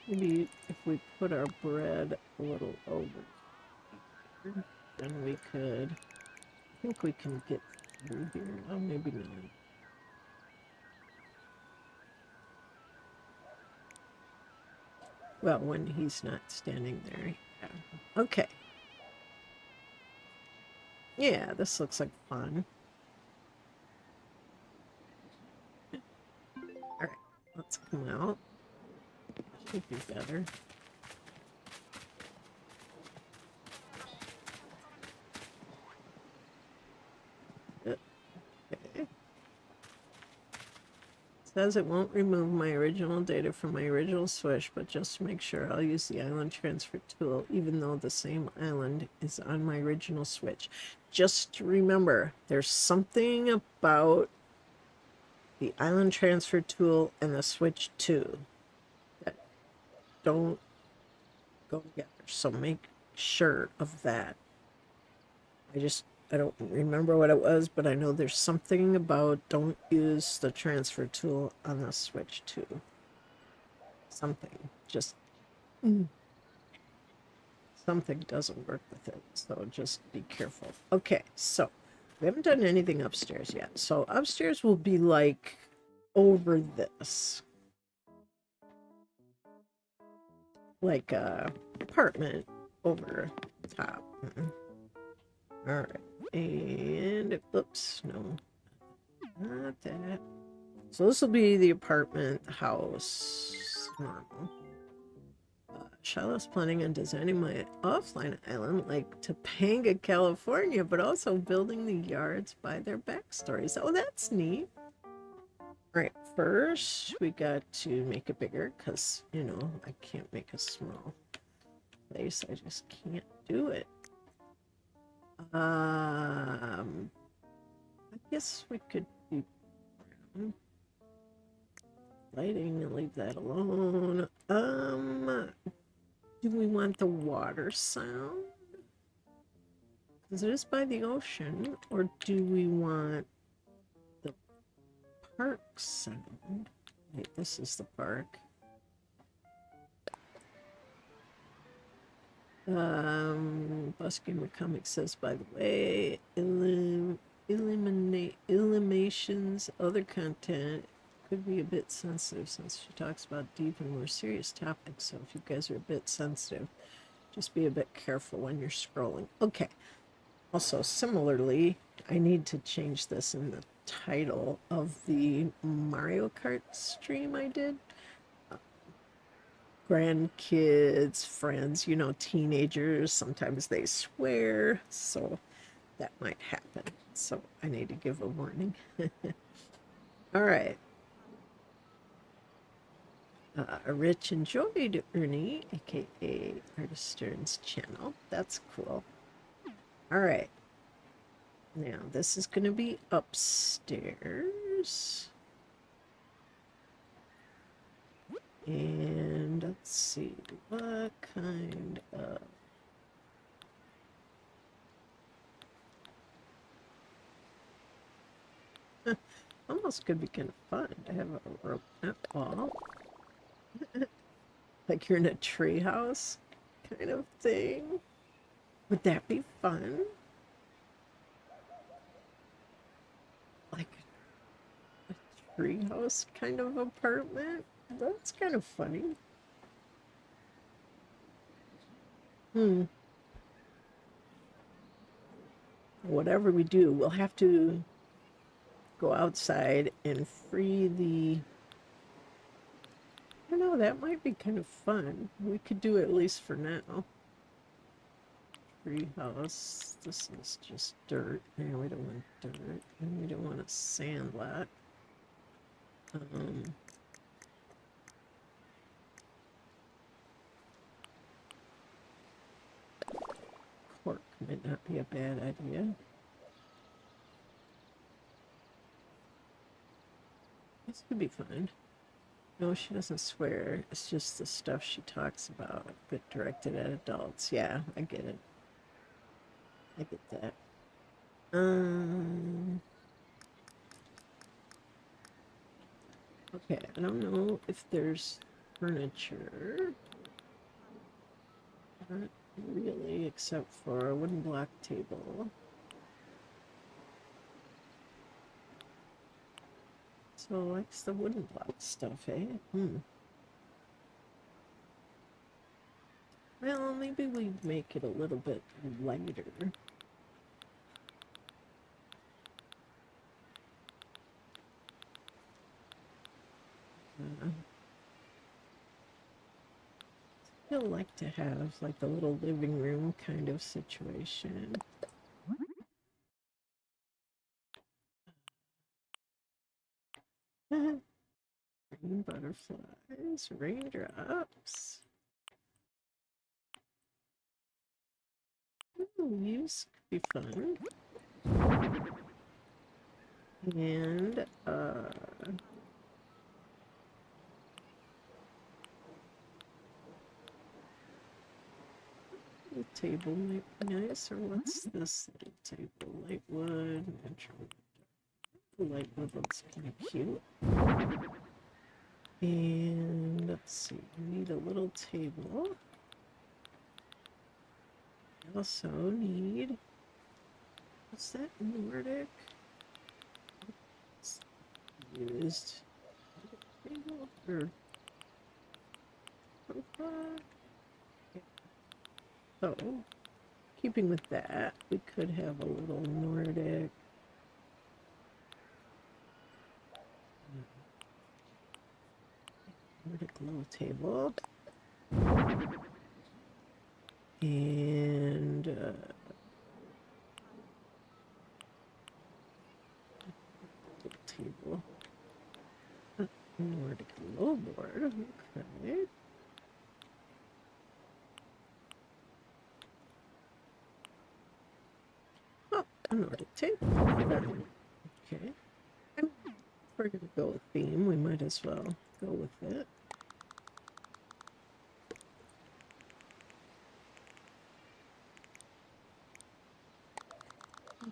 Maybe if we put our bread a little over here, then we could, I think we can get through here. Oh, maybe not. Well, when he's not standing there. Yeah. Okay. Yeah, this looks like fun. All right, let's come out. Should be better. Okay. Says it won't remove my original data from my original switch, but just to make sure I'll use the island transfer tool, even though the same island is on my original switch. Just remember, there's something about the island transfer tool and the switch 2 that don't go together. So make sure of that. I don't remember what it was, but I know there's something about don't use the transfer tool on the switch 2. Something. Just something doesn't work with it. So just be careful. Okay, so we haven't done anything upstairs yet. So upstairs will be like over this. Like a apartment over top. All right. And, oops, no, not that. So this will be the apartment, the house, normal. Charlotte's planning on designing my offline island like Topanga, California, but also building the yards by their backstories. Oh, that's neat. All right, first we got to make it bigger because, you know, I can't make a small place. I just can't do it. I guess we could do lighting and leave that alone. Do we want the water sound? Because it is by the ocean, or do we want the park sound? Wait, this is the park. Bus Gamer Comics says, by the way, Eliminations, other content could be a bit sensitive since she talks about deep and more serious topics. So if you guys are a bit sensitive, just be a bit careful when you're scrolling. Okay. Also, similarly, I need to change this in the title of the Mario Kart stream I did. Grandkids, friends, you know, teenagers, sometimes they swear, so that might happen. So I need to give a warning. All right. Rich enjoyed Ernie, aka Artist Stern's channel. That's cool. All right. Now this is going to be upstairs. And let's see, what kind of... almost could be kind of fun to have a rope wall. Like you're in a treehouse kind of thing. Would that be fun? Like a treehouse kind of apartment? That's kind of funny. Whatever we do, we'll have to go outside and free the... I don't know, that might be kind of fun. We could do it at least for now. Treehouse. This is just dirt. Yeah, we don't want dirt. And we don't want a sand lot. Cork might not be a bad idea. This could be fun. No, she doesn't swear. It's just the stuff she talks about, but directed at adults. Yeah, I get it. I get that. Okay, I don't know if there's furniture. Not really, except for a wooden block table. So likes the wooden block stuff, eh? Well, maybe we make it a little bit lighter. I feel like to have like a little living room kind of situation. Rain butterflies, raindrops. Leaves could be fun. And the table might be nice. Or what's this little table? Light wood, natural. Light wood looks kind of cute. And let's see, we need a little table. We also need, what's that, Nordic? It's used table or sofa? So, keeping with that, we could have a little Nordic. Nordic low table. And table. Nordic low board. Okay. Oh, a Nordic table. Okay. If we're going to go with theme, we might as well go with it.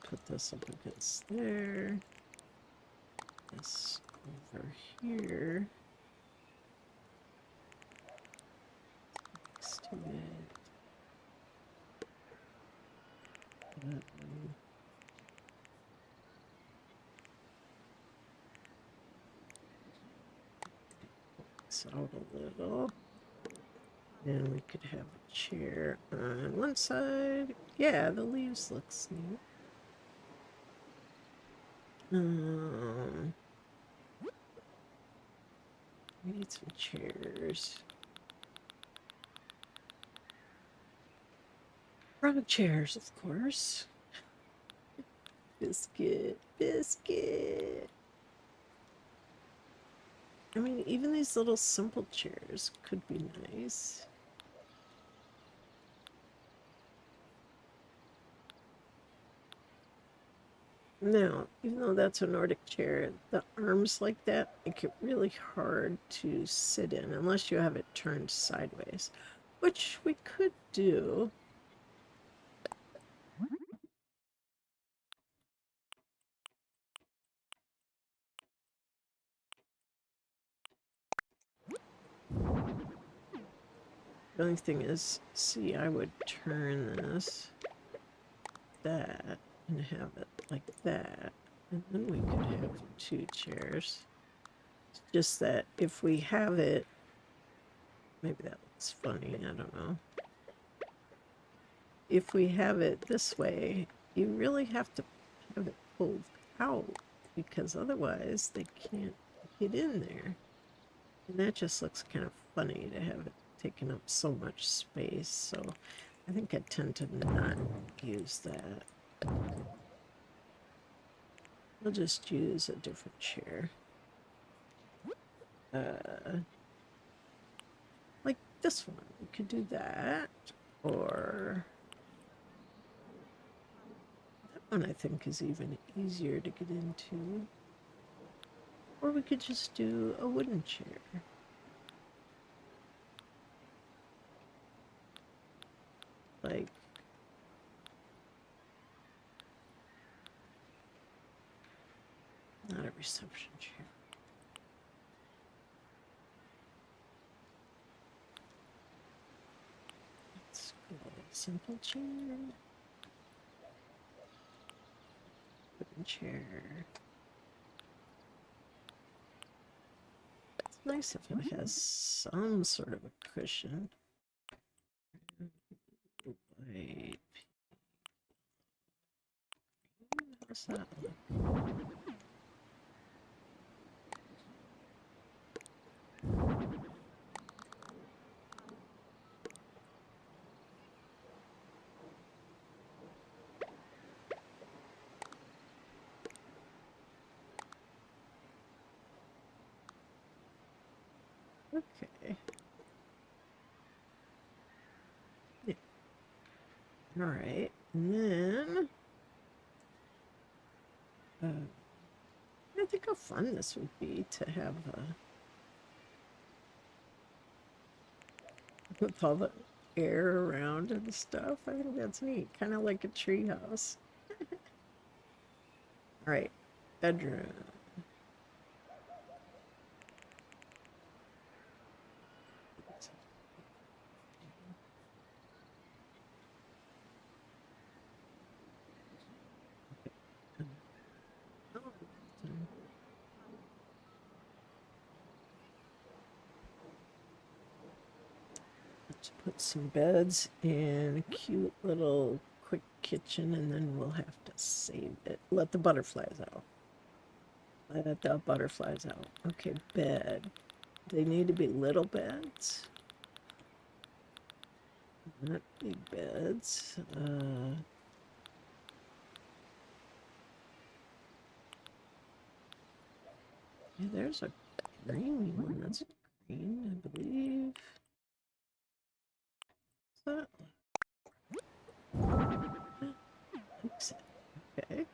Put this up against there. This over here. Next to it. this out a little. And we could have a chair on one side. Yeah, the leaves looks neat. We need some chairs. Rug chairs, of course. Biscuit, biscuit. I mean, even these little simple chairs could be nice. Now, even though that's a Nordic chair, the arms like that make it really hard to sit in unless you have it turned sideways, which we could do. The only thing is, see, I would turn this, that, and have it like that. And then we could have two chairs. It's just that if we have it, maybe that looks funny, I don't know. If we have it this way, you really have to have it pulled out because otherwise they can't get in there. And that just looks kind of funny to have it taking up so much space. So I think I tend to not use that. We'll just use a different chair. Like this one. We could do that. Or that one I think is even easier to get into. Or we could just do a wooden chair. Like, not a reception chair. Let's go simple chair. Wooden chair. It's nice if it has some sort of a cushion. White. How's that look? Okay. Yeah. All right. And then I think how fun this would be to have with all the air around and stuff. I think that's neat. Kind of like a tree house. All right. Bedroom. Let's put some beds and a cute little quick kitchen, and then we'll have to save it. Let the butterflies out. Let the butterflies out. Okay, bed. They need to be little beds. Not big beds. Yeah, there's a green one. That's green, I believe. What's that? Okay.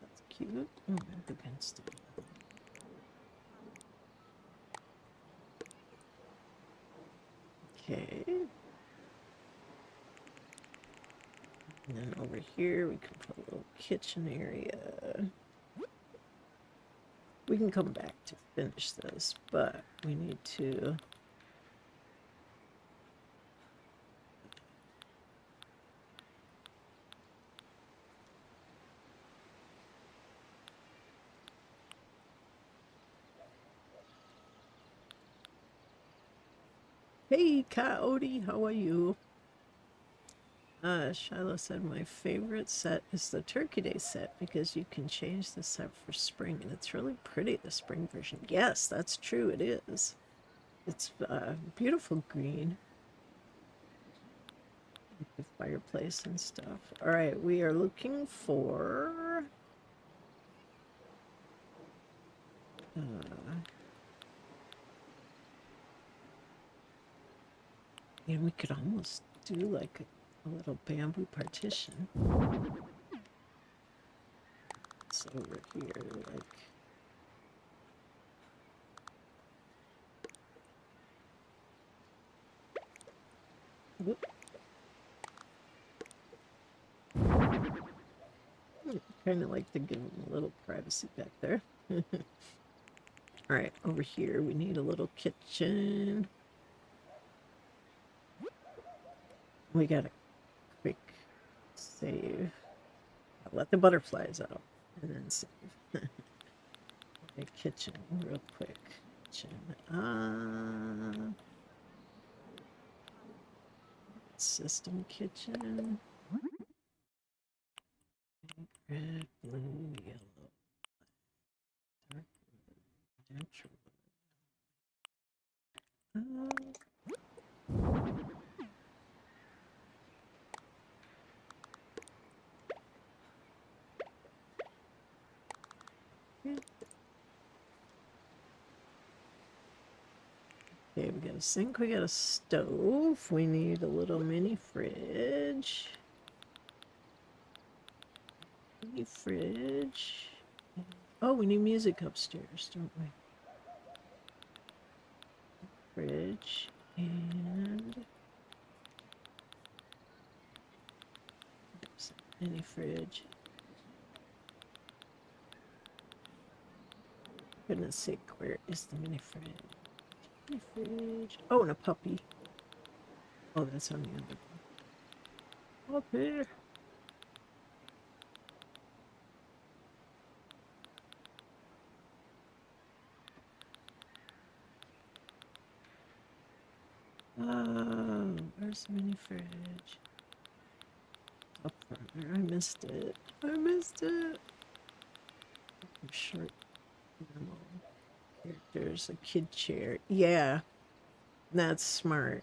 That's cute. Oh, against it. Okay. And then over here, we can put a little kitchen area. We can come back to finish this, but we need to Hey, Coyote, how are you? Shiloh said my favorite set is the Turkey Day set because you can change the set for spring and it's really pretty, the spring version. Yes, that's true, it is. It's beautiful green. The fireplace and stuff. All right, we are looking for we could almost do like a little bamboo partition. It's over here, like whoop. Kind of like to give them a little privacy back there. All right, over here we need a little kitchen. We got a quick save. I'll let the butterflies out and then save. Okay, kitchen, real quick. Kitchen. System kitchen. Red, blue, yellow, dark blue, natural. Okay, we got a sink, we got a stove, we need a little mini fridge. Mini fridge. Oh, we need music upstairs, don't we? Fridge and mini fridge. For goodness sake, where is the mini fridge? Mini fridge. Oh, and a puppy. Oh, that's on the other one. Up here. Oh, where's the mini fridge? Up there. I missed it. I missed it. Short normal characters, a kid chair. Yeah, that's smart.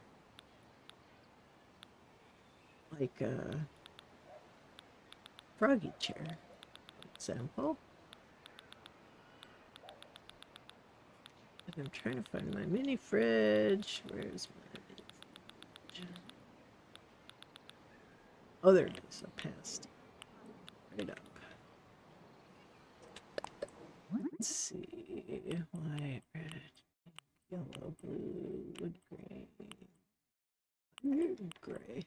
Like a froggy chair, for example. And I'm trying to find my mini fridge. Where's my mini fridge? Oh, there it is. I passed. Right up. Let's see. White, red, yellow, blue, wood grain. Wood gray.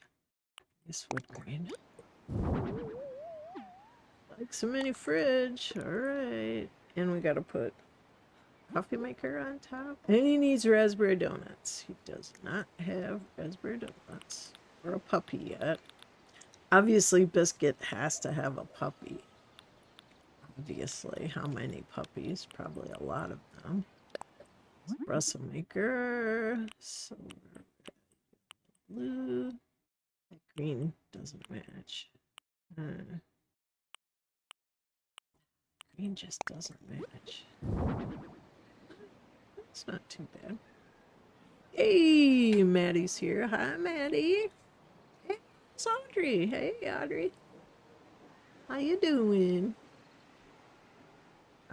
This wood grain. Like some mini fridge. Alright. And we gotta put coffee maker on top. And he needs raspberry donuts. He does not have raspberry donuts. Or a puppy yet. Obviously, Biscuit has to have a puppy. Obviously, how many puppies? Probably a lot of them. Espresso maker. Silver, blue. That green doesn't match. Green just doesn't match. It's not too bad. Hey, Maddie's here. Hi, Maddie. Hey, it's Audrey. Hey, Audrey. How you doing?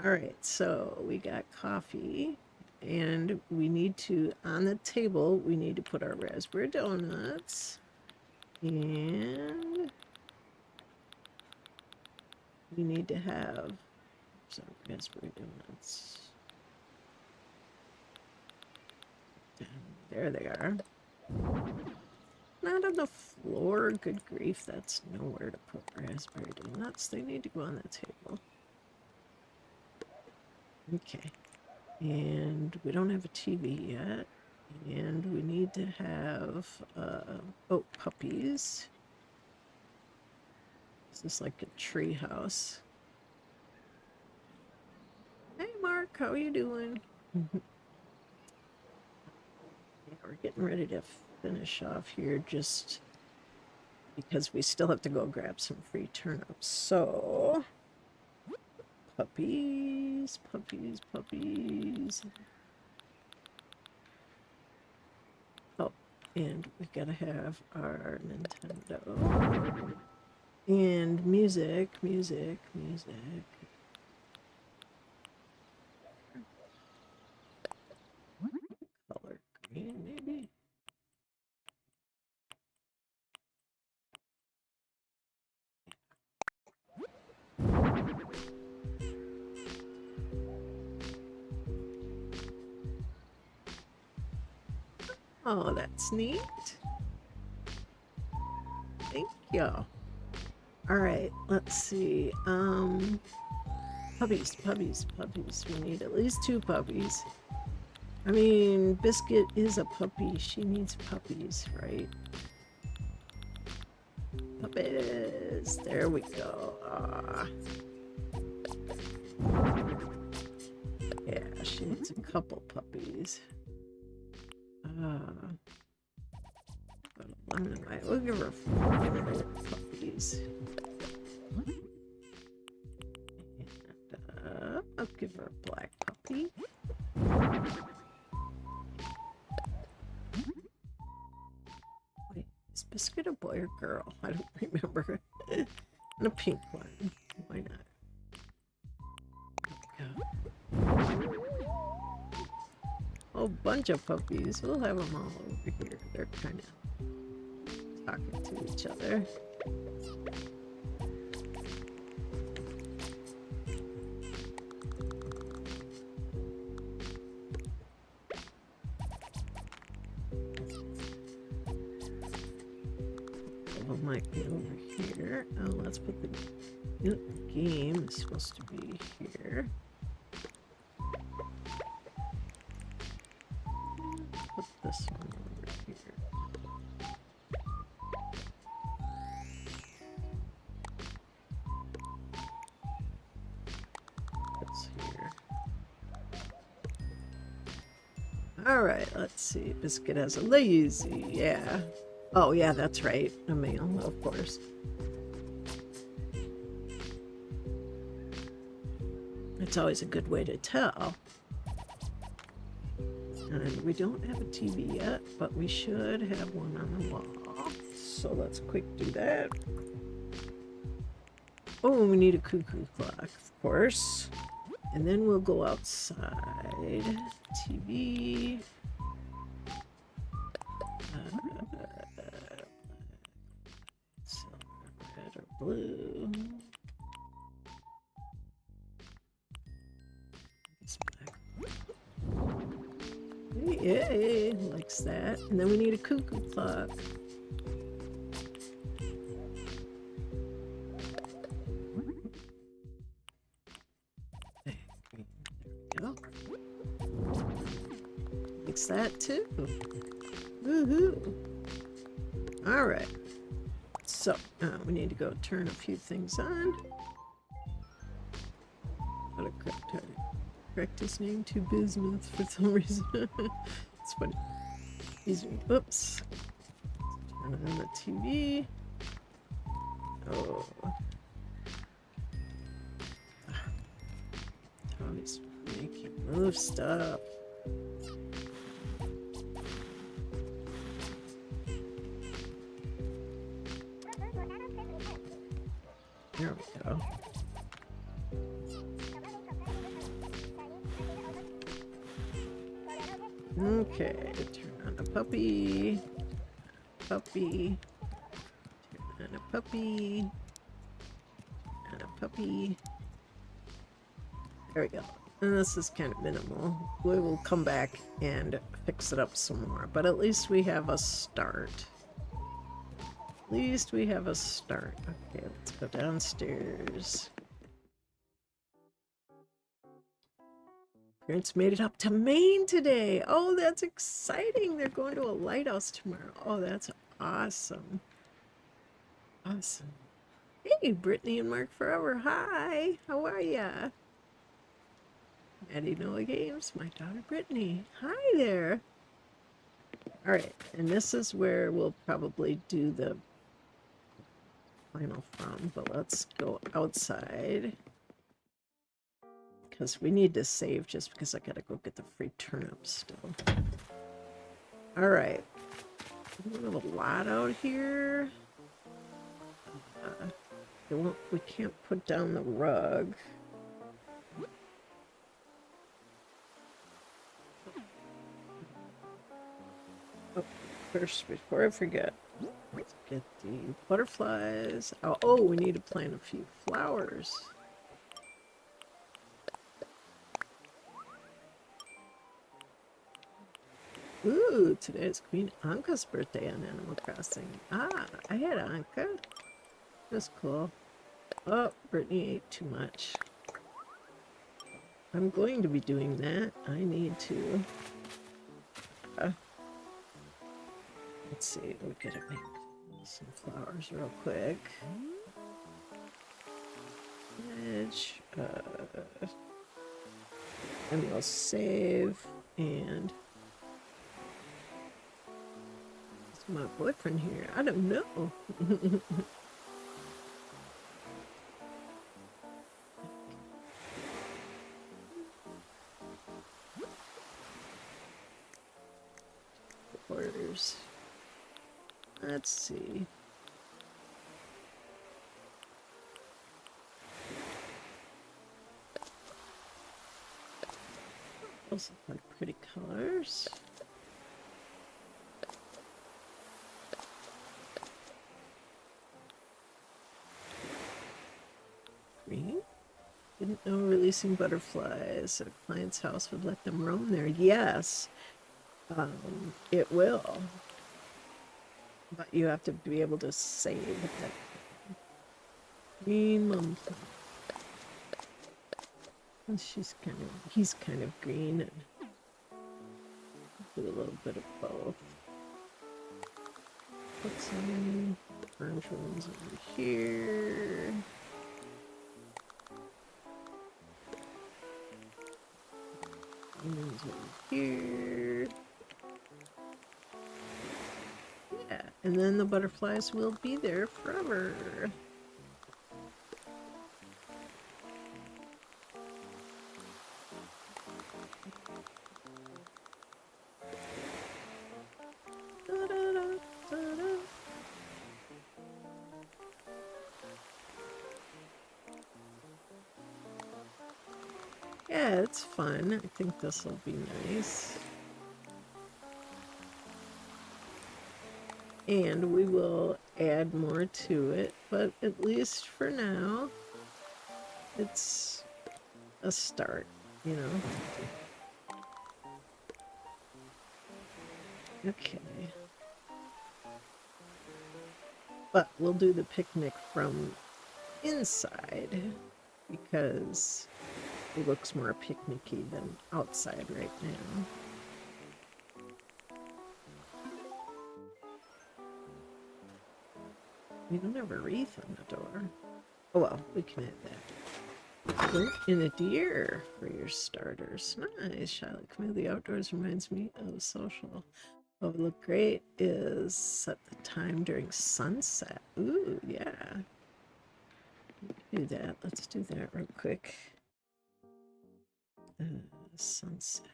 All right, so we got coffee, and we need to, on the table, we need to put our raspberry donuts, and we need to have some raspberry donuts. There they are. Not on the floor. Good grief, that's nowhere to put raspberry donuts. They need to go on the table. Okay. And we don't have a TV yet. And we need to have, oh, puppies. This is like a tree house. Hey, Mark, how are you doing? we're getting ready to finish off here just because we still have to go grab some free turnips. So, puppies, puppies, puppies. Oh, and we gotta have our Nintendo. And music, music, music. Color green, maybe? Oh, that's neat. Thank you. All right, let's see. Puppies, puppies, puppies. We need at least 2 puppies. I mean, Biscuit is a puppy. She needs puppies, right? Puppies. There we go. Yeah, she needs a couple puppies. We'll give her 4 puppies. And, I'll give her a black puppy. Wait, is Biscuit a boy or girl? I don't remember. And a pink one. Why not? Whole bunch of puppies. We'll have them all over here. They're kind of talking to each other. Couple might be over here. Oh, let's put the game is supposed to be here. Put this one over here. That's here. All right, let's see. Biscuit has a lazy, yeah. Oh, yeah, that's right. A male, of course. It's always a good way to tell. And we don't have a TV yet, but we should have one on the wall. So let's quick do that. Oh, we need a cuckoo clock, of course. And then we'll go outside. TV. Red or blue. Yay, likes that. And then we need a cuckoo clock. There we go. Likes that too. Woohoo! All right. So we need to go turn a few things on. Gotta correct his name to Bismuth for some reason. It's funny. Oops. Turn on the TV. Oh. Tommy's making move stuff. There we go. Okay, turn on a puppy. Puppy. Turn on a puppy. And a puppy. There we go. And this is kind of minimal. We will come back and fix it up some more. But at least we have a start. At least we have a start. Okay, let's go downstairs. Parents made it up to Maine today. Oh, that's exciting. They're going to a lighthouse tomorrow. Oh, that's awesome. Awesome. Hey, Brittany and Mark Forever. Hi. How are ya? Maddie Noah Games. My daughter Brittany. Hi there. All right, and this is where we'll probably do the final from, but let's go outside because we need to save just because I gotta go get the free turnips still. All right, we have a lot out here. We can't put down the rug. Oh, first, before I forget, let's get the butterflies. Oh, we need to plant a few flowers. Ooh, today is Queen Anka's birthday on Animal Crossing. Ah, I had Anka. That's cool. Oh, Brittany ate too much. I'm going to be doing that. I need to. Let's see. We gotta make some flowers real quick. Edge. And we'll save. And is my boyfriend here? I don't know. Orders. Let's see. Those look like pretty colors. Green. Didn't know releasing butterflies at a client's house would let them roam there. Yes, it will. But you have to be able to save that. Green mum. He's kind of green and do a little bit of both. Put some orange ones over here. Ones over here. Yeah, and then the butterflies will be there forever. Yeah, it's fun. I think this will be nice. And we will add more to it, but at least for now, it's a start, you know? Okay. But we'll do the picnic from inside because it looks more picnicky than outside right now. We don't have a wreath on the door. Oh well, we can add that. In a deer for your starters. Nice, Charlotte. Camille, the outdoors reminds me of social. What would look great is set the time during sunset. Ooh, yeah. Do that. Let's do that real quick. Sunset.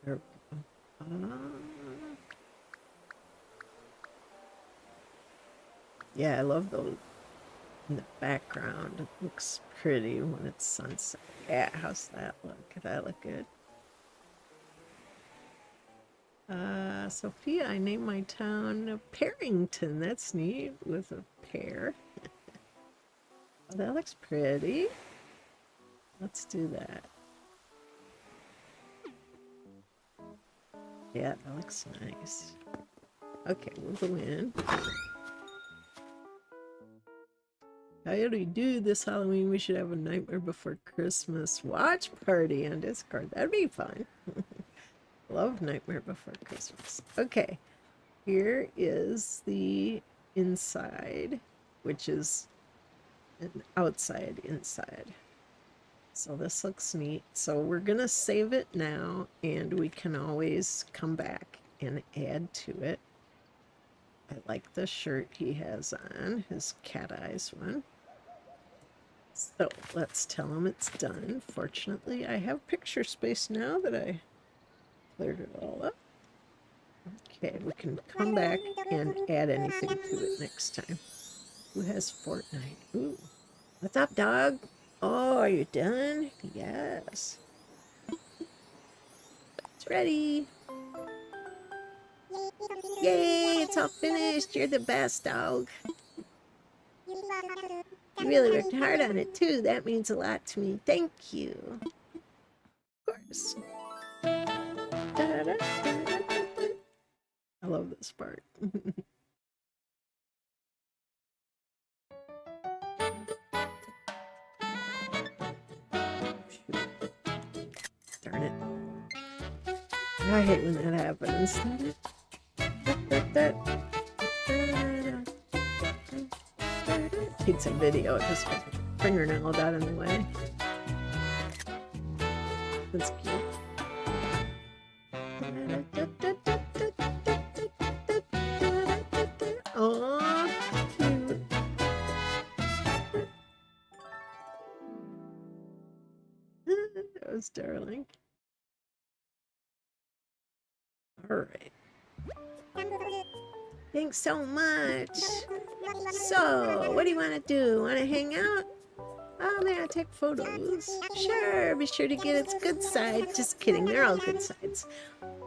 There we go. Yeah, I love those in the background. It looks pretty when it's sunset. Yeah, how's that look? That look good? Sophia, I named my town Parrington. That's neat, with a pear. Oh, that looks pretty. Let's do that. Yeah, that looks nice. Okay, we'll go in. Coyote Dude, this Halloween we should have a Nightmare Before Christmas watch party on Discord. That'd be fun. Love Nightmare Before Christmas. Okay, here is the inside, which is an outside inside. So this looks neat. So we're gonna save it now, and we can always come back and add to it. I like the shirt he has on, his cat eyes one. So let's tell him it's done. Fortunately, I have picture space now that I cleared it all up. Okay, we can come back and add anything to it next time. Who has Fortnite? Ooh. What's up, dog? Oh, are you done? Yes. It's ready. Yay, it's all finished. You're the best, dog. You really worked hard on it, too. That means a lot to me. Thank you. Of course. I love this part. Darn it. I hate when that happens. Takes a video just because my fingernail got in the way. That's cute. Oh, cute. That was darling. All right. Thanks so much. So, what do you want to do? Want to hang out? Oh, may I take photos? Sure, be sure to get its good side. Just kidding, they're all good sides.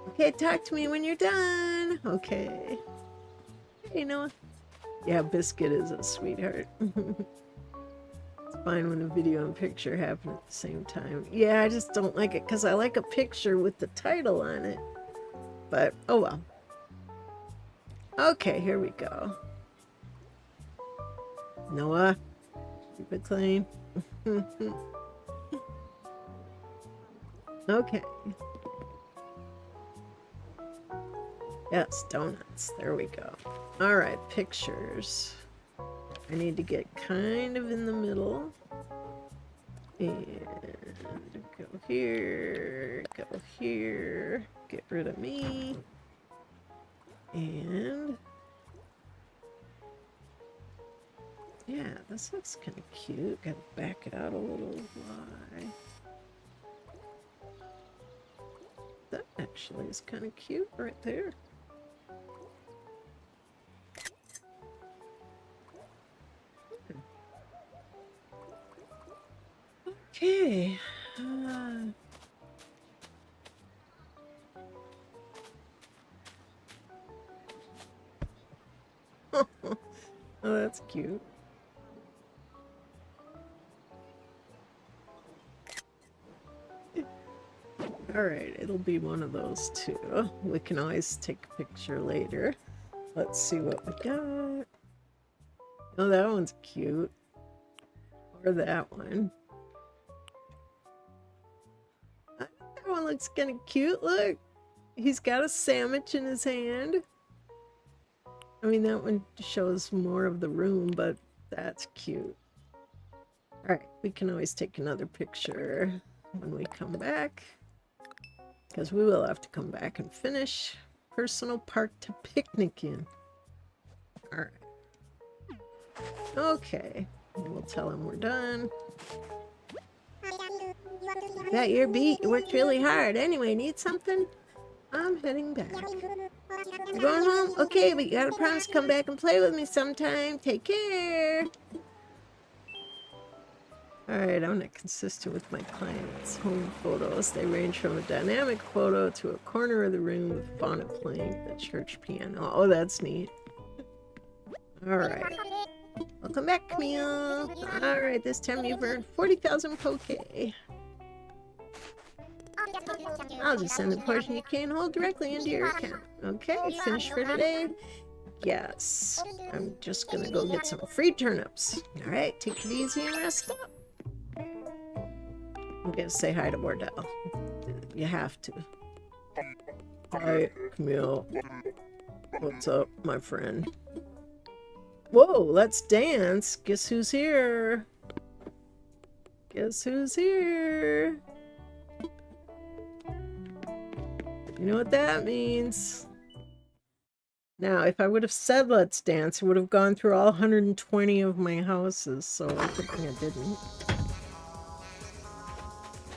Okay, talk to me when you're done. Okay. Hey, Noah. Yeah, Biscuit is a sweetheart. It's fine when the video and picture happen at the same time. Yeah, I just don't like it because I like a picture with the title on it. But, oh well. Okay, here we go. Noah, keep it clean. Okay. Yes, donuts. There we go. All right, pictures. I need to get kind of in the middle. And go here, go here, get rid of me. And yeah, this looks kind of cute. Gotta back it out a little. Why? That actually is kind of cute right there. Okay. Oh, that's cute. Alright, it'll be one of those two. We can always take a picture later. Let's see what we got. Oh, that one's cute. Or that one. That one looks kind of cute. Look, he's got a sandwich in his hand. I mean, that one shows more of the room, but that's cute. Alright, we can always take another picture when we come back. Because we will have to come back and finish. Personal park to picnic in. Alright. Okay. And we'll tell him we're done. Got your beat. You worked really hard. Anyway, need something? I'm heading back. You're going home? Okay, but you gotta promise to come back and play with me sometime. Take care. Alright, I'm not consistent with my clients' home photos. They range from a dynamic photo to a corner of the room with fauna playing the church piano. Oh, that's neat. Alright. Welcome back, Camille. Alright, this time you've earned 40,000 poke. I'll just send the portion you can't hold directly into your account. Okay, finished for today. Yes. I'm just gonna go get some free turnips. All right, take it easy and rest up. I'm gonna say hi to Wardell. You have to. Hi, Camille. What's up, my friend? Whoa, let's dance. Guess who's here? Guess who's here? You know what that means. Now, if I would have said let's dance, it would have gone through all 120 of my houses, so I think I didn't.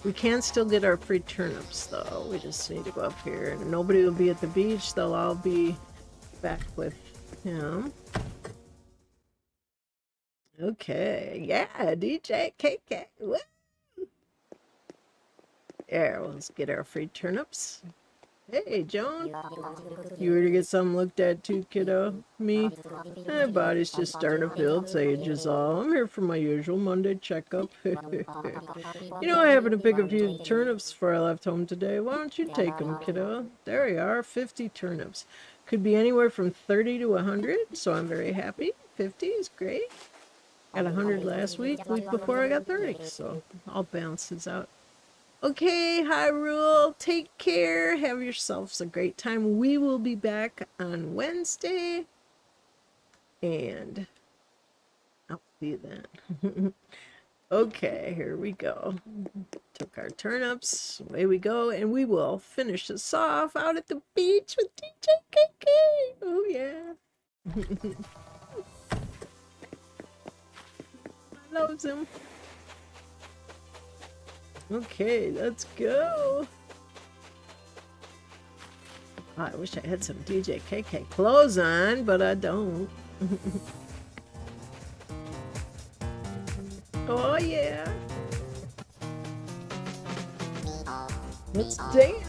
We can still get our free turnips, though. We just need to go up here. And nobody will be at the beach. They'll all be back with him. Okay. Yeah, DJ KK. Woo! There, let's get our free turnips. Hey, Joan. You ready to get something looked at too, kiddo? Me? My body's just starting to feel its age is all. I'm here for my usual Monday checkup. You know, I happened to pick a few turnips before I left home today. Why don't you take them, kiddo? There you are, 50 turnips. Could be anywhere from 30 to 100, so I'm very happy. 50 is great. Got 100 last week before I got 30, so all balances out. Okay, Hyrule, take care. Have yourselves a great time. We will be back on Wednesday. And I'll see you then. Okay, here we go. Took our turnips. Away we go. And we will finish this off out at the beach with DJ KK. Oh, yeah. I love him. Okay, let's go. Oh, I wish I had some DJ KK clothes on, but I don't. Oh, yeah. Let's dance.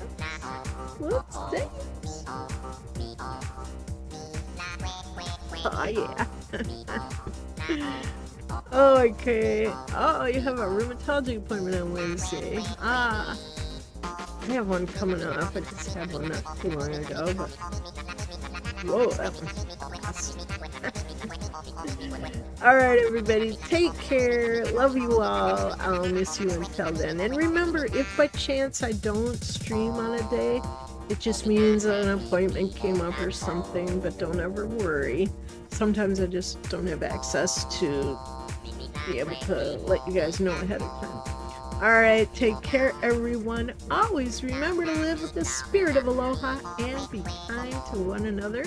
Let's dance. Oh, yeah. Oh, okay. Oh, you have a rheumatology appointment on Wednesday. Ah. I have one coming up. I just had one not too long ago, but... Whoa, that one's awesome. Alright, everybody. Take care. Love you all. I'll miss you until then. And remember, if by chance I don't stream on a day, it just means an appointment came up or something, but don't ever worry. Sometimes I just don't have access to be able to let you guys know ahead of time. Alright, take care, everyone. Always remember to live with the spirit of Aloha and be kind to one another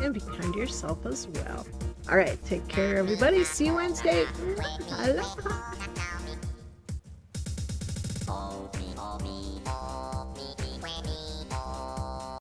and be kind to yourself as well. Alright, take care, everybody. See you Wednesday. Aloha.